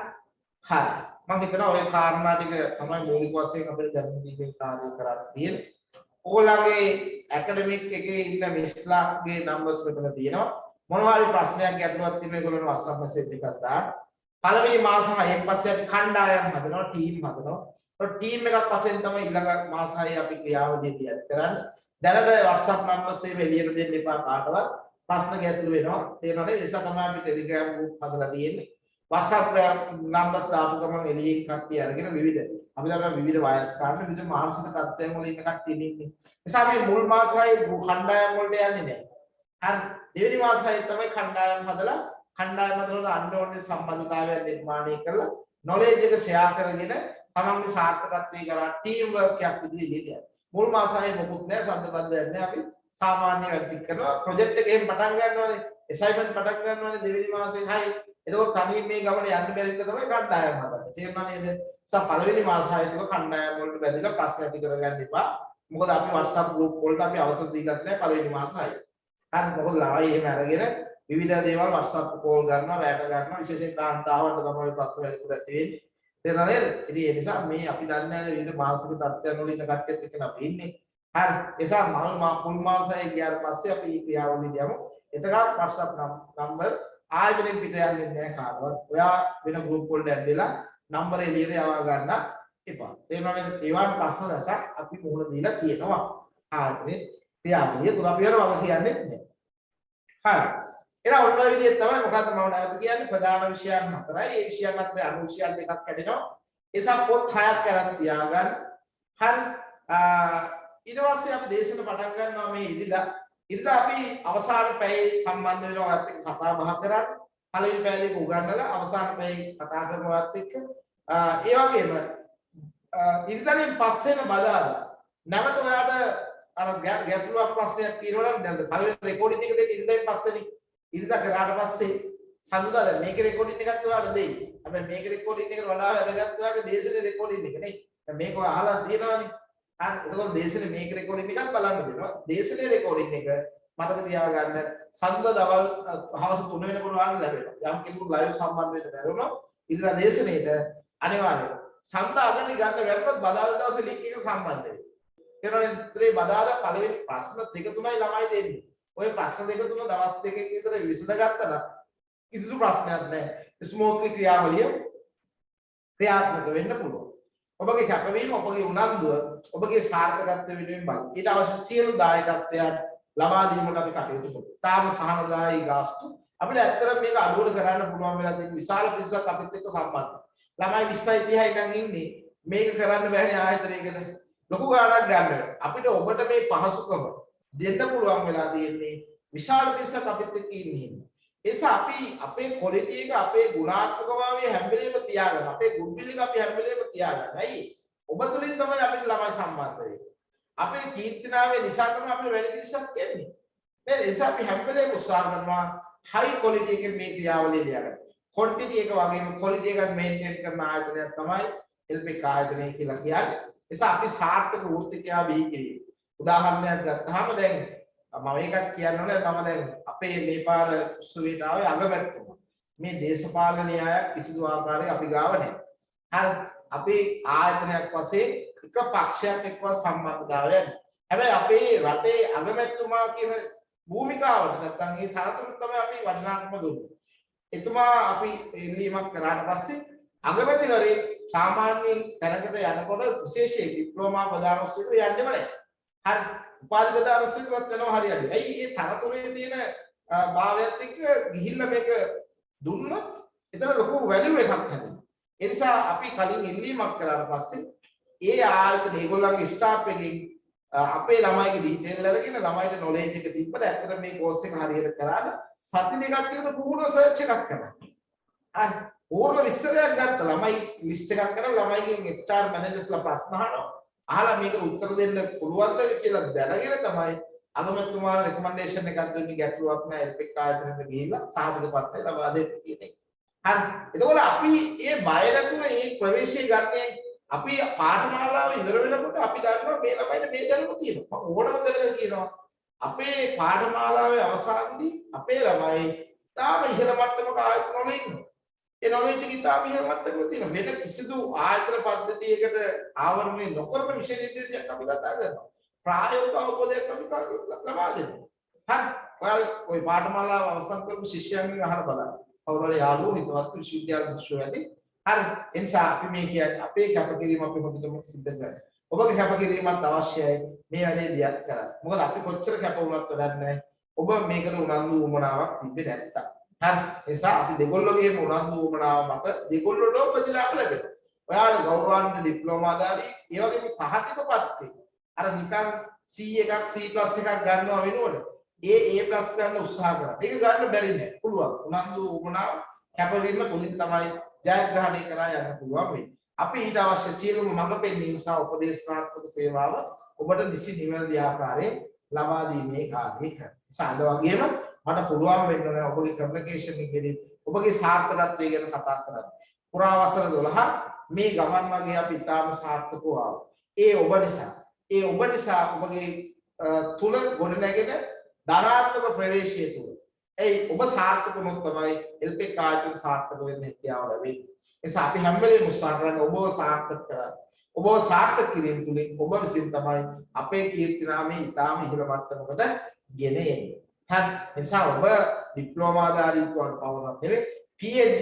හරි. මම හිතනවා ඔය කාරණා ටික තමයි මූලික වශයෙන් අපිට දැනුම් දීමේ කාර්යය කරන්න තියෙන්නේ. ඕගොල්ලන්ගේ ඇකඩමික් එකේ ඉන්න මිස්ලාගේ නම්බර්ස් මෙතන තියෙනවා. මොනවා හරි ප්‍රශ්නයක් ගැටලුවක් තියෙනවා ඒගොල්ලෝ WhatsApp message එකක් දාන්න. පළවෙනි මාස 6න් පස්සේ අපි කණ්ඩායම් හදනවා, ටීම් හදනවා. ඒ ටීම් එකක් පස්සෙන් තමයි ඊළඟ මාස 6 අපි ක්‍රියාවලිය තියත් කරන්නේ. දැනට WhatsApp numbers එක එළියට දෙන්න එපා කාටවත්. ප්‍රශ්න ගැටලු වෙනවා. තේරෙනවද? ඒ නිසා තමයි අපි Telegram group හදලා තියෙන්නේ. WhatsApp numbers දාපු ගමන් එළියෙන් කට්ටිය අරගෙන විවිධ අපි දන්නවා විවිධ වයස් කාරණා විවිධ මානසික තත්ත්වයන් වල ඉන්න කට්ටිය ඉන්නේ. නිසා මේ මුල් මාස 6 කණ්ඩායම් වලට යන්නේ නැහැ. හරි. දෙවෙනි මාස 6 තමයි කණ්ඩායම් හදලා කණ්ඩායම අතර අන්‍යෝන්‍ය සම්බන්ධතාවයක් නිර්මාණය කරලා නොලෙජ් එක ෂෙයා කරගෙන තමන්ගේ සාර්ථකත්වයේ කරා ටීම් වර්ක් එකක් විදිහට යන්න. මුල් මාස 6 මොකුත් නැහැ සම්බන්ධයක් නැහැ අපි සාමාන්‍ය වැඩ ටික කරනවා ප්‍රොජෙක්ට් එක එහෙම පටන් ගන්නවානේ ඇසයින්මන්ට් පටන් ගන්නවානේ දෙවෙනි මාසේ 6 එතකොට තනියෙන් මේ ගමන යන්න බැරි එක තමයි කණ්ඩායම් හදන්නේ තේරුණා නේද පළවෙනි මාස 6 තුල කණ්ඩායම් වලට බැඳලා ප්‍රශ්න ඇති කරගන්න එපා මොකද අපි WhatsApp group වලට අපි අවසර දීලත් නැහැ පළවෙනි මාස 6 හරි මොකද ළමයි එහෙම අරගෙන විවිධ දේවල් WhatsApp කෝල් කරනවා රැට ගන්නවා විශේෂයෙන් කාන්තාවන්ට තමයි ප්‍රශ්න වැඩිපුර ඇති වෙන්නේ තේරුණා නේද ඉතින් ඒ නිසා මේ අපි දන්නේ නැහැ විවිධ මානසික තත්ත්වයන් වල ඉන්න කට්ටියත් එක්ක අපි ඉන්නේ හරි එසා මුල් මාසයේ ගියාට පස්සේ අපි ක්‍රියාවලිය යමු එතකම් WhatsApp නම්බර් ආයතනෙන් පිට යන්නේ නැහැ කාටවත්. ඔයා වෙන ගෲප් වලට ඇඩ් නම්බර එළියට යවා ගන්න එපා. තේරුණානේ? ඒවට ප්‍රශ්න රසක් අපි මුහුණ දීලා තියෙනවා. ආයතනේ ක්‍රියාවලිය තුල අපි වෙනවම කියන්නේ නැහැ. හරි. එහෙනම් ඔන්න ඔය විදිහට තමයි මොකද්ද මම නැවත කියන්නේ ප්‍රධාන විෂයන් හතරයි. ඒ විෂයන් අතරේ අනු විෂයන් දෙකක් කැඩෙනවා. ඒ නිසා පොත් 6ක් කරන් තියාගන්න. හරි. ඊට පස්සේ අපි දේශන පටන් ගන්නවා මේ ඉරිදා අපි අවසාන පැයේ සම්බන්ධ වෙනවා වත් එක්ක කතා බහ කරන්නේ පළවෙනි පැය දෙක උගන්වලා අවසාන පැයේ කතා කරනවත් එක්ක ඒ වගේම ඉරිදාගෙන් පස්සේන බදාදා නැවත ඔයාට අර ගැටලුවක් ප්‍රශ්නයක් තියෙනවා නම් දැන් පළවෙනි රෙකෝඩින් එක දෙක ඉරිදාගෙන් පස්සේනේ ඉරිදා කරාට පස්සේ සඳුදා මේකේ රෙකෝඩින් එකත් ඔයාලට දෙයි හැබැයි මේකේ රෙකෝඩින් එකට වඩා වැදගත් ඔයාගේ දේශනේ රෙකෝඩින් එක නේ දැන් මේක ඔයා අහලා තියෙනවනේ හරි එතකොට දේශනේ මේක රෙකෝඩින් එකක් බලන්න දෙනවා දේශනේ රෙකෝඩින් එක මතක තියාගන්න සඳ දවල් හවස 3 වෙනකොට ඔයාලට ලැබෙනවා යම් කෙනෙකුට ලයිව් සම්බන්ධ වෙන්න බැරුණොත් ඉතින් දේශනේට අනිවාර්යයෙන් සඳ අගට ගන්න වැරද්දත් බදාදා දවසේ ලින්ක් එක සම්බන්ධ වෙනවා ඒතරේ බදාදා පළවෙනි ප්‍රශ්න දෙක තුනයි ළමයිට එන්නේ ඔය ප්‍රශ්න දෙක තුන දවස් දෙකකින් විතර විසඳගත්තා නම් කිසිදු ප්‍රශ්නයක් නැහැ ස්මූත්ලි ක්‍රියාවලිය ක්‍රියාත්මක වෙන්න පුළුවන් ඔබගේ කැපවීම ඔබගේ උනන්දුව ඔබගේ සාර්ථකත්වය වෙනුවෙන් බලන්න. ඊට අවශ්‍ය සියලු දායකත්වයන් ලබා දීමට අපි කටයුතු කරමු. තාම සහනදායී ගාස්තු අපිට ඇත්තටම මේක අඩුවට කරන්න පුළුවන් වෙලා තියෙන විශාල පිරිසක් අපිත් එක්ක සම්බන්ධයි. ළමයි 20යි 30යි නම් ඉන්නේ මේක කරන්න බෑනේ ආයතනයකට. ලොකු ගාණක් ගන්න වෙනවා. අපිට ඔබට මේ පහසුකම දෙන්න පුළුවන් වෙලා තියෙන්නේ විශාල පිරිසක් අපිත් එක්ක ඉන්නේ. ඒස අපි අපේ ක්වොලිටි එක අපේ ගුණාත්මකභාවය හැම වෙලේම තියාගන්න. අපේ ගුඩ්විල් එක අපි හැම වෙලේම තියාගන්න. ඇයි? ඔබ තුලින් තමයි අපිට ළමයි සම්බන්ධ වෙන්නේ. අපේ කීර්තිනාවේ නිසා තමයි අපිට වැඩි පිරිසක් එන්නේ. නේද? ඒස අපි හැම වෙලේම උත්සාහ කරනවා හයි ක්වොලිටි එකේ මේ ක්‍රියාවලිය ලියගන්න. ක්වොන්ටිටි එක වගේම ක්වොලිටි එක මේන්ටේන් කරන ආයතනයක් තමයි එල්පෙක් ආයතනය කියලා කියන්නේ. ඒස අපි සාර්ථක වෘත්තිකයා බිහි කිරීම. උදාහරණයක් ගත්තාම දැන් මම ඒකත් කියන්න ඕනේ මම දැන් අපේ මේ පාර උත්සවයට ආවේ අගමැතිතුමා. මේ දේශපාලන න්‍යාය කිසිදු ආකාරයක අපි ගාව නැහැ. හරි අපේ ආයතනයක් වශයෙන් එක පක්ෂයක් එක්ක සම්බන්ධතාවයක් නැහැ. හැබැයි අපේ රටේ අගමැතිතුමා කියන භූමිකාවට නැත්තම් ඒ තරතුරු තමයි අපි වටිනාකම දුන්නේ. එතුමා අපි ඉල්ලීමක් කරාට පස්සේ අගමැතිවරේ සාමාන්‍යයෙන් තැනකට යනකොට විශේෂයෙන් ඩිප්ලෝමා ප්‍රදාන උත්සවයකට යන්නේම නැහැ. හරි උපාධි ප්‍රදාන උත්සවයකට යනවා හරියට. ඇයි මේ තරතුරේ තියෙන භාවයත් එක්ක ගිහිල්ලා මේක දුන්නොත් එතන ලොකු වැලියු එකක් හැදෙනවා. ඒ නිසා අපි කලින් ඉල්ලීමක් කරාට පස්සේ ඒ ආයතන ඒගොල්ලන්ගේ ස්ටාෆ් එකෙන් අපේ ළමයිගේ ඩීටේල් අරගෙන ළමයිට නොලෙජ් එක තිබ්බට ඇත්තට මේ කෝස් එක හරියට කරාද සති දෙකක් විතර පූර්ණ සර්ච් එකක් කරනවා. හරි පූර්ණ විස්තරයක් ගත්ත ළමයි ලිස්ට් එකක් කරලා ළමයිගෙන් HR මැනේජර්ස්ලා ප්‍රශ්න අහනවා. අහලා මේකට උත්තර දෙන්න පුළුවන්ද කියලා දැනගෙන තමයි අගමැතිතුමාට රෙකමන්ඩේෂන් එකක් දුන්නේ ගැටලුවක් නැහැ එල්පෙක් ආයතනෙට ගිහිල්ලා සහතික පත්‍රය ලබා දෙන්න කියන එක. හරි. එතකොට අපි මේ බය නැතුව මේ ප්‍රවේශය ගන්නේ අපි පාඨමාලාව ඉවර වෙනකොට අපි දන්නවා මේ ළමයිට මේ දැනුම තියෙනවා. මම ඕනම දෙයක් කියනවා. අපේ පාඨමාලාවේ අවසානයේදී අපේ ළමයි තාම ඉහළ මට්ටමක ආයතනවල ඉන්නවා. ඒ නොලෙජ් එක තාම ඉහළ මට්ටමක තියෙනවා. වෙන කිසිදු ආයතන පද්ධතියකට ආවරණය නොකරන විෂය නිර්දේශයක් අපි කතා කරනවා. ප්‍රායෝගික අවබෝධයක් අපි ලබා දෙනවා. හරි. ඔය පාඨමාලාව අවසන් කරපු ශිෂ්‍යයන්ගෙන් අහලා බලන්න. කවුරුහරි යාළුවෝ හිතවත් විශ්වවිද්‍යාල ශිෂ්‍යයෝ ඇති. හරි. ඒ නිසා අපි මේ කියන්නේ අපේ කැපකිරීම අපි හොඳටම සිද්ධ කරගන්න. ඔබගේ කැපකිරීමත් අවශ්‍යයි මේ වැඩේ දියත් කරන්න. මොකද අපි කොච්චර කැප වුණත් වැඩක් නැහැ. ඔබ මේකට උනන්දු වුමනාවක් තිබ්බේ නැත්තම්. හරි. ඒ නිසා අපි දෙගොල්ලෝගේම උනන්දු වුමනාව මත දෙගොල්ලොටම ප්‍රතිලාභ ලැබෙනවා. ඔයාලා ගෞරවාන්විත ඩිප්ලෝමාධාරී ඒ වගේම සහතිකපත් අර නිකන් C එකක් C+ එකක් ගන්නවා වෙනවනේ. A+ ගන්න උත්සාහ කරා. ඒක ගන්න බැරි නෑ. පුළුවන්. උනන්දු වුමනාව කැපවීම තුලින් තමයි ජයග්‍රහණය කරා යන්න පුළුවන් වෙන්නේ. අපි ඊට අවශ්‍ය සියලුම මඟ පෙන්වීම සහ උපදේශනාත්මක සේවාව ඔබට නිසි නිවැරදි ආකාරයෙන් ලබා දීමේ කාර්යය කරනවා. සාද වගේම මට පුළුවන් වෙන්න ඕනේ ඔබගේ කමියුනිකේෂන් එකේදී ඔබගේ සාර්ථකත්වය ගැන කතා කරන්න. පුරා වසර 12 මේ ගමන් මගේ අපි ඉතාම සාර්ථකව ආවා. ඒ ඔබ නිසා ඔබගේ තුල ගොඩනැගෙන ධනාත්මක ප්‍රවේශය තුල. ඒ ඔබ සාර්ථක වුණොත් තමයි එල්පෙක් ආයතන සාර්ථක වෙන්න හැකියාව ලැබෙන්නේ. එසා අපි හැම වෙලේම උත්සාහ කරන්නේ ඔබව සාර්ථක කරන්න. ඔබව සාර්ථක කිරීම තුලින් ඔබ විසින් තමයි අපේ කීර්තිනාමය ඉතාම ඉහළ මට්ටමකට ගෙන එන්නේ. හරි. එසා ඔබ ඩිප්ලෝමාධාරී වුණාට පවරක් නෙවෙයි PhD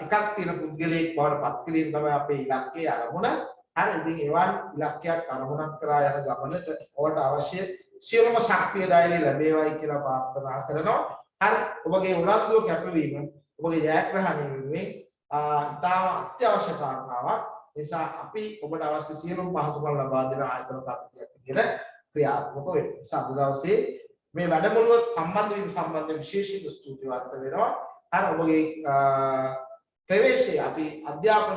එකක් තියෙන පුද්ගලයෙක් බවට පත් කිරීම තමයි අපේ ඉලක්කය අරමුණ. හරි. ඉතින් එවන් ඉලක්කයක් අරමුණක් කරා යන ගමනට ඔබට අවශ්‍ය සියලුම ශක්තිය ධෛර්යය ලැබේවයි කියලා ප්‍රාර්ථනා කරනවා. හරි. ඔබගේ උනන්දුව කැපවීම ඔබගේ ජයග්‍රහණය වෙනුවෙන් ඉතාම අත්‍යවශ්‍ය කාරණාවක්. නිසා අපි ඔබට අවශ්‍ය සියලුම පහසුකම් ලබා දෙන ආයතන පද්ධතියක් විදිහට ක්‍රියාත්මක වෙනවා. අද දවසේ මේ වැඩමුළුව සම්බන්ධ වීම සම්බන්ධයෙන් විශේෂිත ස්තුතිවන්ත වෙනවා. හරි. ඔබගේ ප්‍රවේශය අපි අධ්‍යාපන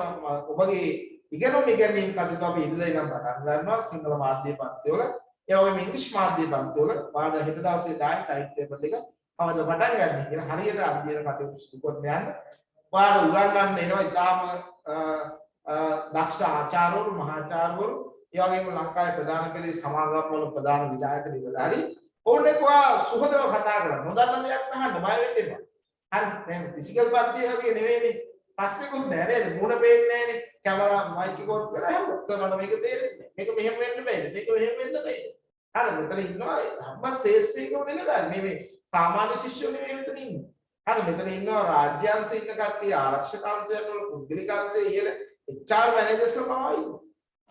ඔබගේ ඉගෙනීම් කටයුතු අපි ඉදිරියෙන් පටන් ගන්නවා සිංහල මාධ්‍ය පන්තිවල. ඒ වගේම ඉංග්‍රීසි මාධ්‍ය පන්තිවල වාඩ හෙට දවසේ දාන ටයිම් ටේබල් එක කවද පටන් ගන්න කියලා හරියට අධ්‍යයන කටයුතු සිදු කරන්න යන්න. වාඩ උගන්වන්න එනවා ඉතාම දක්ෂ ආචාර්යවරු මහාචාර්යවරු ඒ වගේම ලංකාවේ ප්‍රධාන පෙළේ සමාගම් වල ප්‍රධාන විධායක නිලධාරී ඕනේ කොහා සුහදව කතා කරලා නොදන්න දෙයක් අහන්න බය වෙන්න එපා. හරි. දැන් ෆිසිකල් පන්තිය වගේ නෙවෙයිනේ. ප්‍රශ්නෙකුත් නෑ නේද? මුණ පේන්නේ නෑනේ. කැමරා මයික් එක ඔන් කරලා හැම සර් මට මේක තේරෙන්නේ. මේක මෙහෙම වෙන්න බෑද? මේක මෙහෙම වෙන්න බෑද? හරි. මෙතන ඉන්නවා හැම ශේෂ්ත්‍රයකම නිලධාරී. නෙමෙයි සාමාන්‍ය ශිෂ්‍යයෝ නෙමෙයි මෙතන ඉන්නේ. හරි. මෙතන ඉන්නවා රාජ්‍ය අංශයේ ඉන්න කට්ටිය ආරක්ෂක අංශයන් වල පුද්ගලික අංශයේ ඉහළ HR මැනේජර්ස්ලා පවා ඉන්නවා.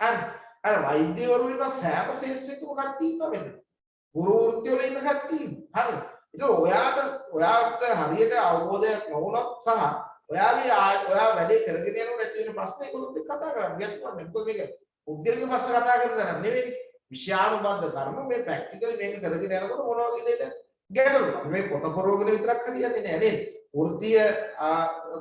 හරි. අර වෛද්‍යවරු ඉන්න සෑම ශේෂ්ත්‍රයකම කට්ටිය ඉන්නවා මෙතන. ගුරු වෘත්ති වල ඉන්න කට්ටිය ඉන්නවා. හරි. ඒක ඔයාට හරියට අවබෝධයක් නොවුනොත් සහ ඔයා වැඩේ කරගෙන යනකොට ඇති වෙන ප්‍රශ්න ඒගොල්ලොත් එක්ක කතා කරන්න ගැටුවක් නැහැ. මොකද මේක පුද්ගලික ප්‍රශ්න කතා කරන දරන නෙවෙයි. විෂයානුබද්ධ කර්ම මේ ප්‍රැක්ටිකලි මේක කරගෙන යනකොට මොන වගේ දෙයක්ද ගැටලුවක්. මේ පොත පොරවගෙන විතරක් හරියන්නේ නැහැ නේද? වෘත්තීය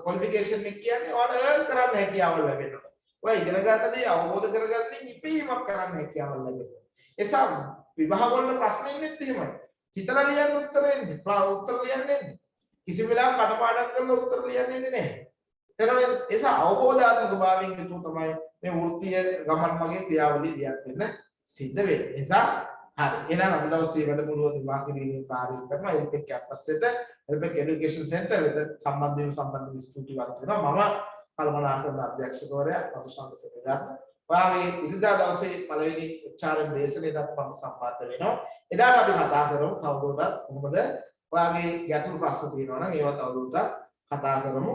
ක්වොලිෆිකේෂන් එක කියන්නේ ඔයාලා earn කරන්න හැකියාවල් ලැබෙනවා. ඔයා ඉගෙන ගන්න දේ අවබෝධ කරගන්න ඉපීමක් කරන්න හැකියාවල් ලැබෙනවා. එසා විභාග වල ප්‍රශ්න ඉන්නෙත් එහෙමයි. හිතලා ලියන්න උත්තර එන්නේ. උත්තර ලියන්නේ නැහැ. කිසිම වෙලාවක කටපාඩම් කරලා උත්තර ලියන්නේ නැහැ. එතකොට එසා අවබෝධාත්මක භාවයෙන් යුතුව තමයි මේ වෘත්තීය ගමන් මගේ ක්‍රියාවලිය දියත් වෙන්න සිද්ධ වෙන්නේ. එසා හරි. එහෙනම් අද දවසේ වැඩමුළුව නිමා කිරීමේ කාර්යය කරනවා එල්පෙක් කැම්පස් එකට එල්පෙක් এডুকেෂන් සෙන්ටර් වෙත සම්බන්ධ ස්තුතිවන්ත වෙනවා. මම කල්පනාකරන අධ්‍යක්ෂකවරයා පතුසංග සෙනගන්න. ඔයාගේ ඉරිදා දවසේ පළවෙනි HRM දේශනයේදත් මම සම්බන්ධ වෙනවා. එදාට අපි කතා කරමු තවදුරටත් කොහොමද ඔයාගේ ගැටළු ප්‍රශ්න තියෙනවා නම් ඒවා තවදුරටත් කතා කරමු.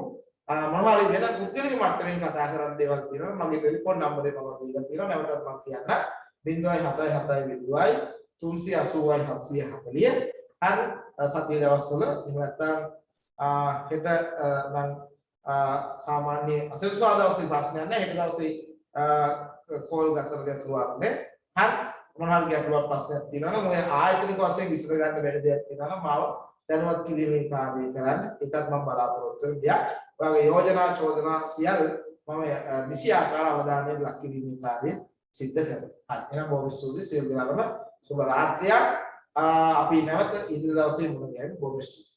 මොනවා හරි වෙන පුද්ගලික මට්ටමින් කතා කරන්න දේවල් තියෙනවා. මගේ ටෙලිෆෝන් නම්බරේ මම දීලා තියෙනවා. නැවතත් මම කියන්න 077 380 740. හරි සතිය දවස්වල එහෙම නැත්නම් හෙට නම් සාමාන්‍ය අසල්සා දවසේ ප්‍රශ්නයක් නැහැ. හෙට දවසේ කෝල් ගන්නතර ගැටලුවක් නැහැ. හරි මොනවා හරි ගැටලුවක් ප්‍රශ්නයක් තියෙනවා නම් ඔය ආයතනික වශයෙන් විසඳ ගන්න බැරි දෙයක් තියෙනවා නම් මාව දැනුවත් කිරීමේ කාර්යය කරන්න. ඒකත් මම බලාපොරොත්තු වෙන දෙයක්. ඔයාගේ යෝජනා චෝදනා සියල්ල මම නිසි ආකාර අවධානයෙන් ලක් කිරීමේ කාර්යය සිද්ධ කරනවා. හරි එහෙනම් බොහොම ස්තුතියි සියලු දෙනාටම සුබ රාත්‍රියක්. අපි නැවත ඉදිරි දවසේ මුණ ගැහෙමු. බොහොම ස්තුතියි.